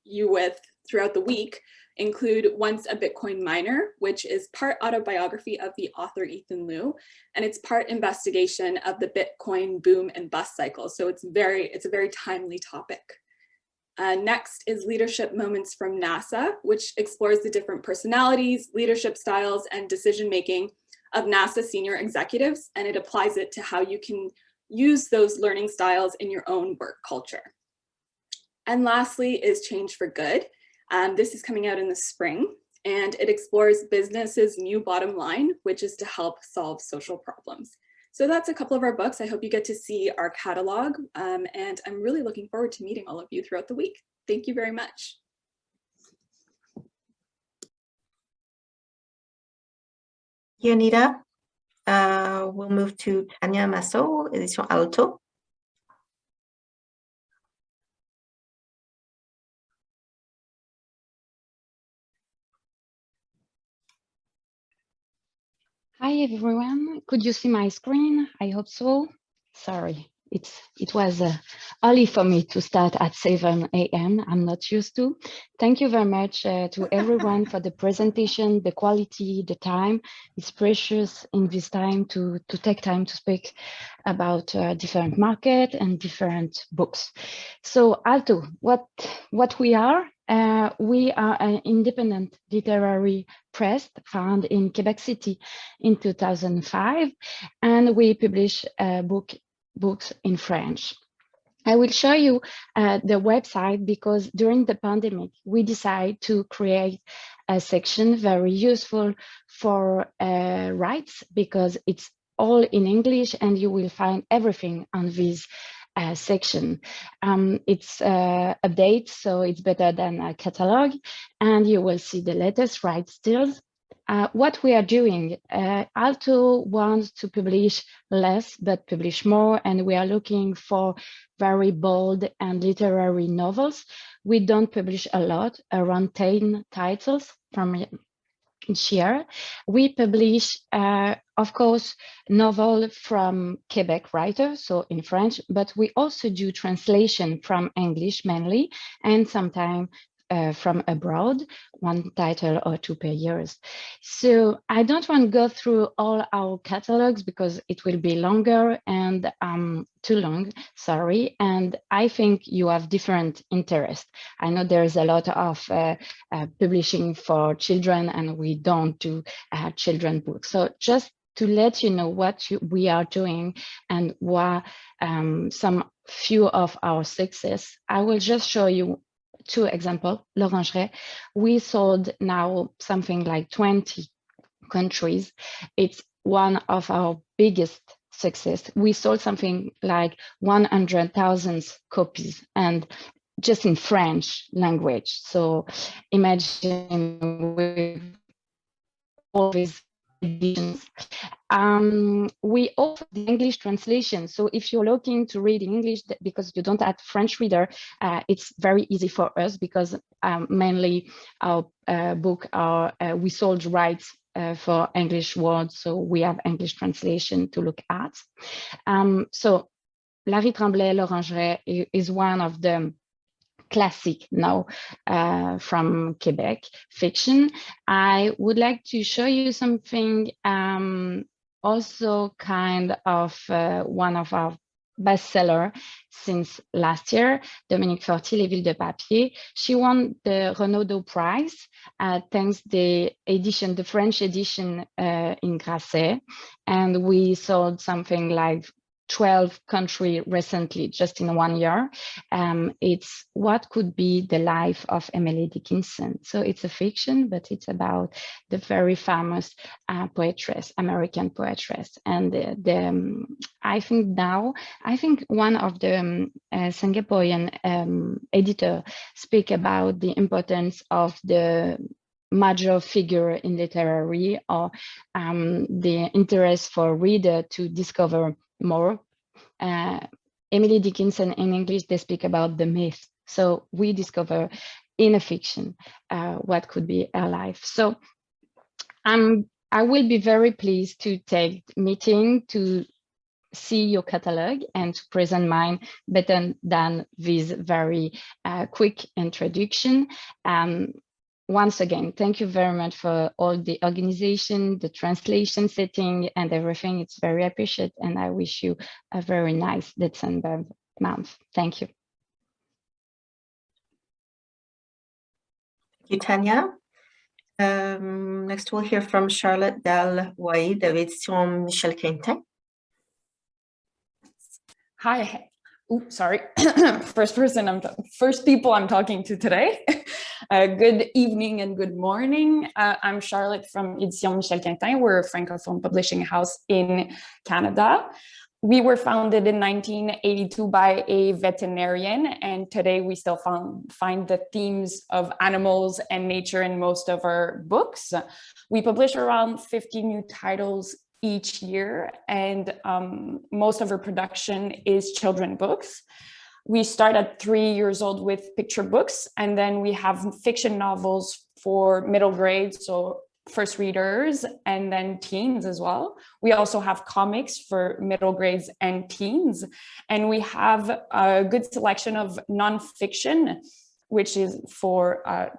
you with throughout the week include Once a Bitcoin Miner, which is part autobiography of the author Ethan Liu, and it's part investigation of the Bitcoin boom and bust cycle. So it's a very timely topic. Next is Leadership Moments from NASA, which explores the different personalities, leadership styles, and decision-making of NASA senior executives, and it applies it to how you can use those learning styles in your own work culture. And lastly is Change for Good. This is coming out in the spring, and it explores business's new bottom line, which is to help solve social problems. So that's a couple of our books. I hope you get to see our catalog, and I'm really looking forward to meeting all of you throughout the week. Thank you very much. Thank you, Anita. We'll move to Tanya Masso, Edition Alto. Hi everyone, could you see my screen? I hope so. Sorry, it was early for me to start at 7 a.m. I'm not used to. Thank you very much to everyone for the presentation, the quality, the time. It's precious in this time to take time to speak about different market and different books. So Alto, what we are an independent literary press found in Quebec City in 2005, and we publish books in French. I will show you the website because during the pandemic, we decided to create a section very useful for rights because it's all in English and you will find everything on this section. It's update, so it's better than a catalog, and you will see the latest rights deals. What we are doing, Alto wants to publish less, but publish more, and we are looking for very bold and literary novels. We don't publish a lot, around 10 titles from each year. We publish, of course, novel from Quebec writers, so in French, but we also do translation from English mainly, and sometimes from abroad, one title or two per year. So I don't want to go through all our catalogs because it will be longer and too long, sorry. And I think you have different interests. I know there's a lot of publishing for children and we don't do children books. So just to let you know what we are doing and what some few of our success, I will just show you two examples. L'Orangerie, we sold now something like 20 countries. It's one of our biggest success. We sold something like 100,000 copies, and just in French language. So imagine with all these editions. We offer the English translation. So if you're looking to read in English because you don't have French reader, it's very easy for us because mainly our book are, we sold rights for English words. So we have English translation to look at. So Larry Tremblay, L'Orangerie is one of the classic now from Quebec fiction. I would like to show you something also kind of one of our bestseller since last year, Dominique Forti, Les Villes de Papier. She won the Renaudot Prize thanks the edition, the French edition in Grasset, and we sold something like 12 countries recently, just in 1 year. It's what could be the life of Emily Dickinson. So it's a fiction, but it's about the very famous poetress, American poetress. And I think one of the Singaporean editor speak about the importance of the major figure in literary or the interest for reader to discover more. Emily Dickinson in English, they speak about the myth. So we discover in a fiction what could be her life. So I will be very pleased to take meeting to see your catalog and to present mine better than this very quick introduction. Once again, thank you very much for all the organization, the translation setting and everything. It's very appreciated, and I wish you a very nice December month. Thank you. Thank you, Tanya. Next, we'll hear from Charlotte Dalway, de l'édition Michel Quintin. Hi. Oops, sorry. First people I'm talking to today. Good evening and good morning. I'm Charlotte from Édition Michel Quintin. We're a Francophone publishing house in Canada. We were founded in 1982 by a veterinarian, and today we still find the themes of animals and nature in most of our books. We publish around 50 new titles each year, and most of our production is children books. We start at 3 years old with picture books, and then we have fiction novels for middle grade, so first readers and then teens as well. We also have comics for middle grades and teens. And we have a good selection of nonfiction, which is for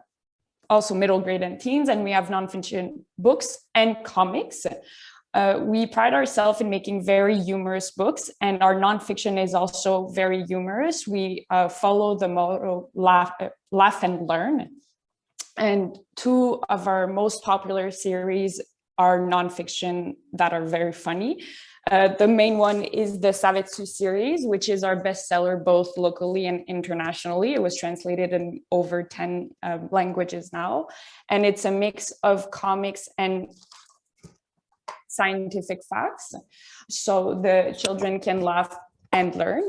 also middle grade and teens. And we have nonfiction books and comics. We pride ourselves in making very humorous books, and our nonfiction is also very humorous. We follow the motto, laugh and learn. And two of our most popular series are nonfiction that are very funny. The main one is the Savetsu series, which is our bestseller both locally and internationally. It was translated in over 10 languages now. And it's a mix of comics and scientific facts, so the children can laugh and learn.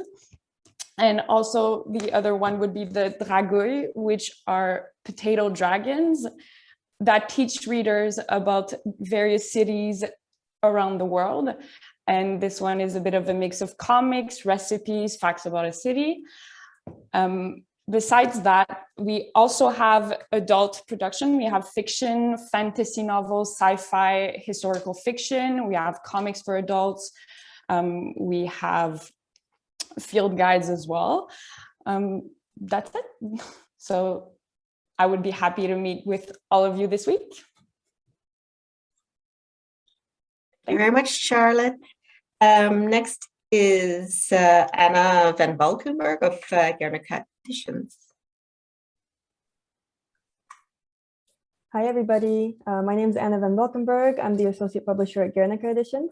And also the other one would be the Dragoi, which are potato dragons that teach readers about various cities around the world. And this one is a bit of a mix of comics, recipes, facts about a city. Besides that, we also have adult production. We have fiction, fantasy novels, sci-fi, historical fiction. We have comics for adults. We have field guides as well. That's it. So I would be happy to meet with all of you this week. Thank you very much, Charlotte. Next is Anna van Valkenburg of Guernica Editions. Hi, everybody. My name is Anna van Valkenburg. I'm the Associate Publisher at Guernica Editions.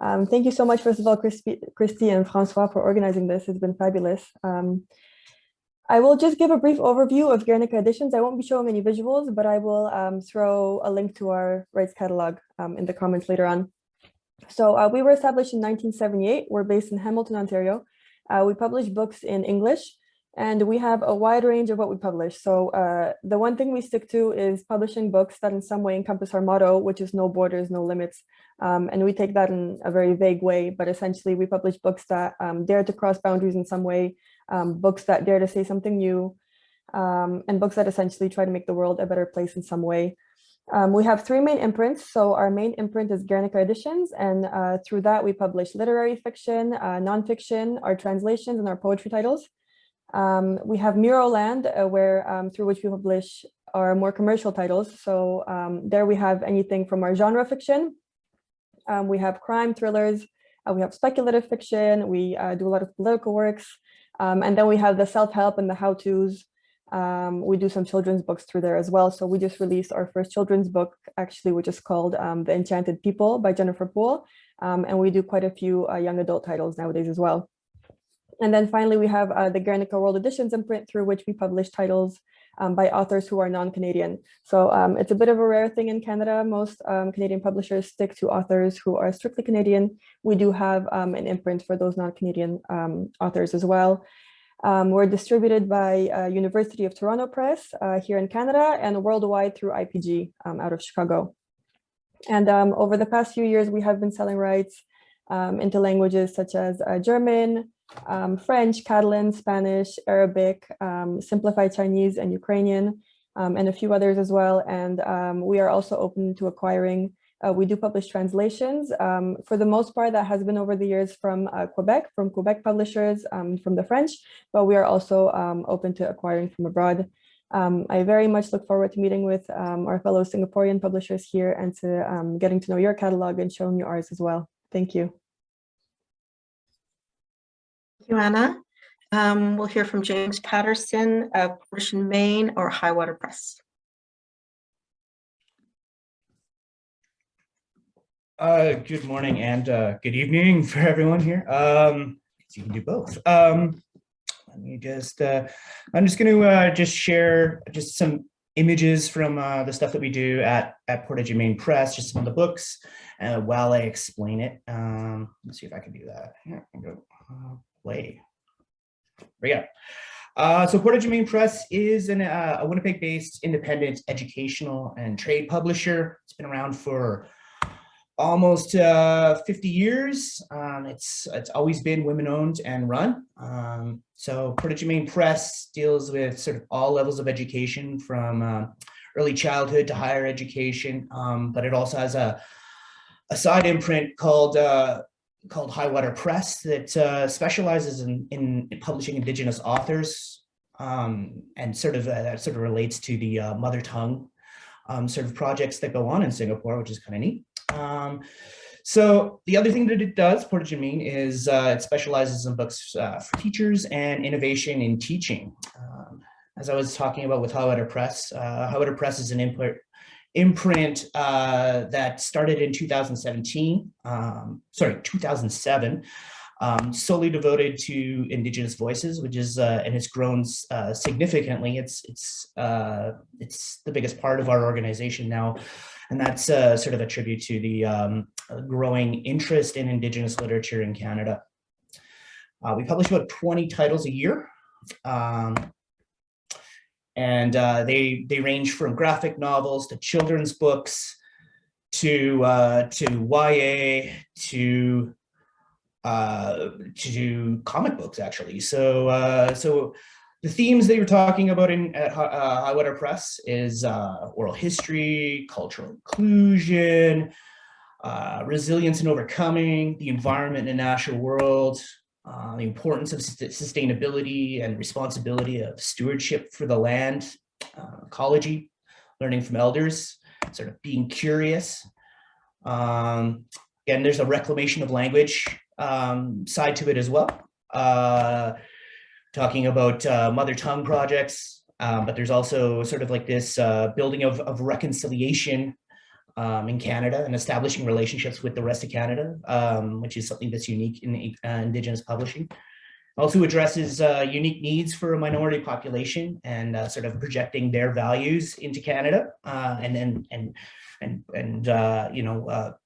Thank you so much, first of all, Christy and Francois, for organizing this. It's been fabulous. I will just give a brief overview of Guernica Editions. I won't be showing any visuals, but I will throw a link to our rights catalog in the comments later on. So we were established in 1978. We're based in Hamilton, Ontario. We publish books in English, and we have a wide range of what we publish. So the one thing we stick to is publishing books that in some way encompass our motto, which is no borders, no limits. And we take that in a very vague way, but essentially we publish books that dare to cross boundaries in some way, books that dare to say something new, and books that essentially try to make the world a better place in some way. We have three main imprints. So our main imprint is Guernica Editions, and through that we publish literary fiction, nonfiction, our translations, and our poetry titles. We have Muroland, where through which we publish our more commercial titles. So there we have anything from our genre fiction. We have crime thrillers. We have speculative fiction. We do a lot of political works. And then we have the self-help and the how-tos. We do some children's books through there as well. So we just released our first children's book, actually, which is called The Enchanted People by Jennifer Poole. And we do quite a few young adult titles nowadays as well. And then finally, we have the Guernica World Editions imprint, through which we publish titles by authors who are non-Canadian. So it's a bit of a rare thing in Canada. Most Canadian publishers stick to authors who are strictly Canadian. We do have an imprint for those non-Canadian authors as well. We're distributed by University of Toronto Press here in Canada, and worldwide through IPG out of Chicago. And over the past few years, we have been selling rights into languages such as German, French, Catalan, Spanish, Arabic, simplified Chinese and Ukrainian, and a few others as well. And we are also open to acquiring. We do publish translations. For the most part, that has been over the years from Quebec publishers, from the French, but we are also open to acquiring from abroad. I very much look forward to meeting with our fellow Singaporean publishers here and to getting to know your catalog and showing you ours as well. Thank you. Thank you, Anna. We'll hear from James Patterson of Publish in Maine or Highwater Press. Good morning and good evening for everyone here. So you can do both. Let me just, I'm just going to just share just some images from the stuff that we do at Portage Maine Press, just some of the books, while I explain it. Let's see if I can do that. Here I go. Play. There we go. So Portage Maine Press is a Winnipeg-based independent educational and trade publisher. It's been around for almost 50 years. It's always been women-owned and run. So Portage Maine Press deals with sort of all levels of education, from early childhood to higher education. But it also has a side imprint called Highwater Press that specializes in publishing Indigenous authors, and sort of that sort of relates to the mother tongue sort of projects that go on in Singapore, which is kind of neat. So the other thing that it does, Portage and Mean, is it specializes in books for teachers and innovation in teaching. As I was talking about with Highwater Press is an imprint that started in 2007, solely devoted to Indigenous voices, which is and it's grown significantly. It's the biggest part of our organization now, and that's sort of a tribute to the growing interest in Indigenous literature in Canada. We publish about 20 titles a year. And they range from graphic novels to children's books to YA to comic books, actually. So the themes that you're talking about at Highwater Press is oral history, cultural inclusion, resilience and overcoming, the environment in a natural world, the importance of sustainability and responsibility of stewardship for the land, ecology, learning from elders, sort of being curious. Again, there's a reclamation of language side to it as well, talking about mother tongue projects, but there's also sort of like this building of reconciliation in Canada and establishing relationships with the rest of Canada, which is something that's unique in Indigenous publishing. Also addresses unique needs for a minority population and sort of projecting their values into Canada,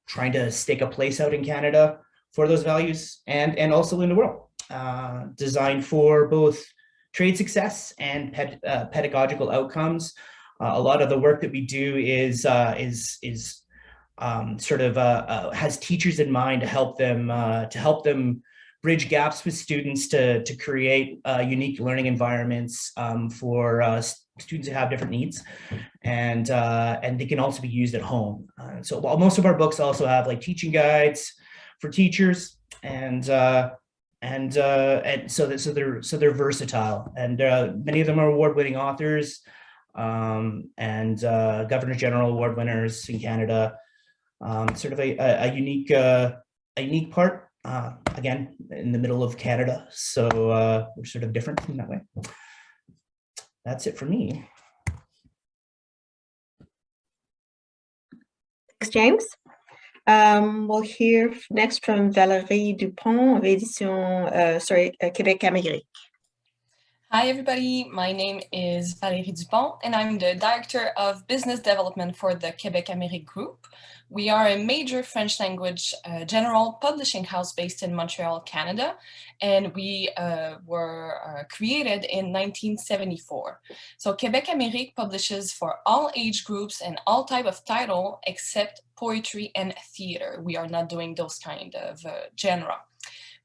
trying to stake a place out in Canada for those values and also in the world. Designed for both trade success and pedagogical outcomes. A lot of the work that we do is sort of has teachers in mind to help them bridge gaps with students to create unique learning environments for students who have different needs, and they can also be used at home. So while most of our books also have like teaching guides for teachers, and so they're versatile, and many of them are award-winning authors. And Governor General Award winners in Canada. Sort of a unique part, again, in the middle of Canada. So we're sort of different in that way. That's it for me. Thanks, James. We'll hear next from Valérie Dupont of Québec Amérique. Hi, everybody. My name is Valérie Dupont, and I'm the Director of Business Development for the Québec Amérique Group. We are a major French language general publishing house based in Montreal, Canada, and we were created in 1974. So Québec Amérique publishes for all age groups and all type of title except poetry and theater. We are not doing those kind of genre.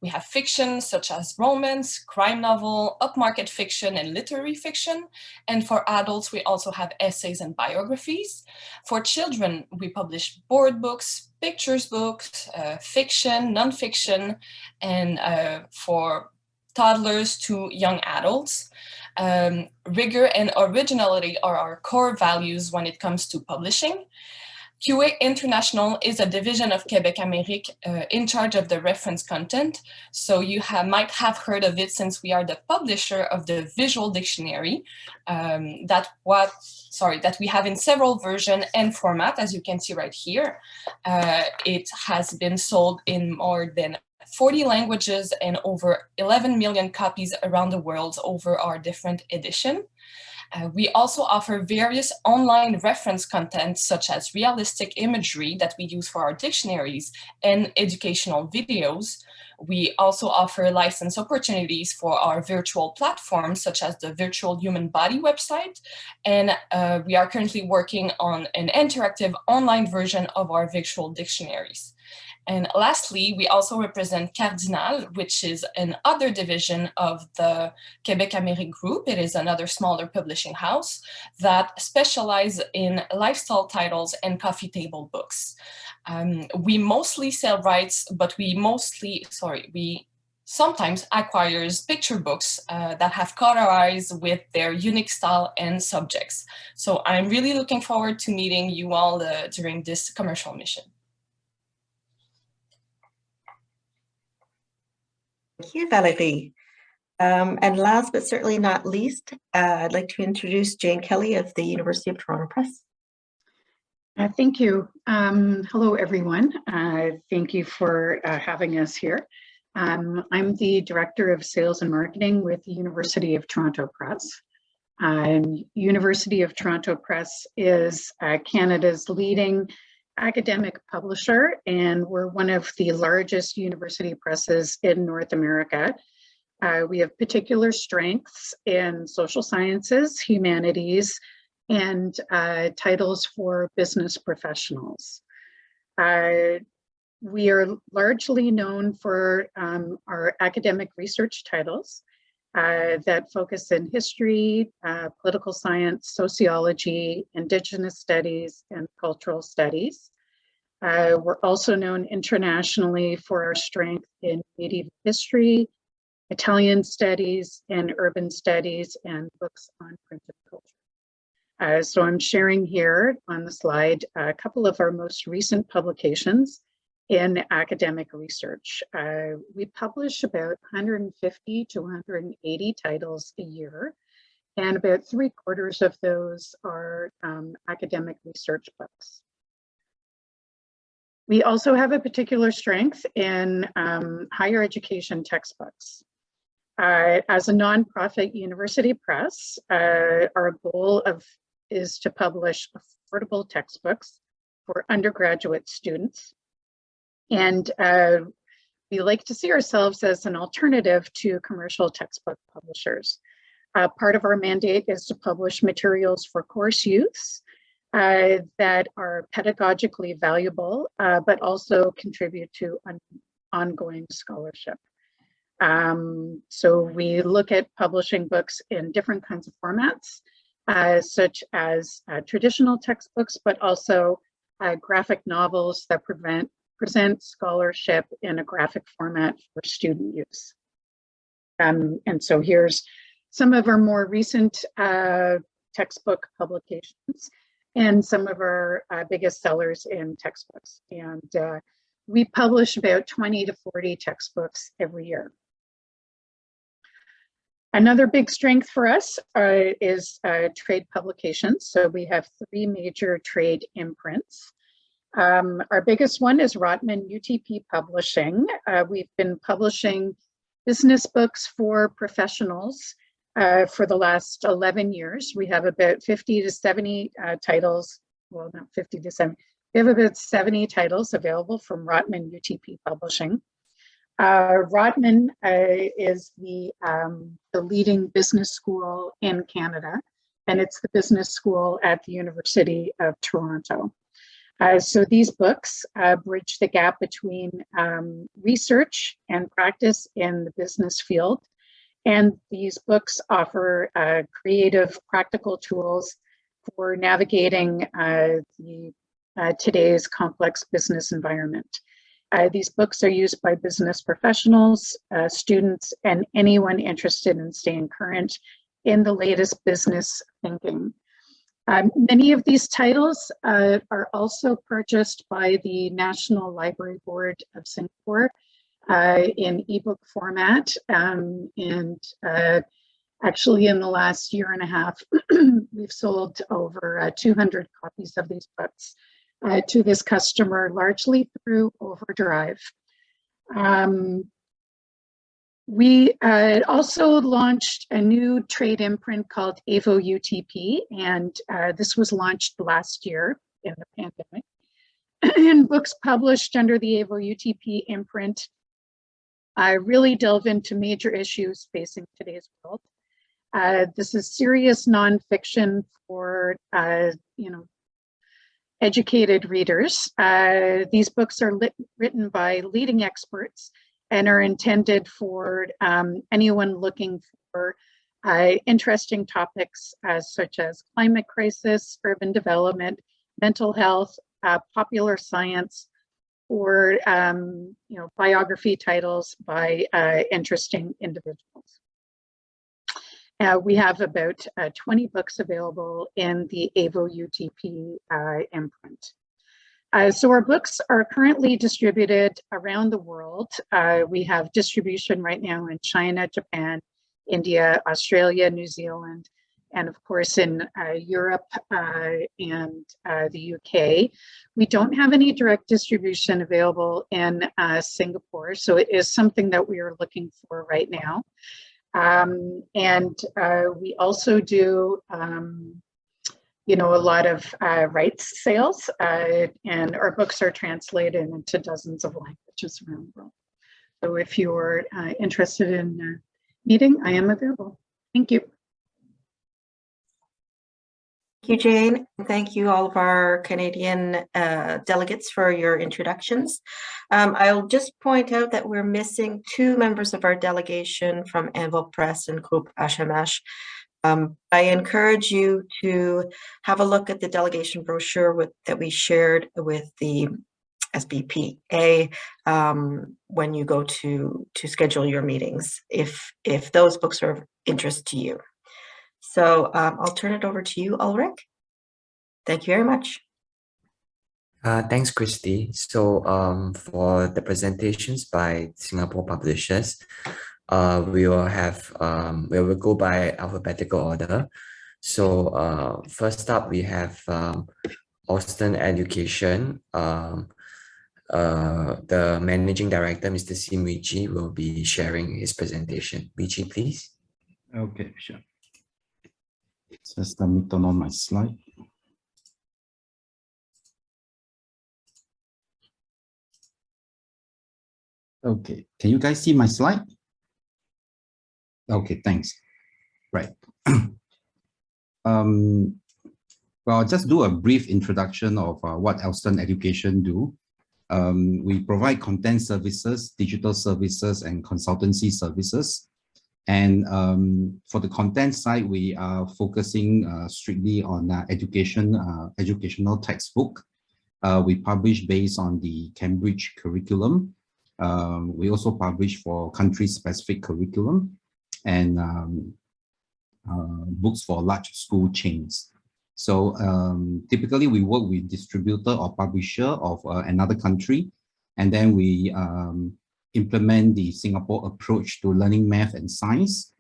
We have fiction such as romance, crime novel, upmarket fiction, and literary fiction. And for adults, we also have essays and biographies. For children, we publish board books, pictures books, fiction, nonfiction, and for toddlers to young adults. Rigor and originality are our core values when it comes to publishing. QA International is a division of Québec Amérique in charge of the reference content. So you might have heard of it since we are the publisher of the visual dictionary that we have in several versions and format, as you can see right here. It has been sold in more than 40 languages and over 11 million copies around the world over our different editions. We also offer various online reference content such as realistic imagery that we use for our dictionaries and educational videos. We also offer license opportunities for our virtual platforms such as the Virtual Human Body website, and we are currently working on an interactive online version of our virtual dictionaries. And lastly, we also represent Cardinal, which is another division of the Québec Amérique Group. It is another smaller publishing house that specializes in lifestyle titles and coffee table books. We mostly sell rights, but we sometimes acquires picture books that have colorized with their unique style and subjects. So I'm really looking forward to meeting you all during this commercial mission. Thank you, Valérie. And last but certainly not least, I'd like to introduce Jane Kelly of the University of Toronto Press. Thank you. Hello, everyone. Thank you for having us here. I'm the Director of Sales and Marketing with the University of Toronto Press. University of Toronto Press is Canada's leading academic publisher, and we're one of the largest university presses in North America. We have particular strengths in social sciences, humanities, and titles for business professionals. We are largely known for our academic research titles that focus in history, political science, sociology, Indigenous studies, and cultural studies. We're also known internationally for our strength in medieval history, Italian studies, and urban studies, and books on printed culture. So I'm sharing here on the slide a couple of our most recent publications in academic research. We publish about 150 to 180 titles a year, and about 3/4 of those are academic research books. We also have a particular strength in higher education textbooks. As a nonprofit university press, our goal is to publish affordable textbooks for undergraduate students. And we like to see ourselves as an alternative to commercial textbook publishers. Part of our mandate is to publish materials for course use that are pedagogically valuable, but also contribute to ongoing scholarship. So we look at publishing books in different kinds of formats, such as traditional textbooks, but also graphic novels that present scholarship in a graphic format for student use. And so here's some of our more recent textbook publications and some of our biggest sellers in textbooks. And we publish about 20 to 40 textbooks every year. Another big strength for us is trade publications. So we have 3 major trade imprints. Our biggest one is Rotman UTP Publishing. We've been publishing business books for professionals for the last 11 years. We have about 50 to 70 titles, well, not 50 to 70. We have about 70 titles available from Rotman UTP Publishing. Rotman is the leading business school in Canada, and it's the business school at the University of Toronto. So these books bridge the gap between research and practice in the business field. And these books offer creative, practical tools for navigating today's complex business environment. These books are used by business professionals, students, and anyone interested in staying current in the latest business thinking. Many of these titles are also purchased by the National Library Board of Singapore in ebook format. Actually, in the last year and a half, we've sold over 200 copies of these books to this customer, largely through Overdrive. We also launched a new trade imprint called AVO UTP, and this was launched last year in the pandemic. And books published under the AVO UTP imprint really delve into major issues facing today's world. This is serious nonfiction for educated readers. These books are written by leading experts and are intended for anyone looking for interesting topics such as climate crisis, urban development, mental health, popular science, or biography titles by interesting individuals. We have about 20 books available in the AVO UTP imprint. So our books are currently distributed around the world. We have distribution right now in China, Japan, India, Australia, New Zealand, and of course in Europe and the UK. We don't have any direct distribution available in Singapore, so it is something that we are looking for right now. We also do a lot of rights sales, and our books are translated into dozens of languages around the world. So if you're interested in meeting, I am available. Thank you. Thank you, Jane. Thank you, all of our Canadian delegates, for your introductions. I'll just point out that we're missing 2 members of our delegation from Anvil Press and Group HMH. I encourage you to have a look at the delegation brochure that we shared with the SBPA when you go to schedule your meetings, if those books are of interest to you. So I'll turn it over to you, Ulrich. Thank you very much. Thanks, Christy. So for the presentations by Singapore publishers, we will go by alphabetical order. So first up, we have Austin Education. The managing director, Mr. Sim Wiji, will be sharing his presentation. Wiji, please. Okay, sure. Just let me turn on my slide. Okay, can you guys see my slide? Okay, thanks. Right. Well, I'll just do a brief introduction of what Elston Education do. We provide content services, digital services, and consultancy services. And for the content side, we are focusing strictly on educational textbook. We publish based on the Cambridge curriculum. We also publish for country-specific curriculum and books for large school chains. So typically we work with distributor or publisher of another country, and then we implement the Singapore approach to learning math and science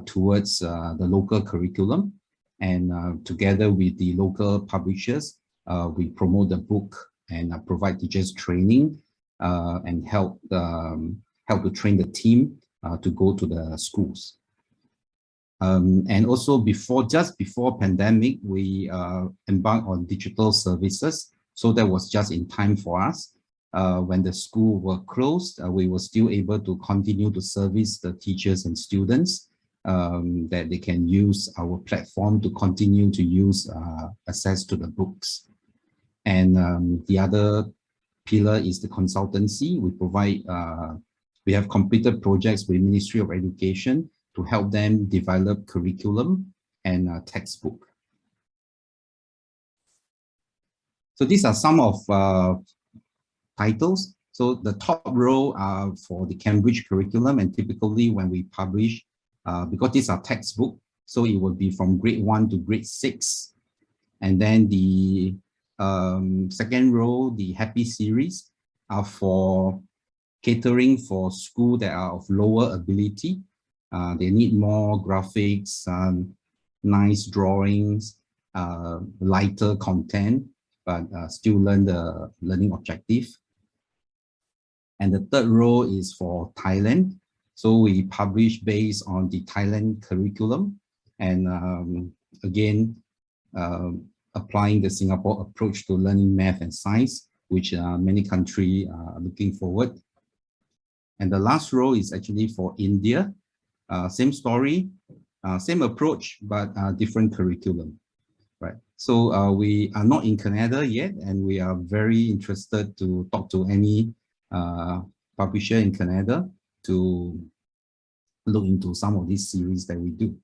towards the local curriculum. And together with the local publishers, we promote the book and provide teachers training and help to train the team to go to the schools. And also just before pandemic, we embarked on digital services. So that was just in time for us. When the school were closed, we were still able to continue to service the teachers and students, that they can use our platform to continue to use access to the books. And the other pillar is the consultancy. We provide, we have completed projects with Ministry of Education to help them develop curriculum and textbook. So these are some of titles. So the top row are for the Cambridge curriculum, and typically when we publish, because these are textbook, so it will be from grade 1 to grade 6. And then the second row, the Happy series, are for catering for schools that are of lower ability. They need more graphics, nice drawings, lighter content, but still learn the learning objective. And the third row is for Thailand. So we publish based on the Thailand curriculum, and again, applying the Singapore approach to learning math and science, which many countries are looking forward. And the last row is actually for India. Same story, same approach, but different curriculum, right? So we are not in Canada yet, and we are very interested to talk to any publisher in Canada to look into some of these series that we do.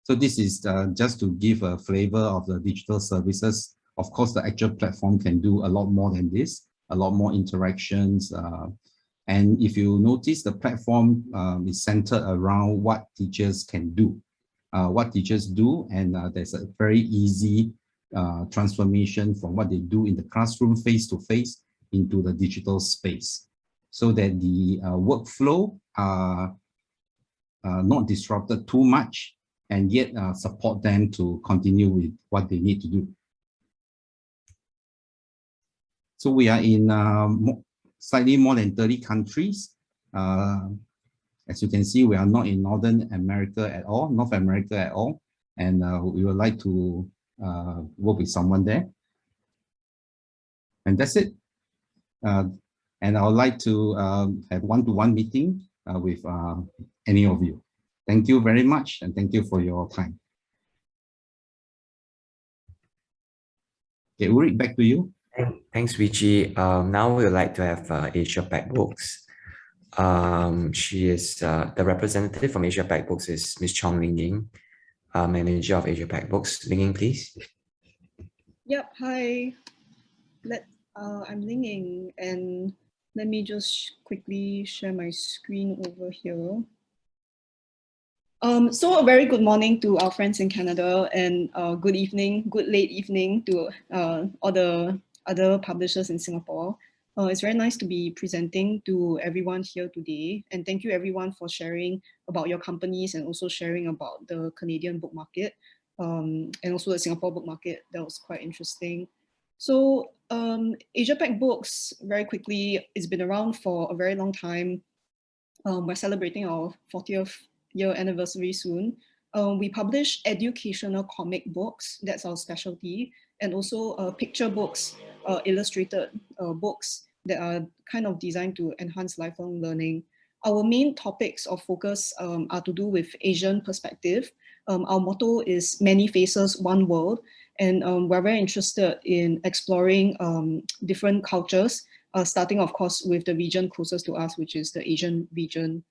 So this is just to give a flavor of the digital services. Of course, the actual platform can do a lot more than this, a lot more interactions. And if you notice, the platform is centered around what teachers can do. And there's a very easy transformation from what they do in the classroom face-to-face into the digital space, so that the workflow are not disrupted too much, and yet support them to continue with what they need to do. So we are in slightly more than 30 countries. As you can see, we are not in North America at all, and we would like to work with someone there. And that's it. And I would like to have one-to-one meeting with any of you. Thank you very much, and thank you for your time. Okay, Ulrich, back to you. Thanks, Vici. Now we would like to have Asia Pac Books. She is the representative from Asia Pac Books is Ms. Chong Ling Ying, manager of Asia Pac Books. Ling Ying, please. Yep. Hi. I'm Ling Ying, and let me just quickly share my screen over here. So a very good morning to our friends in Canada, and good late evening to all the other publishers in Singapore. It's very nice to be presenting to everyone here today, and thank you everyone for sharing about your companies and also sharing about the Canadian book market and also the Singapore book market. That was quite interesting. So Asia Pac Books, very quickly, it's been around for a very long time. We're celebrating our 40th year anniversary soon. We publish educational comic books, that's our specialty, and also picture books, illustrated books that are kind of designed to enhance lifelong learning. Our main topics of focus are to do with Asian perspective. Our motto is many faces, one world, and we're very interested in exploring different cultures, starting of course with the region closest to us, which is the Asian region.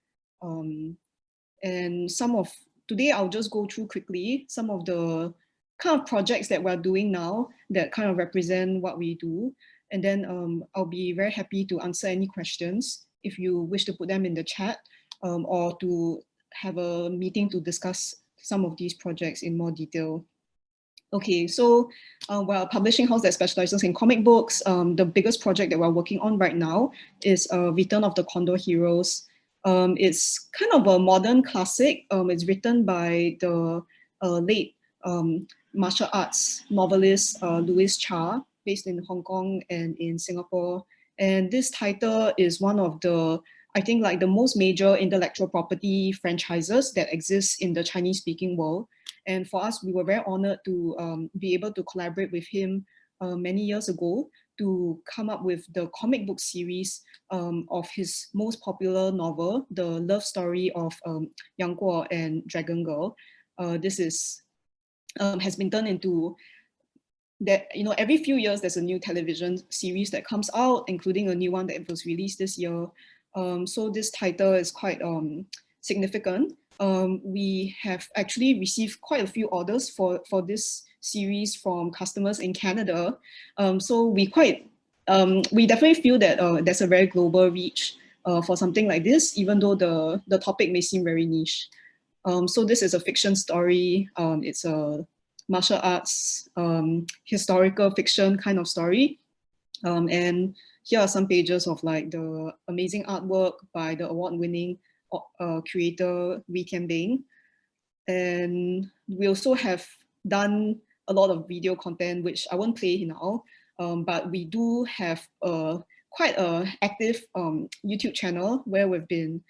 And today I'll just go through quickly some of the kind of projects that we're doing now that kind of represent what we do. And then I'll be very happy to answer any questions if you wish to put them in the chat or to have a meeting to discuss some of these projects in more detail. Okay, so we're a publishing house that specializes in comic books. The biggest project that we're working on right now is Return of the Condor Heroes. It's kind of a modern classic. It's written by the late martial arts novelist Louis Cha, based in Hong Kong and in Singapore. And this title is one of the, I think, like the most major intellectual property franchises that exists in the Chinese-speaking world. And for us, we were very honored to be able to collaborate with him many years ago to come up with the comic book series of his most popular novel, The Love Story of Yang Guo and Dragon Girl. This has been turned into that, every few years there's a new television series that comes out, including a new one that was released this year. So this title is quite significant. We have actually received quite a few orders for this series from customers in Canada. So we definitely feel that there's a very global reach for something like this, even though the topic may seem very niche. So this is a fiction story. It's a martial arts, historical fiction kind of story. And here are some pages of like the amazing artwork by the award-winning creator Wee Kian Bing. And we also have done a lot of video content, which I won't play now, but we do have quite an active YouTube channel where we've been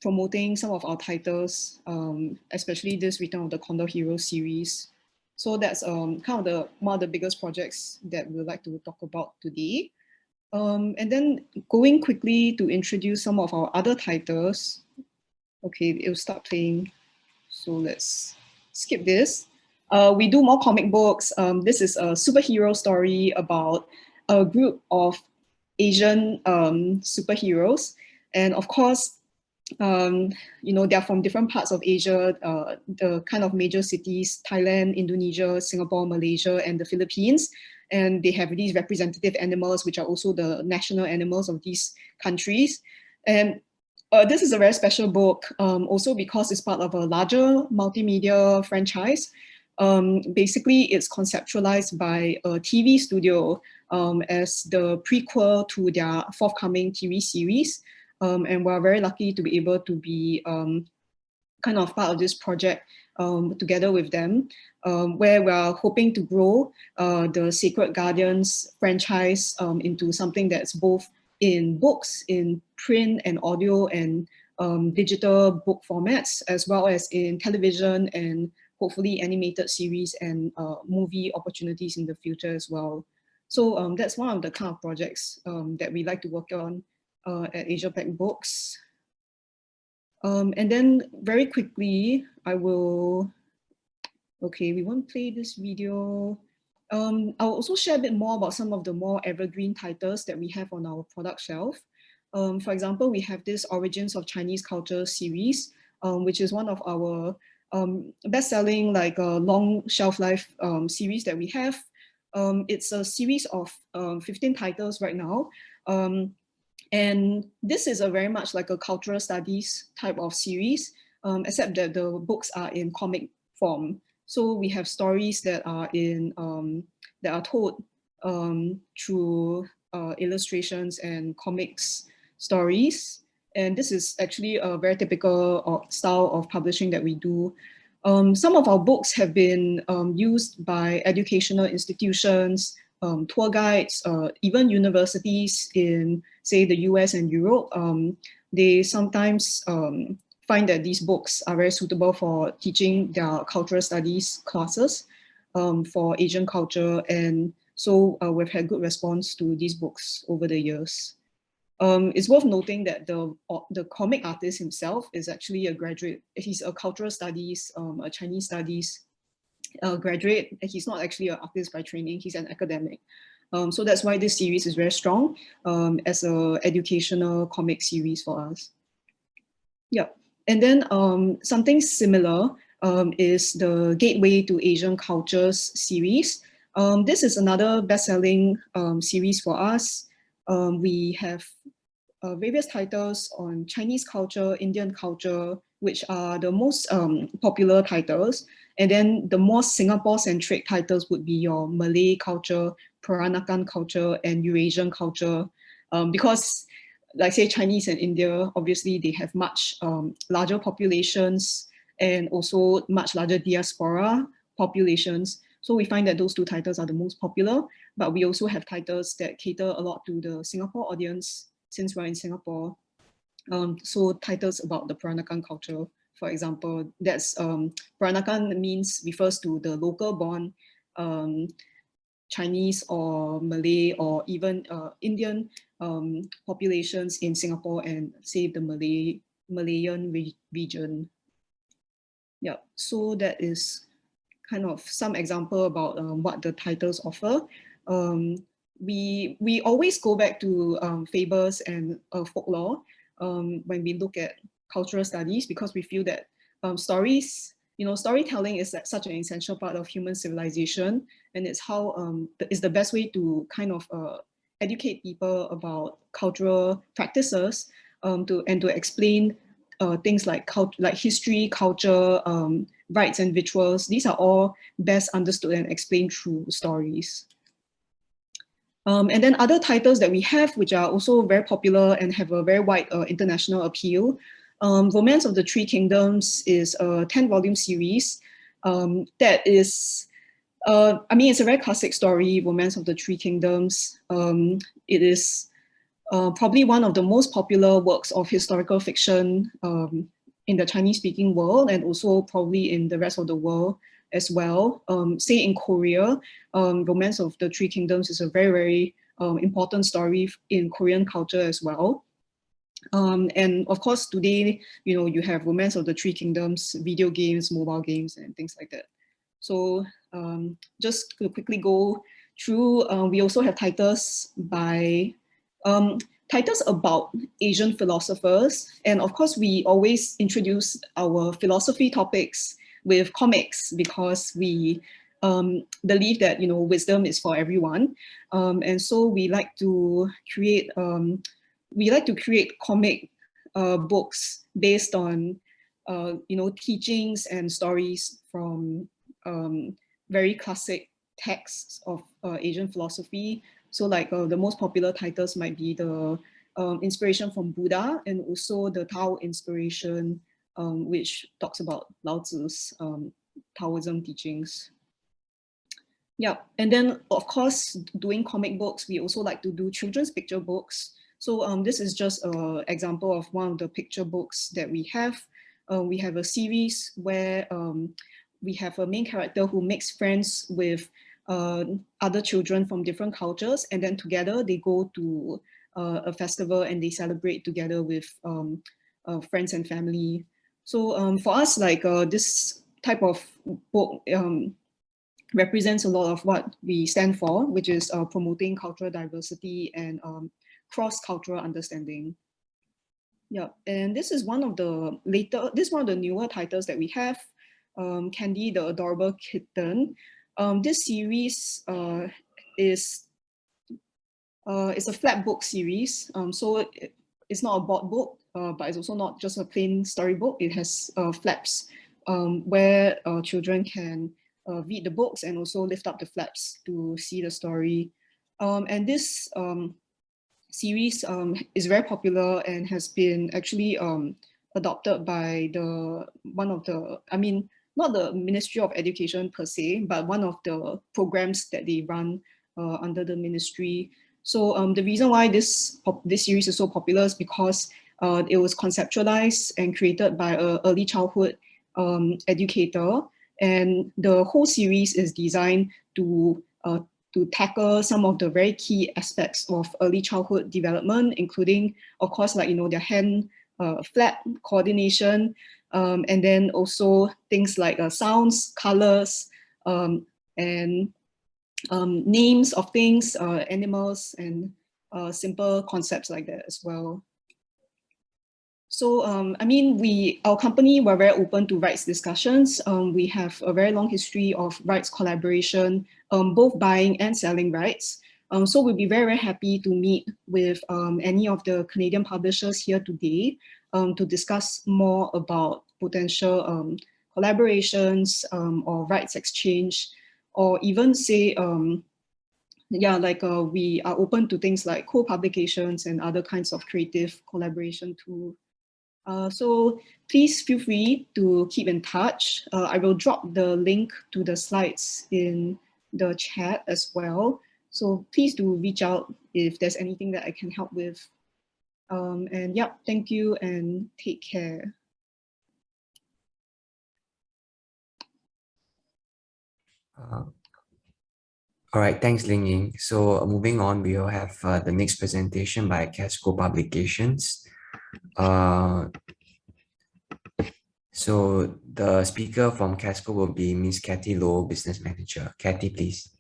promoting some of our titles, especially this Return of the Condor Hero series. So that's kind of one of the biggest projects that we'd like to talk about today. And then going quickly to introduce some of our other titles. Okay, it'll start playing. So let's skip this. We do more comic books. This is a superhero story about a group of Asian superheroes. And of course, you know, they're from different parts of Asia, the kind of major cities, Thailand, Indonesia, Singapore, Malaysia, and the Philippines. And they have these representative animals, which are also the national animals of these countries. And this is a very special book, also because it's part of a larger multimedia franchise. Basically, it's conceptualized by a TV studio as the prequel to their forthcoming TV series. And we're very lucky to be able to be kind of part of this project together with them, where we're hoping to grow the Sacred Guardians franchise into something that's both in books, in print and audio and digital book formats, as well as in television and hopefully animated series and movie opportunities in the future as well. So that's one of the kind of projects that we like to work on at Asia Pac Books. And then very quickly, I will, okay, we won't play this video. I'll also share a bit more about some of the more evergreen titles that we have on our product shelf. For example, we have this Origins of Chinese Culture series, which is one of our best-selling, like long shelf life series that we have. It's a series of 15 titles right now. And this is a very much like a cultural studies type of series, except that the books are in comic form. So we have stories that are in that are told through illustrations and comics stories. And this is actually a very typical style of publishing that we do. Some of our books have been used by educational institutions, tour guides, even universities in, say, the US and Europe. They sometimes find that these books are very suitable for teaching their cultural studies classes for Asian culture. And so we've had good response to these books over the years. It's worth noting that the comic artist himself is actually a graduate. He's a cultural studies, a Chinese studies graduate. He's not actually an artist by training, he's an academic. So that's why this series is very strong as an educational comic series for us. Yeah, and then something similar is the Gateway to Asian Cultures series. This is another best-selling series for us. We have various titles on Chinese culture, Indian culture, which are the most popular titles. And then the more Singapore-centric titles would be your Malay culture, Peranakan culture, and Eurasian culture. Because, like say, Chinese and India, obviously they have much larger populations and also much larger diaspora populations. So we find that those two titles are the most popular, but we also have titles that cater a lot to the Singapore audience since we're in Singapore. So titles about the Peranakan culture, for example, that's Peranakan refers to the local born Chinese or Malay or even Indian populations in Singapore and say the Malayan region. Yeah, so that is kind of some example about what the titles offer. We always go back to fables and folklore when we look at cultural studies, because we feel that stories, storytelling is such an essential part of human civilization, and it's how it's the best way to kind of educate people about cultural practices and to explain things like history, culture, rites and rituals. These are all best understood and explained through stories. And then other titles that we have, which are also very popular and have a very wide international appeal. Romance of the Three Kingdoms is a 10-volume series that is, it's a very classic story, Romance of the Three Kingdoms. It is probably one of the most popular works of historical fiction in the Chinese-speaking world, and also probably in the rest of the world as well. Say in Korea, Romance of the Three Kingdoms is a very, very important story in Korean culture as well. And of course, today, you have Romance of the Three Kingdoms, video games, mobile games, and things like that. So just to quickly go through, we also have titles by titles about Asian philosophers. And of course, we always introduce our philosophy topics with comics because we believe that wisdom is for everyone. And so we like to create comic books based on teachings and stories from very classic texts of Asian philosophy. So like the most popular titles might be the Inspiration from Buddha, and also the Tao Inspiration, which talks about Lao Tzu's Taoism teachings. Yeah, and then of course, doing comic books, we also like to do children's picture books. So this is just an example of one of the picture books that we have. We have a series where we have a main character who makes friends with other children from different cultures, and then together they go to a festival and they celebrate together with friends and family. So for us, like this type of book represents a lot of what we stand for, which is promoting cultural diversity and cross-cultural understanding. Yeah, and this is one of the newer titles that we have, Candy the Adorable Kitten. This series is a flat book series, so it's not a board book, but it's also not just a plain storybook. It has flaps where children can read the books and also lift up the flaps to see the story. And this series is very popular and has been actually adopted by not the Ministry of Education per se, but one of the programs that they run under the ministry. So the reason why this series is so popular is because it was conceptualized and created by an early childhood educator, and the whole series is designed to tackle some of the very key aspects of early childhood development, including, of course, like their hand flap coordination, and then also things like sounds, colors, and names of things, animals, and simple concepts like that as well. So, our company, we're very open to rights discussions. We have a very long history of rights collaboration, both buying and selling rights. So we'll be very, very happy to meet with any of the Canadian publishers here today to discuss more about potential collaborations or rights exchange, or even say, we are open to things like co-publications and other kinds of creative collaboration too. So please feel free to keep in touch. I will drop the link to the slides in the chat as well. So please do reach out if there's anything that I can help with. And yeah, thank you and take care. All right, thanks, Ling Ying. So moving on, we will have the next presentation by Casco Publications. So the speaker from Casco will be Ms. Kathy Low, Business Manager. Kathy, please.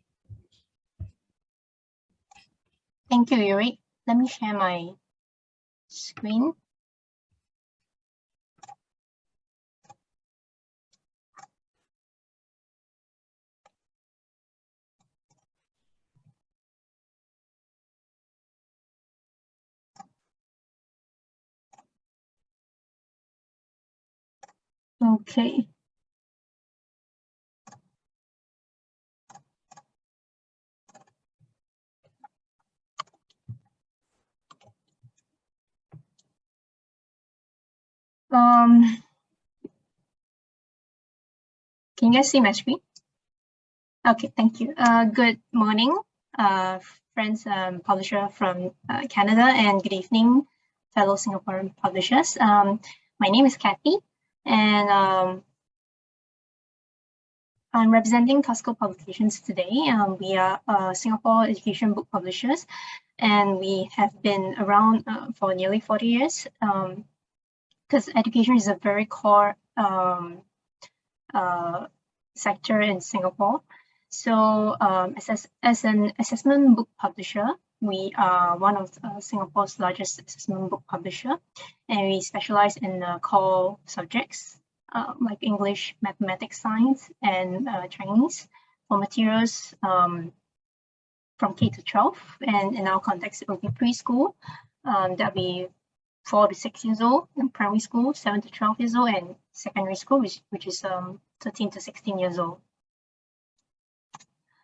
Thank you, Eric. Let me share my screen. Okay. Can you guys see my screen? Okay, thank you. Good morning, friends, publisher from Canada, and good evening, fellow Singaporean publishers. My name is Kathy, and I'm representing Casco Publications today. We are Singapore education book publishers. and we have been around for nearly 40 years, because education is a very core sector in Singapore. So as an assessment book publisher, we are one of Singapore's largest assessment book publisher, and we specialize in core subjects like English, mathematics, science, and Chinese for materials from K to 12. And in our context, it will be preschool, that'll be 4 to 6 years old, and primary school, 7 to 12 years old, and secondary school, which is 13 to 16 years old.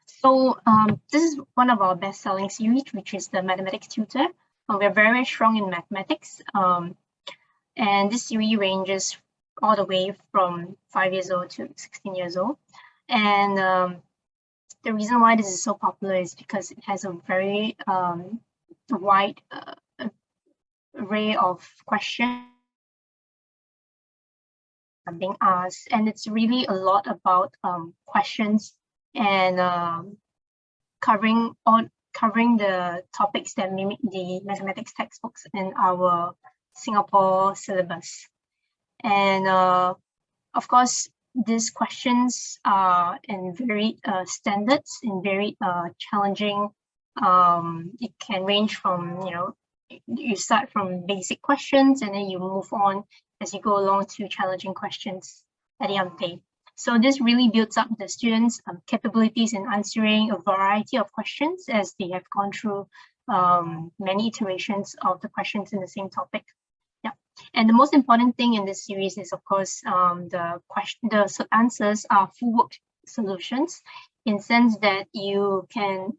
So this is one of our best-selling series, which is the Mathematics Tutor. We're very strong in mathematics, and this series ranges all the way from 5 years old to 16 years old. And the reason why this is so popular is because it has a very wide array of questions being asked, and it's really a lot about questions and covering the topics that mimic the mathematics textbooks in our Singapore syllabus. And of course, these questions are in very standards, in very challenging. It can range from, you start from basic questions and then you move on as you go along to challenging questions at the end of the day. So this really builds up the students' capabilities in answering a variety of questions as they have gone through many iterations of the questions in the same topic. Yeah, and the most important thing in this series is, of course, the answers are full work solutions, in the sense that you can,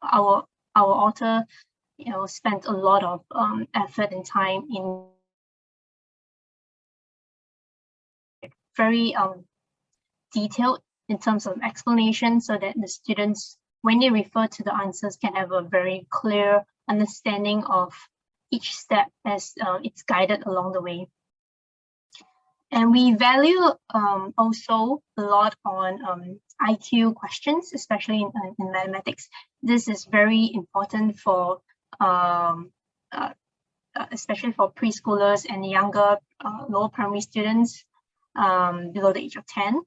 our author, spent a lot of effort and time in very detailed in terms of explanation, so that the students, when they refer to the answers, can have a very clear understanding of each step as it's guided along the way. And we value also a lot on IQ questions, especially in mathematics. This is very important for especially for preschoolers and younger lower primary students below the age of 10.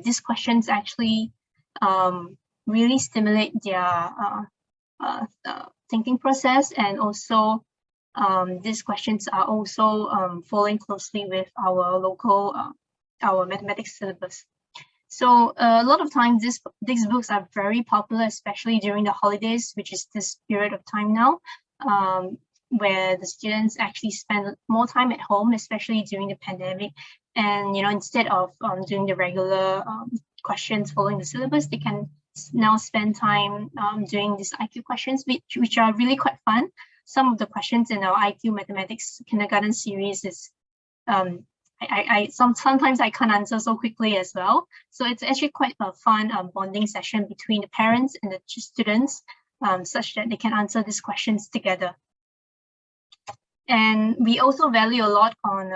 These questions actually really stimulate their thinking process, and also these questions are also following closely with our local our mathematics syllabus. So a lot of times these books are very popular, especially during the holidays, which is this period of time now, where the students actually spend more time at home, especially during the pandemic. And instead of doing the regular questions following the syllabus, they can now spend time doing these IQ questions, which are really quite fun. Some of the questions in our IQ Mathematics Kindergarten series is sometimes I can't answer so quickly as well. So it's actually quite a fun bonding session between the parents and the students, such that they can answer these questions together. And we also value a lot on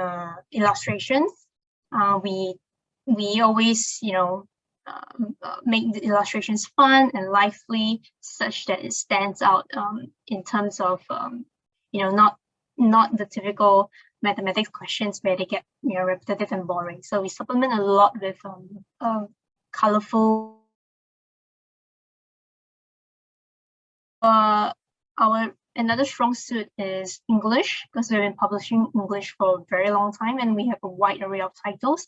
illustrations. We always, make the illustrations fun and lively, such that it stands out in terms of, not the typical mathematics questions where they get, repetitive and boring. So we supplement a lot with colorful. Another strong suit is English, because we've been publishing English for a very long time and we have a wide array of titles.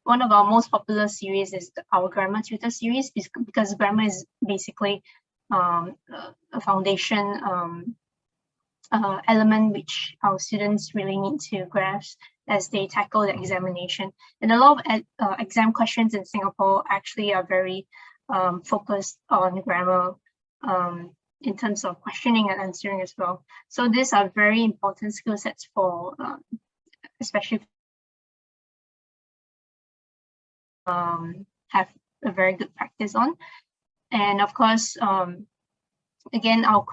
One of our most popular series is our Grammar Tutor series, because grammar is basically a foundation element which our students really need to grasp as they tackle the examination. And a lot of exam questions in Singapore actually are very focused on grammar, in terms of questioning and answering as well. So these are very important skill sets for, especially have a very good practice on. And of course, again, our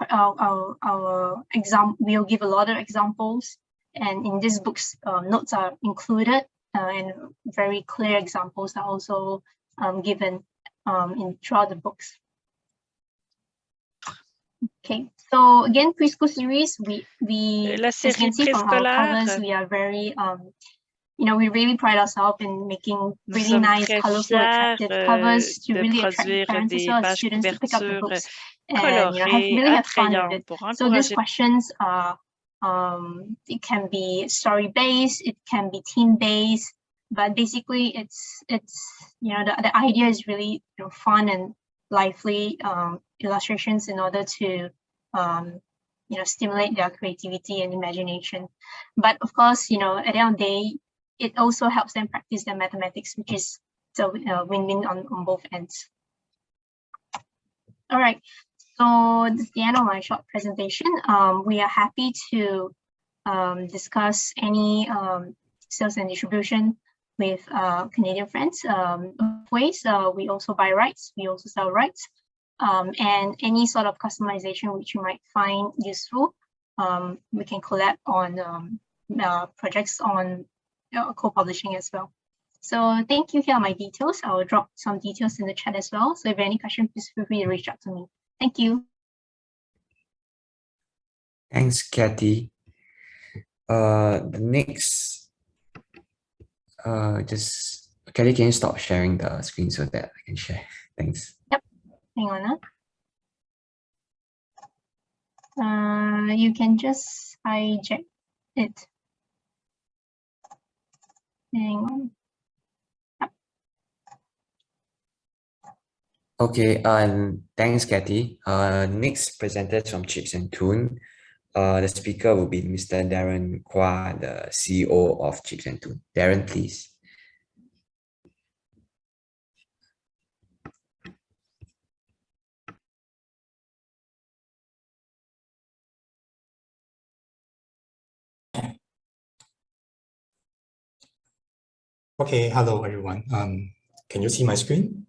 we'll give a lot of examples, and in these books, notes are included, and very clear examples are also given throughout the books. Okay, so again, preschool series, La as you série can see from our covers, préscolaire, we are very, we really pride ourselves in making nous really sommes nice, très colorful, fiers attractive covers to de really attract the produire parents as des well as pages students to pick up the couverture books and colorées, have fun with attrayantes it. pour So these encourager. questions are, it can be story based, it can be theme based, but basically it's the idea is really fun and lively illustrations in order to stimulate their creativity and imagination. But of course, at the end of the day, it also helps them practice their mathematics, which is a win-win on both ends. All right, so this is the end of my short presentation. We are happy to discuss any sales and distribution with Canadian friends. Ways we also buy rights, we also sell rights, and any sort of customization which you might find useful. We can collab on projects on co-publishing as well. So thank you. Here are my details. I will drop some details in the chat as well. So if you have any questions, please feel free to reach out to me. Thank you. Thanks, Kathy. The next, Kathy, can you stop sharing the screen so that I can share? Thanks. Yep. Hang on. You can just hijack it. Hang on. Okay, thanks, Kathy. Next presenters from Chips and Tune. The speaker will be Mr. Darren Choa, the CEO of Chips and Tune. Darren, please. Okay, hello everyone. Can you see my screen?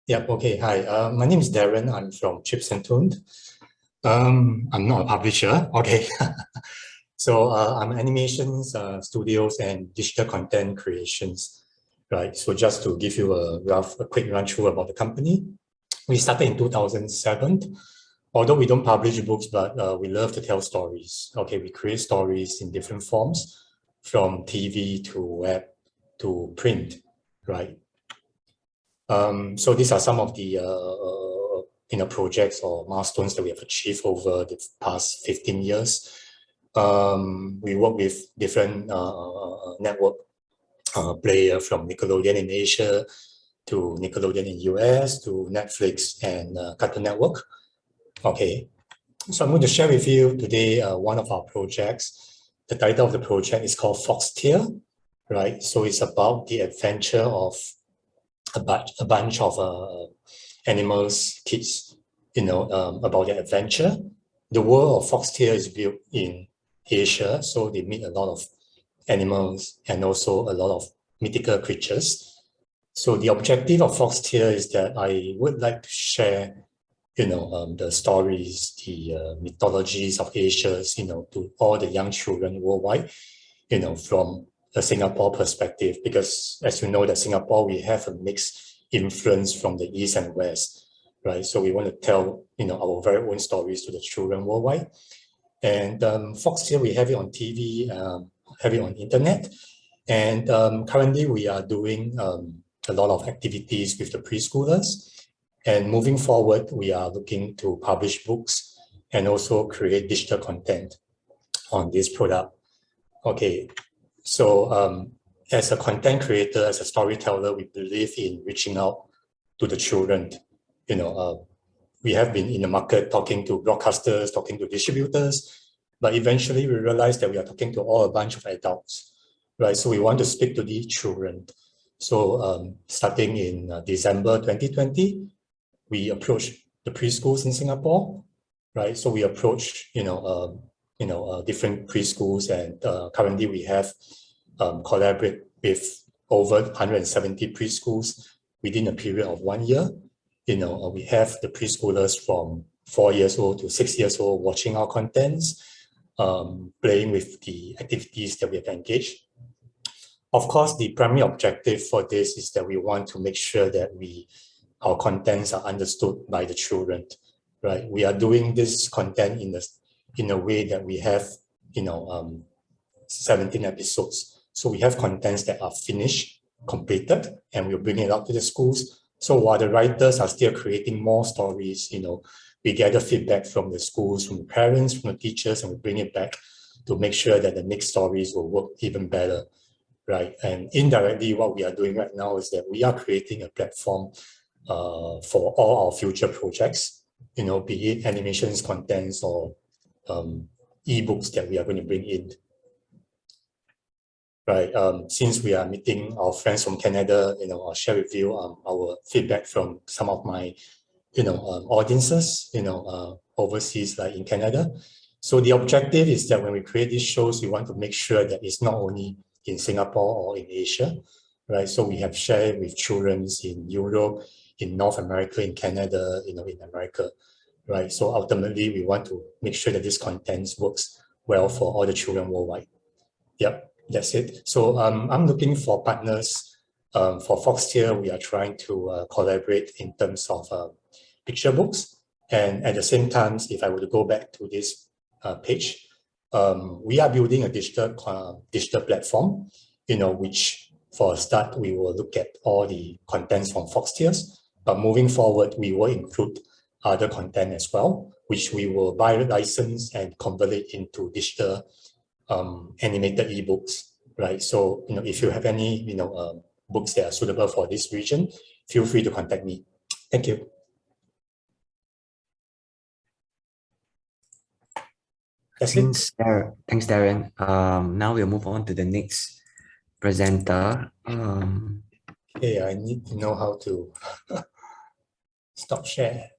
Yep, okay, hi. My name is Darren. I'm from Chips and Tuned. I'm not a publisher, okay. So I'm animations, studios, and digital content creations, right? So just to give you a quick run through about the company. We started in 2007. Although we don't publish books, but we love to tell stories. Okay, we create stories in different forms, from TV to web to print, right? So these are some of the projects or milestones that we have achieved over the past 15 years. We work with different network players, from Nickelodeon in Asia to Nickelodeon in US to Netflix and Cartoon Network. Okay, so I'm going to share with you today one of our projects. The title of the project is called Foxtail, right? So it's about the adventure of a bunch of animals, kids, about their adventure. The world of Foxtail is built in Asia, so they meet a lot of animals and also a lot of mythical creatures. So the objective of Foxtail is that I would like to share, the stories, the mythologies of Asia, to all the young children worldwide, from a Singapore perspective, because as you know that Singapore, we have a mixed influence from the East and West, right? So we want to tell, our very own stories to the children worldwide. And Foxtail, we have it on TV, have it on internet. And currently we are doing a lot of activities with the preschoolers. And moving forward, we are looking to publish books and also create digital content on this product. Okay, so as a content creator, as a storyteller, we believe in reaching out to the children. We have been in the market talking to broadcasters, talking to distributors, but eventually we realized that we are talking to a bunch of adults, right? So we want to speak to the children. So starting in December 2020, we approached the preschools in Singapore, right? So we approach, different preschools, and currently we have collaborate with over 170 preschools within a period of 1 year. We have the preschoolers from 4 years old to 6 years old watching our contents, playing with the activities that we have engaged. Of course, the primary objective for this is that we want to make sure that our contents are understood by the children, right? We are doing this content in a way that we have, 17 episodes. So we have contents that are finished, completed, and we'll bring it out to the schools. So while the writers are still creating more stories, we gather feedback from the schools, from the parents, from the teachers, and we bring it back to make sure that the next stories will work even better, right? And indirectly, what we are doing right now is that we are creating a platform for all our future projects, be it animations, contents, or ebooks that we are going to bring in. Right. Since we are meeting our friends from Canada, I'll share with you our feedback from some of my, audiences, overseas, like in Canada. So the objective is that when we create these shows, we want to make sure that it's not only in Singapore or in Asia, right? So we have shared with children in Europe, in North America, in Canada, in America, right? So ultimately, we want to make sure that this content works well for all the children worldwide. Yep. That's it. So I'm looking for partners. For Foxtail, we are trying to collaborate in terms of picture books. And at the same time, if I were to go back to this page, we are building a digital platform, which for a start, we will look at all the contents from Foxtails. But moving forward, we will include other content as well, which we will buy a license and convert it into digital animated ebooks, right? So, if you have any, books that are suitable for this region, feel free to contact me. Thank you. Thanks, Darren. Now we'll move on to the next presenter. Okay, I need to know how to stop share.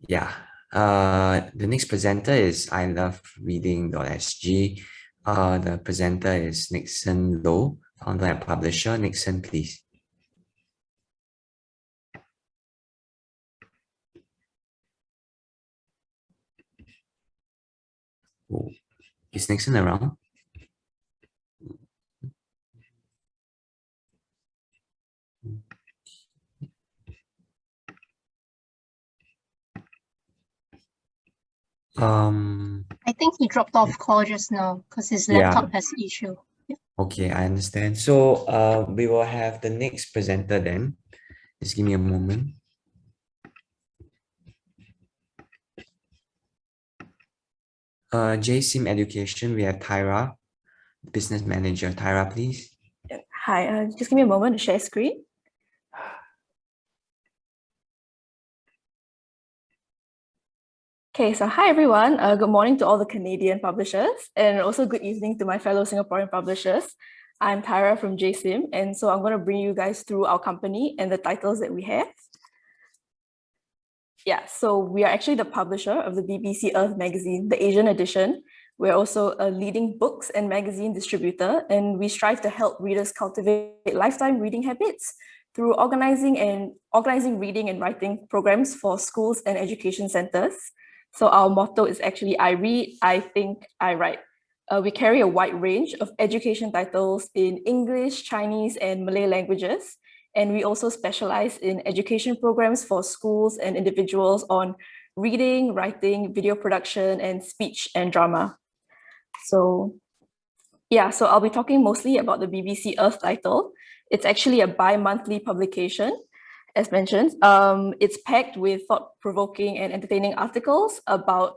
Yeah. The next presenter is ilovereading.sg. The presenter is Nixon Low, founder and publisher. Nixon, please. Oh, is Nixon around? I think he dropped off call just now because his laptop has issue. Yeah. Okay, I understand. So we will have the next presenter then. Just give me a moment. JSIM Education, we have Tyra, business manager. Tyra, please. Hi, just give me a moment to share screen. Okay, so hi everyone. Good morning to all the Canadian publishers and also good evening to my fellow Singaporean publishers. I'm Tyra from JSIM, and so I'm going to bring you guys through our company and the titles that we have. Yeah, so we are actually the publisher of the BBC Earth magazine, the Asian edition. We're also a leading books and magazine distributor, and we strive to help readers cultivate lifetime reading habits through organizing reading and writing programs for schools and education centers. So our motto is actually, I read, I think, I write. We carry a wide range of education titles in English, Chinese, and Malay languages. And we also specialize in education programs for schools and individuals on reading, writing, video production, and speech and drama. So yeah, so I'll be talking mostly about the BBC Earth title. It's actually a bi-monthly publication, as mentioned. It's packed with thought-provoking and entertaining articles about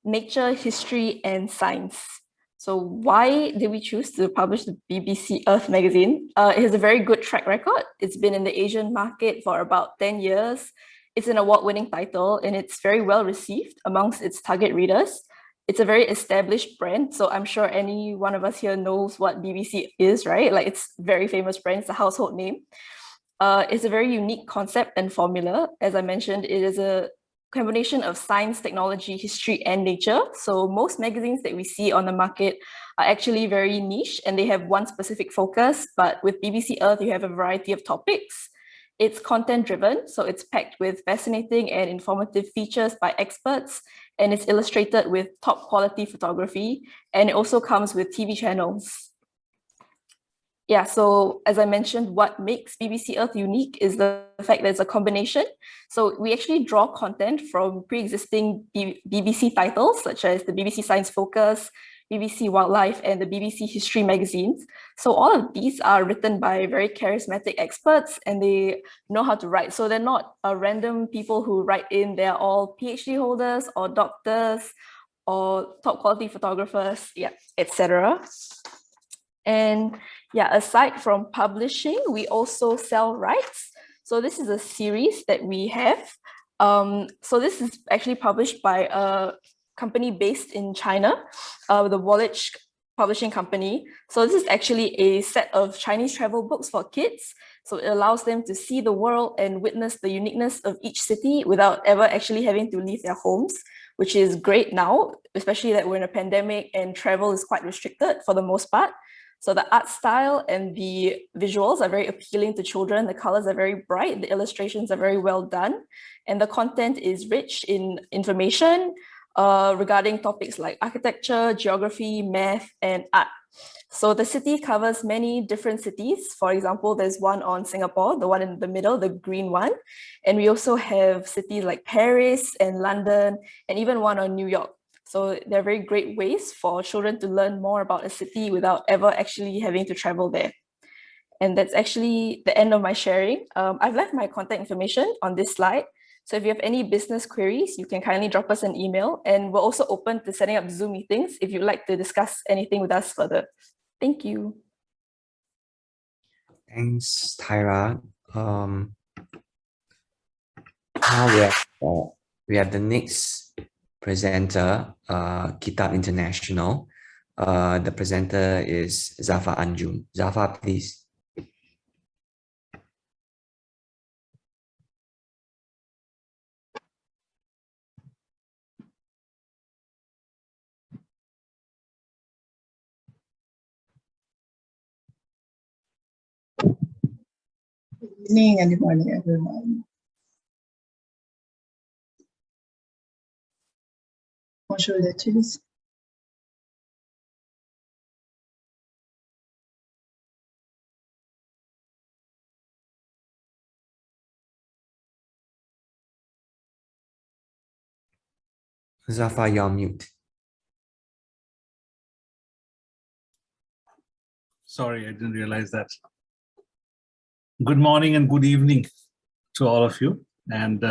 nature, history, and science. So why did we choose to publish the BBC Earth magazine? It has a very good track record. It's been in the Asian market for about 10 years. It's an award-winning title, and it's very well received amongst its target readers. It's a very established brand, so I'm sure any one of us here knows what BBC is, right? Like, it's a very famous brand, it's a household name. It's a very unique concept and formula. As I mentioned, it is a combination of science, technology, history, and nature. So most magazines that we see on the market are actually very niche and they have one specific focus, but with BBC Earth, you have a variety of topics. It's content driven, so it's packed with fascinating and informative features by experts, and it's illustrated with top quality photography, and it also comes with TV channels. Yeah, so as I mentioned, what makes BBC Earth unique is the fact that it's a combination. So we actually draw content from pre-existing BBC titles, such as the BBC Science Focus, BBC Wildlife, and the BBC History magazines. So all of these are written by very charismatic experts and they know how to write. So they're not random people who write in, they're all PhD holders or doctors or top quality photographers, yeah, etc. And yeah, aside from publishing, we also sell rights. So this is a series that we have. So this is actually published by a company based in China, the Woolwich Publishing Company. So this is actually a set of Chinese travel books for kids. So it allows them to see the world and witness the uniqueness of each city without ever actually having to leave their homes, which is great now, especially that we're in a pandemic and travel is quite restricted for the most part. So the art style and the visuals are very appealing to children. The colors are very bright, the illustrations are very well done, and the content is rich in information regarding topics like architecture, geography, math, and art. So the city covers many different cities. For example, there's one on Singapore, the one in the middle, the green one. And we also have cities like Paris and London, and even one on New York. So they're very great ways for children to learn more about a city without ever actually having to travel there. And that's actually the end of my sharing. I've left my contact information on this slide. So if you have any business queries, you can kindly drop us an email, and we're also open to setting up Zoom meetings if you'd like to discuss anything with us further. Thank you. Thanks, Tyra. Now we have the next presenter, Kitab International. The presenter is Zafar Anjum. Zafar, please. Good evening and good morning, everyone. Bonjour à tous. Zafar, you're on mute. Sorry, I didn't realize that. Good morning and good evening to all of you. And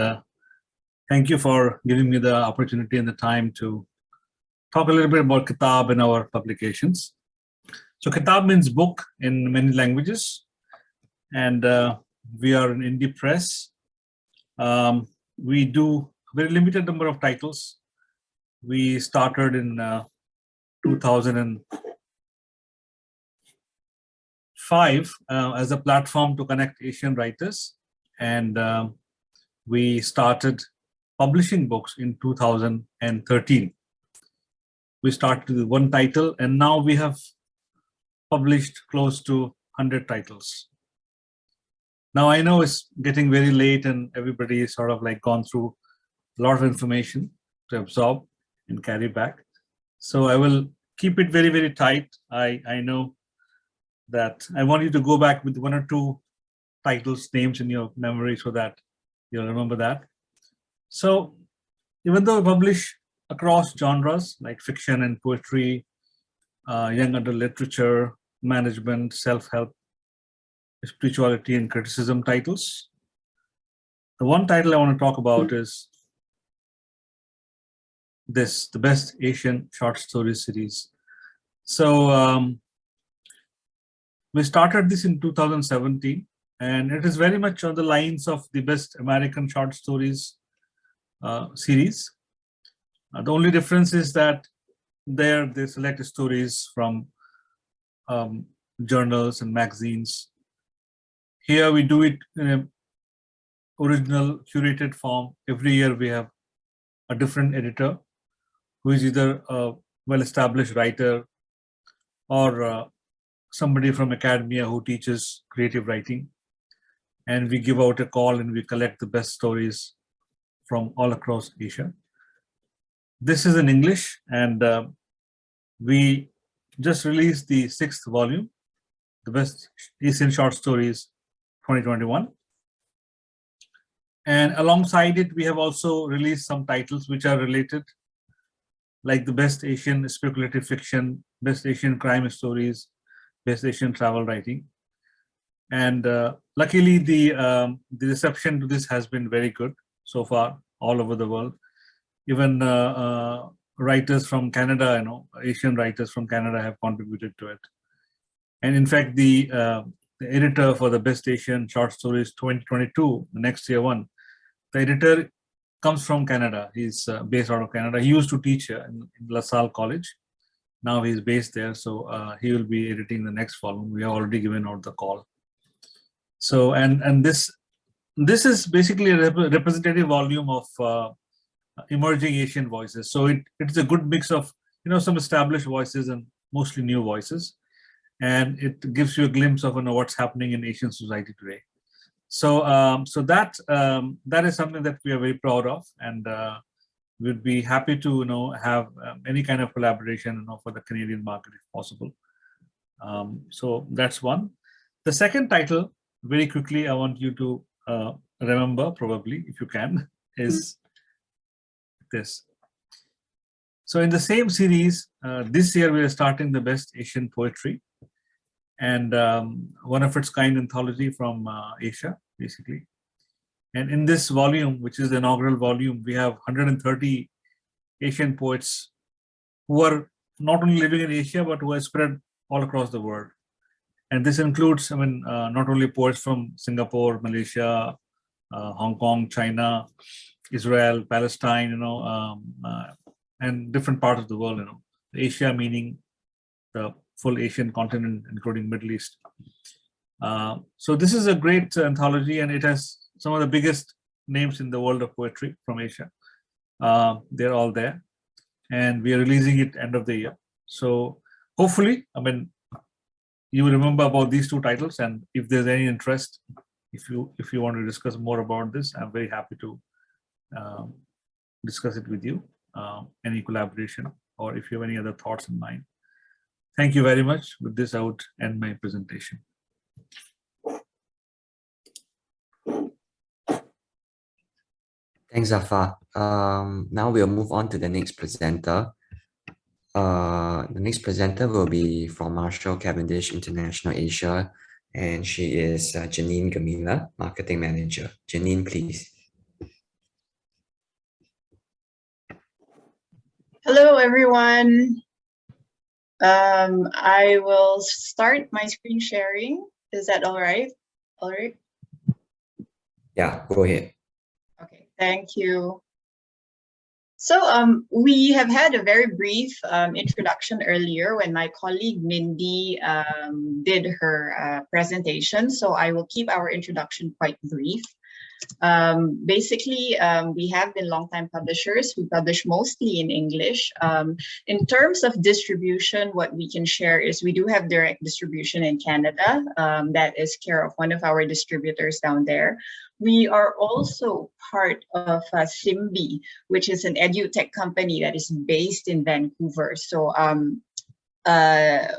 thank you for giving me the opportunity and the time to talk a little bit about Kitab and our publications. So Kitab means book in many languages. And we are an indie press. We do a very limited number of titles. We started in 2005 as a platform to connect Asian writers. And we started publishing books in 2013. We started with one title, and now we have published close to 100 titles. Now I know it's getting very late and everybody is sort of like gone through a lot of information to absorb and carry back. So I will keep it very, very tight. I know that I want you to go back with one or two titles, names in your memory so that you'll remember that. So even though we publish across genres like fiction and poetry, young adult literature, management, self-help, spirituality and criticism titles, the one title I want to talk about is this, the Best Asian Short Story Series. So we started this in 2017, and it is very much on the lines of the Best American Short Stories series. The only difference is that there they select stories from journals and magazines. Here we do it in an original curated form. Every year we have a different editor who is either a well-established writer or somebody from academia who teaches creative writing. And we give out a call and we collect the best stories from all across Asia. This is in English, and we just released the 6th volume. the best Asian short stories 2021. And alongside it, we have also released some titles which are related, like the best Asian speculative fiction, best Asian crime stories, best Asian travel writing. And luckily, the reception to this has been very good so far all over the world. Even writers from Canada, Asian writers from Canada have contributed to it. And in fact, the editor for the Best Asian Short Stories 2022, the next year one, the editor comes from Canada. He's based out of Canada. He used to teach in La Salle College. Now he's based there, so he will be editing the next volume. We have already given out the call. So, and this is basically a representative volume of emerging Asian voices. So it's a good mix of some established voices and mostly new voices, and it gives you a glimpse of what's happening in Asian society today. So that is something that we are very proud of, and we'd be happy to have any kind of collaboration for the Canadian market if possible. So that's one. The second title, very quickly, I want you to remember, probably if you can, is this. So in the same series, this year we are starting the Best Asian Poetry, and one of its kind anthology from Asia, basically. And in this volume, which is the inaugural volume, we have 130 Asian poets who are not only living in Asia, but who are spread all across the world. And this includes, not only poets from Singapore, Malaysia, Hong Kong, China, Israel, Palestine, and different parts of the world, Asia meaning the full Asian continent, including Middle East. So this is a great anthology, and it has some of the biggest names in the world of poetry from Asia. They're all there, and we are releasing it end of the year. So hopefully, you remember about these two titles, and if there's any interest, if you want to discuss more about this, I'm very happy to discuss it with you, any collaboration, or if you have any other thoughts in mind. Thank you very much. With this, I would end my presentation. Thanks, Zafar. Now we'll move on to the next presenter. The next presenter will be from Marshall Cavendish International Asia, and she is Janine Gamila, Marketing Manager. Janine, please. Hello, everyone. I will start my screen sharing. Is that all right? All right. Yeah, go ahead. Okay, thank you. So we have had a very brief introduction earlier when my colleague Mindy did her presentation. So I will keep our introduction quite brief. Basically, we have been longtime publishers. We publish mostly in English. In terms of distribution, what we can share is we do have direct distribution in Canada. That is care of one of our distributors down there. We are also part of Simbi, which is an edutech company that is based in Vancouver. So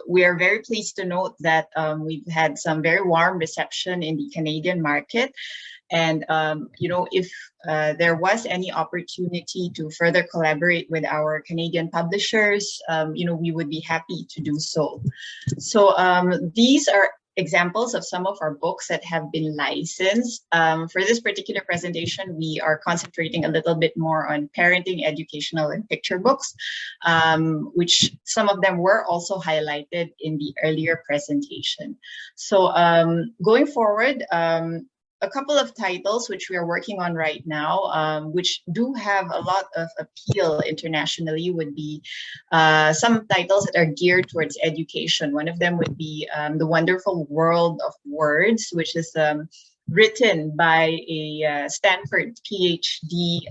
we are very pleased to note that we've had some very warm reception in the Canadian market. And, if there was any opportunity to further collaborate with our Canadian publishers, we would be happy to do so. So these are examples of some of our books that have been licensed. For this particular presentation, we are concentrating a little bit more on parenting, educational, and picture books, which some of them were also highlighted in the earlier presentation. So going forward, a couple of titles which we are working on right now, which do have a lot of appeal internationally, would be some titles that are geared towards education. One of them would be The Wonderful World of Words, which is written by a Stanford PhD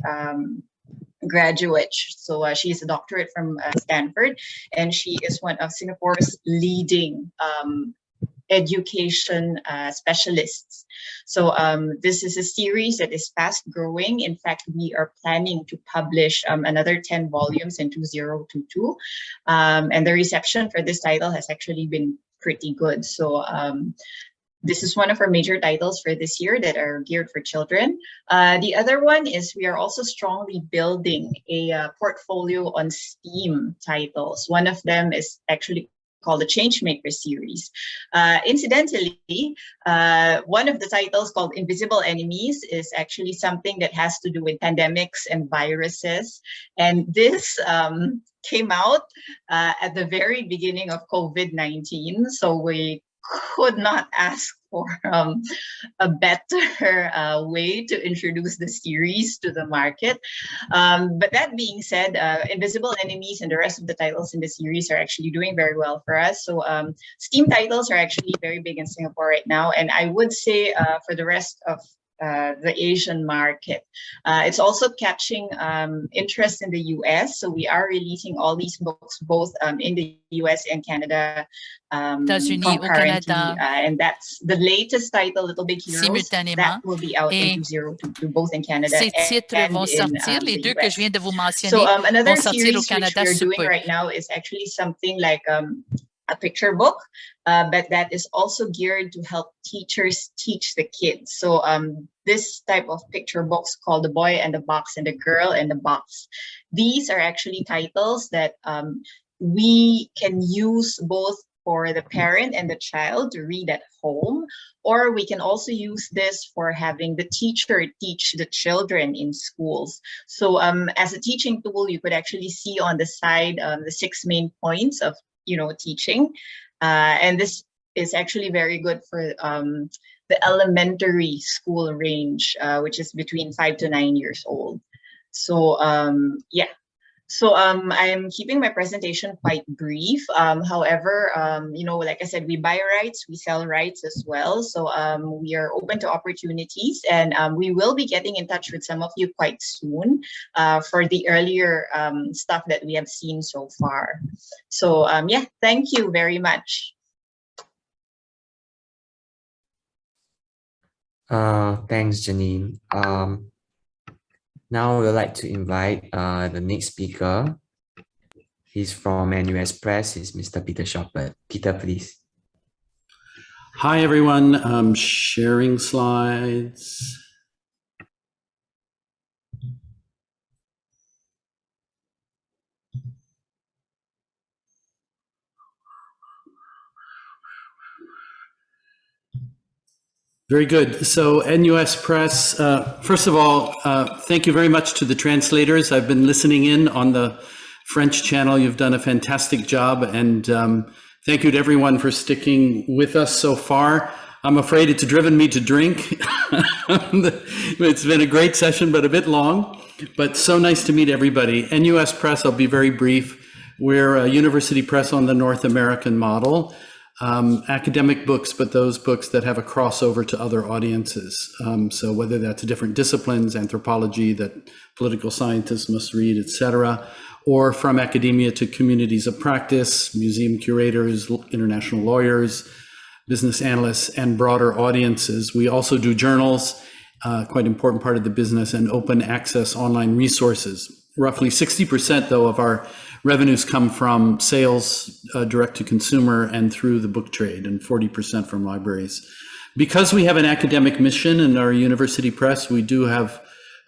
graduate. So she's a doctorate from Stanford, and she is one of Singapore's leading education specialists. So this is a series that is fast growing. In fact, we are planning to publish another 10 volumes in 2022. And the reception for this title has actually been pretty good. So this is one of our major titles for this year that are geared for children. The other one is we are also strongly building a portfolio on STEAM titles. One of them is actually called the Changemaker series. Incidentally, one of the titles called Invisible Enemies is actually something that has to do with pandemics and viruses. And this came out at the very beginning of COVID-19. So we could not ask for a better way to introduce the series to the market. But that being said, Invisible Enemies and the rest of the titles in the series are actually doing very well for us. So Steam titles are actually very big in Singapore right now. And I would say for the rest of the Asian market. It's also catching interest in the US. So we are releasing all these books both in the US and Canada concurrently. And that's the latest title, Little Big Heroes, that will be out in 2022, both in Canada Ces titres vont sortir, les deux que je viens de vous mentionner another vont sortir series au Canada which we're sous doing peu. right now is actually something like a picture book, but that is also geared to help teachers teach the kids. So this type of picture books called The Boy and the Box and The Girl and the Box. These are actually titles that we can use both for the parent and the child to read at home, or we can also use this for having the teacher teach the children in schools. So as a teaching tool, you could actually see on the side the 6 main points of teaching, and this is actually very good for the elementary school range, which is between 5 to 9 years old. So yeah. So I'm keeping my presentation quite brief. However, like I said, we buy rights, we sell rights as well. So we are open to opportunities, and we will be getting in touch with some of you quite soon for the earlier stuff that we have seen so far. So yeah, thank you very much. Thanks, Janine. Now we'd like to invite the next speaker. He's from NUS Press. He's Mr. Peter Shopper. Peter, please. Hi, everyone. I'm sharing slides. Very good. So NUS Press, first of all, thank you very much to the translators. I've been listening in on the French channel. You've done a fantastic job, and thank you to everyone for sticking with us so far. I'm afraid it's driven me to drink. It's been a great session, but a bit long, but so nice to meet everybody. NUS Press, I'll be very brief. We're a university press on the North American model. Academic books, but those books that have a crossover to other audiences. So whether that's different disciplines, anthropology that political scientists must read, etc., or from academia to communities of practice, museum curators, international lawyers, business analysts, and broader audiences. We also do journals, quite important part of the business, and open access online resources. Roughly 60% though of our revenues come from sales direct to consumer and through the book trade, and 40% from libraries. Because we have an academic mission in our university press, we do have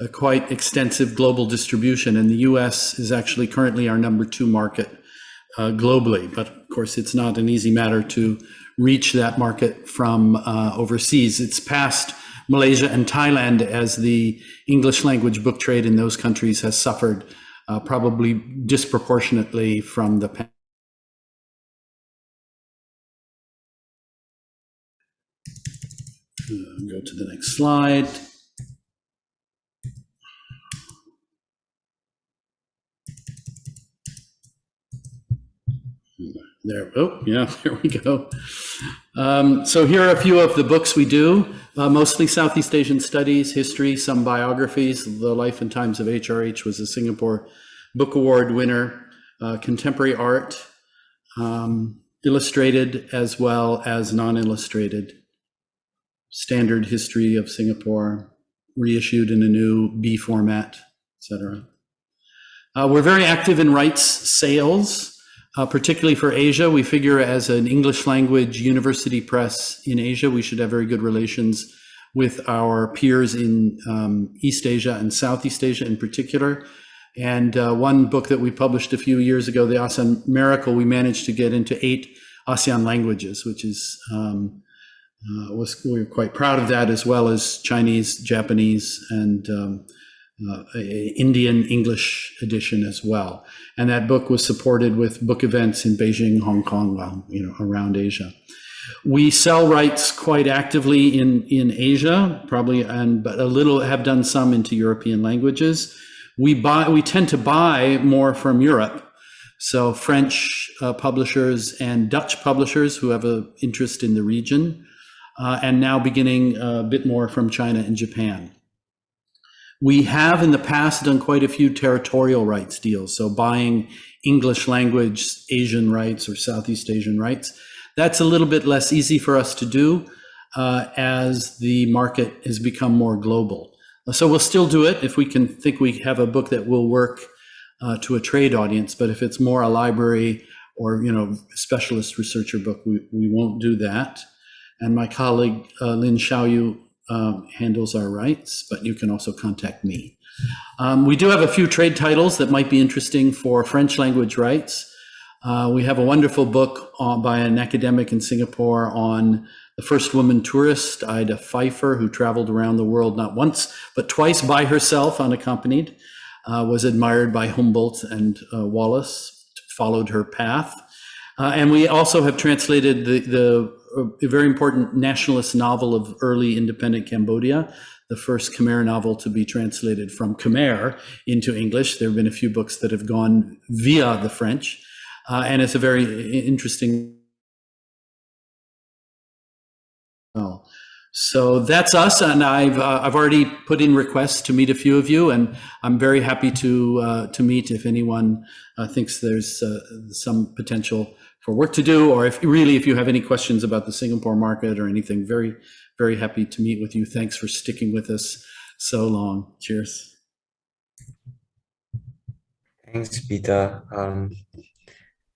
a quite extensive global distribution, and the US is actually currently our #2 market globally. But of course, it's not an easy matter to reach that market from overseas. It's past Malaysia and Thailand, as the English language book trade in those countries has suffered probably disproportionately from the pandemic. Go to the next slide. There, oh yeah, there we go. So here are a few of the books we do, mostly Southeast Asian studies, history, some biographies. The Life and Times of HRH was a Singapore Book Award winner, contemporary art, illustrated as well as non-illustrated, standard history of Singapore, reissued in a new B format, etc. We're very active in rights sales. particularly for Asia. We figure as an English language university press in Asia, we should have very good relations with our peers in East Asia and Southeast Asia in particular. And one book that we published a few years ago, The ASEAN Miracle, we managed to get into 8 ASEAN languages, which is, we were quite proud of that, as well as Chinese, Japanese, and Indian English edition as well. And that book was supported with book events in Beijing, Hong Kong, around Asia. We sell rights quite actively in Asia, probably, but a little have done some into European languages. We tend to buy more from Europe. So French publishers and Dutch publishers who have an interest in the region, and now beginning a bit more from China and Japan. We have in the past done quite a few territorial rights deals, so buying English language Asian rights or Southeast Asian rights. That's a little bit less easy for us to do as the market has become more global. So we'll still do it if we can think we have a book that will work to a trade audience, but if it's more a library or specialist researcher book, we won't do that. And my colleague Lin Xiaoyu handles our rights, but you can also contact me. We do have a few trade titles that might be interesting for French language rights. We have a wonderful book by an academic in Singapore on the first woman tourist, Ida Pfeiffer, who traveled around the world not once, but twice by herself unaccompanied, was admired by Humboldt and Wallace, followed her path. And we also have translated the very important nationalist novel of early independent Cambodia, the first Khmer novel to be translated from Khmer into English. There have been a few books that have gone via the French, and it's a very interesting. So that's us, and I've already put in requests to meet a few of you, and I'm very happy to meet if anyone thinks there's some potential for work to do, or if you have any questions about the Singapore market or anything. Very, very happy to meet with you. Thanks for sticking with us so long. Cheers. Thanks, Peter.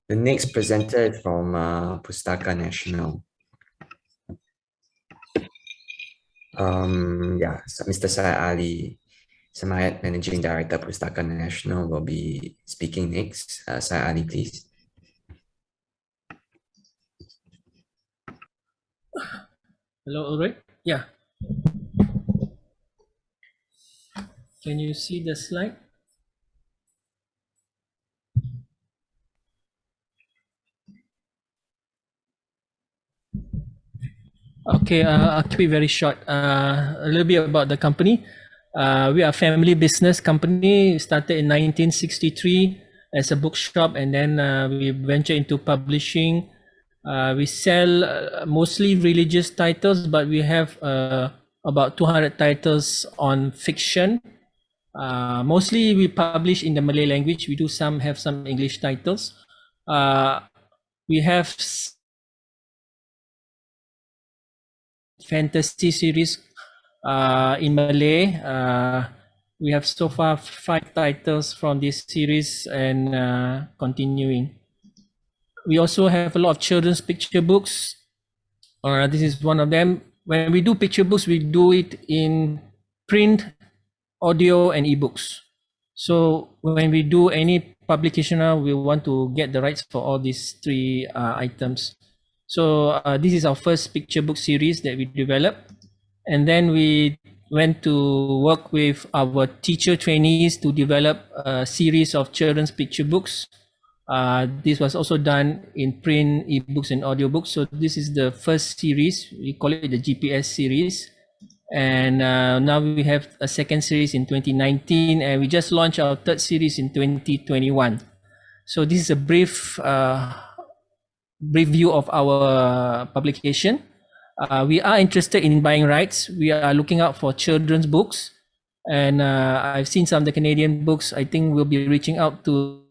The next presenter is from Pustaka National. Mr. Syed Ali Samayat, Managing Director, Pustaka National, will be speaking next. Syed Ali, please. Hello, all right? Yeah. Can you see the slide? Okay, I'll keep it very short. A little bit about the company. We are a family business company. Started in 1963 as a bookshop, and then we ventured into publishing. We sell mostly religious titles, but we have about 200 titles on fiction. Mostly we publish in the Malay language. We do have some English titles. We have fantasy series in Malay. We have so far 5 titles from this series and continuing. We also have a lot of children's picture books. This is one of them. When we do picture books, we do it in print, audio, and ebooks. So when we do any publication now, we want to get the rights for all these 3 items. So this is our first picture book series that we developed. And then we went to work with our teacher trainees to develop a series of children's picture books. This was also done in print, ebooks, and audiobooks. So this is the first series. We call it the GPS series. And now we have a second series in 2019, and we just launched our 3rd series in 2021. So this is a brief view of our publication. We are interested in buying rights. We are looking out for children's books, and I've seen some of the Canadian books. I think we'll be reaching out to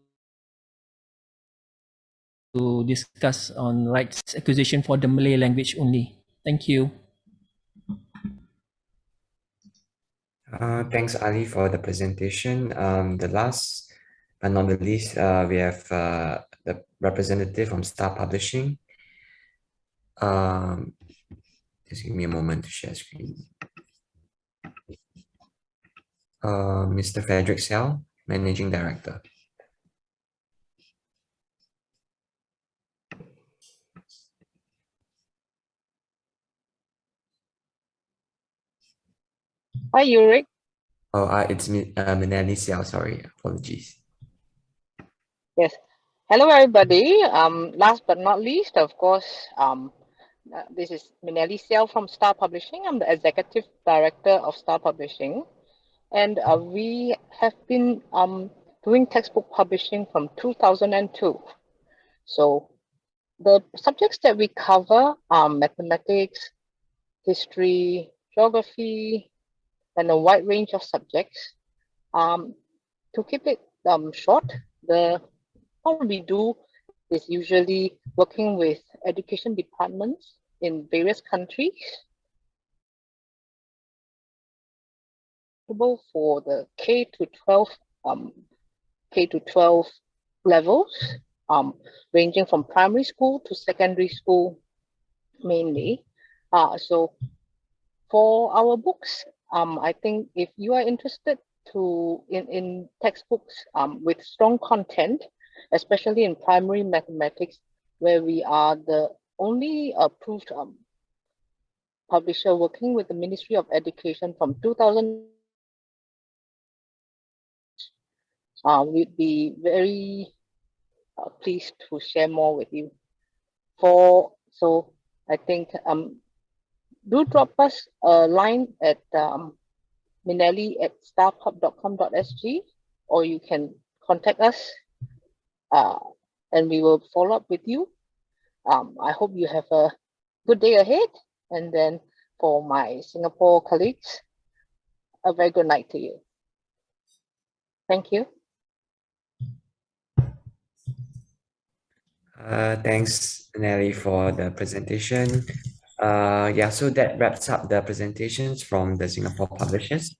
discuss on rights acquisition for the Malay language only. Thank you. Thanks, Ali, for the presentation. The last but not the least, we have the representative from Star Publishing. Just give me a moment to share screen. Mr. Frederick Sell, Managing Director. Hi, Ulrich. Oh, it's Minelli Sell, sorry, apologies. Yes. Hello, everybody. Last but not least, of course, this is Minelli Sell from Star Publishing. I'm the Executive Director of Star Publishing. And we have been doing textbook publishing from 2002. So the subjects that we cover are mathematics, history, geography, and a wide range of subjects. To keep it short, what we do is usually working with education departments in various countries for the K to 12 levels, ranging from primary school to secondary school mainly. So for our books, I think if you are interested in textbooks with strong content, especially in primary mathematics, where we are the only approved publisher working with the Ministry of Education from 2000. We'd be very pleased to share more with you. So I think do drop us a line at minelli@starpub.com.sg, or you can contact us and we will follow up with you. I hope you have a good day ahead, and then for my Singapore colleagues, a very good night to you. Thank you. Thanks, Nelly, for the presentation. Yeah, so that wraps up the presentations from the Singapore publishers.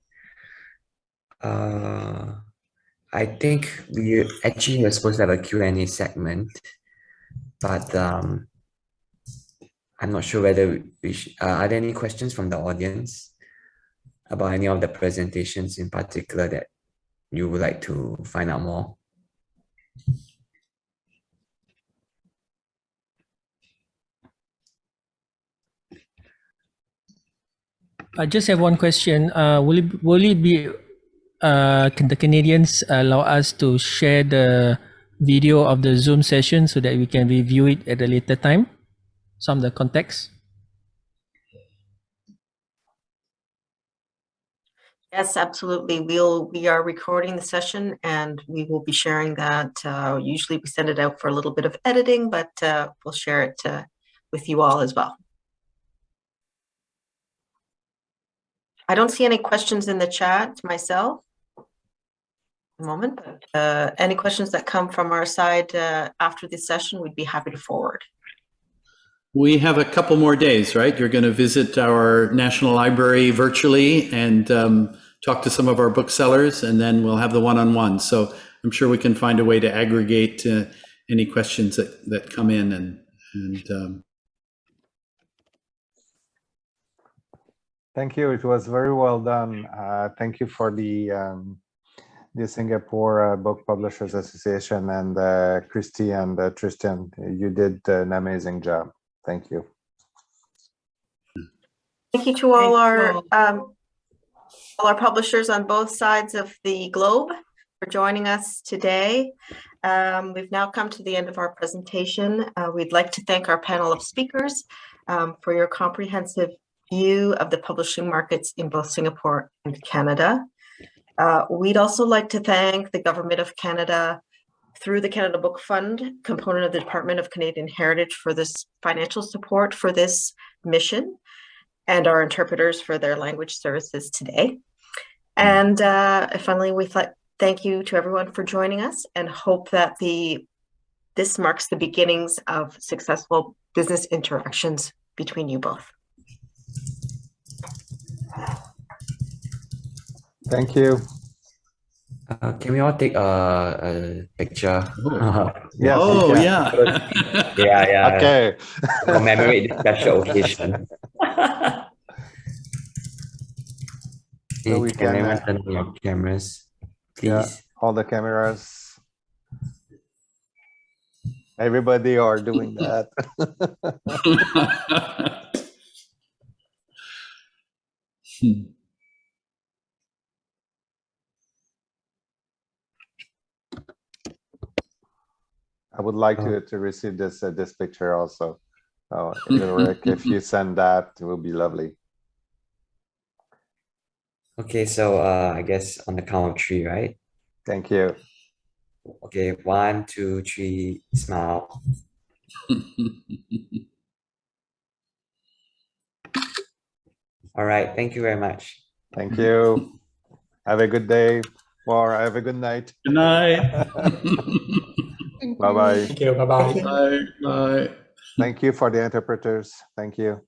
I think we actually were supposed to have a Q&A segment, but I'm not sure whether are there any questions from the audience about any of the presentations in particular that you would like to find out more? I just have one question. Will it be can the Canadians allow us to share the video of the Zoom session so that we can review it at a later time? Some of the context. Yes, absolutely. We are recording the session and we will be sharing that. Usually we send it out for a little bit of editing, but we'll share it with you all as well. I don't see any questions in the chat myself at the moment, but any questions that come from our side after this session, we'd be happy to forward. We have a couple more days, right? You're going to visit our National Library virtually and talk to some of our booksellers, and then we'll have the one-on-one. So I'm sure we can find a way to aggregate any questions that come in. And Thank you. It was very well done. Thank you for the Singapore Book Publishers Association, and Christy and Tristan. You did an amazing job. Thank you. Thank you to all our publishers on both sides of the globe for joining us today. We've now come to the end of our presentation. We'd like to thank our panel of speakers for your comprehensive view of the publishing markets in both Singapore and Canada. We'd also like to thank the Government of Canada through the Canada Book Fund, component of the Department of Canadian Heritage, for this financial support for this mission, and our interpreters for their language services today. And finally, we thank you to everyone for joining us, and hope that this marks the beginnings of successful business interactions between you both. Thank you. Can we all take a picture? Yes, Oh, we can. yeah. Yeah. Okay. Commemorate this special occasion. So we can, Cameras, turn on your cameras, please. yeah, all the cameras. Everybody are doing that. I would like to receive this this picture also. Oh, Ulrich, if you send that, it will be lovely. Okay, so I guess on the count of 3, right? Thank you. Okay, 1, 2, 3, smile. All right, thank you very much. Thank you. Have a good day, or have a good night. Good night. Bye-bye. Thank you. Bye-bye. Bye. Bye. Thank you for the interpreters. Thank you.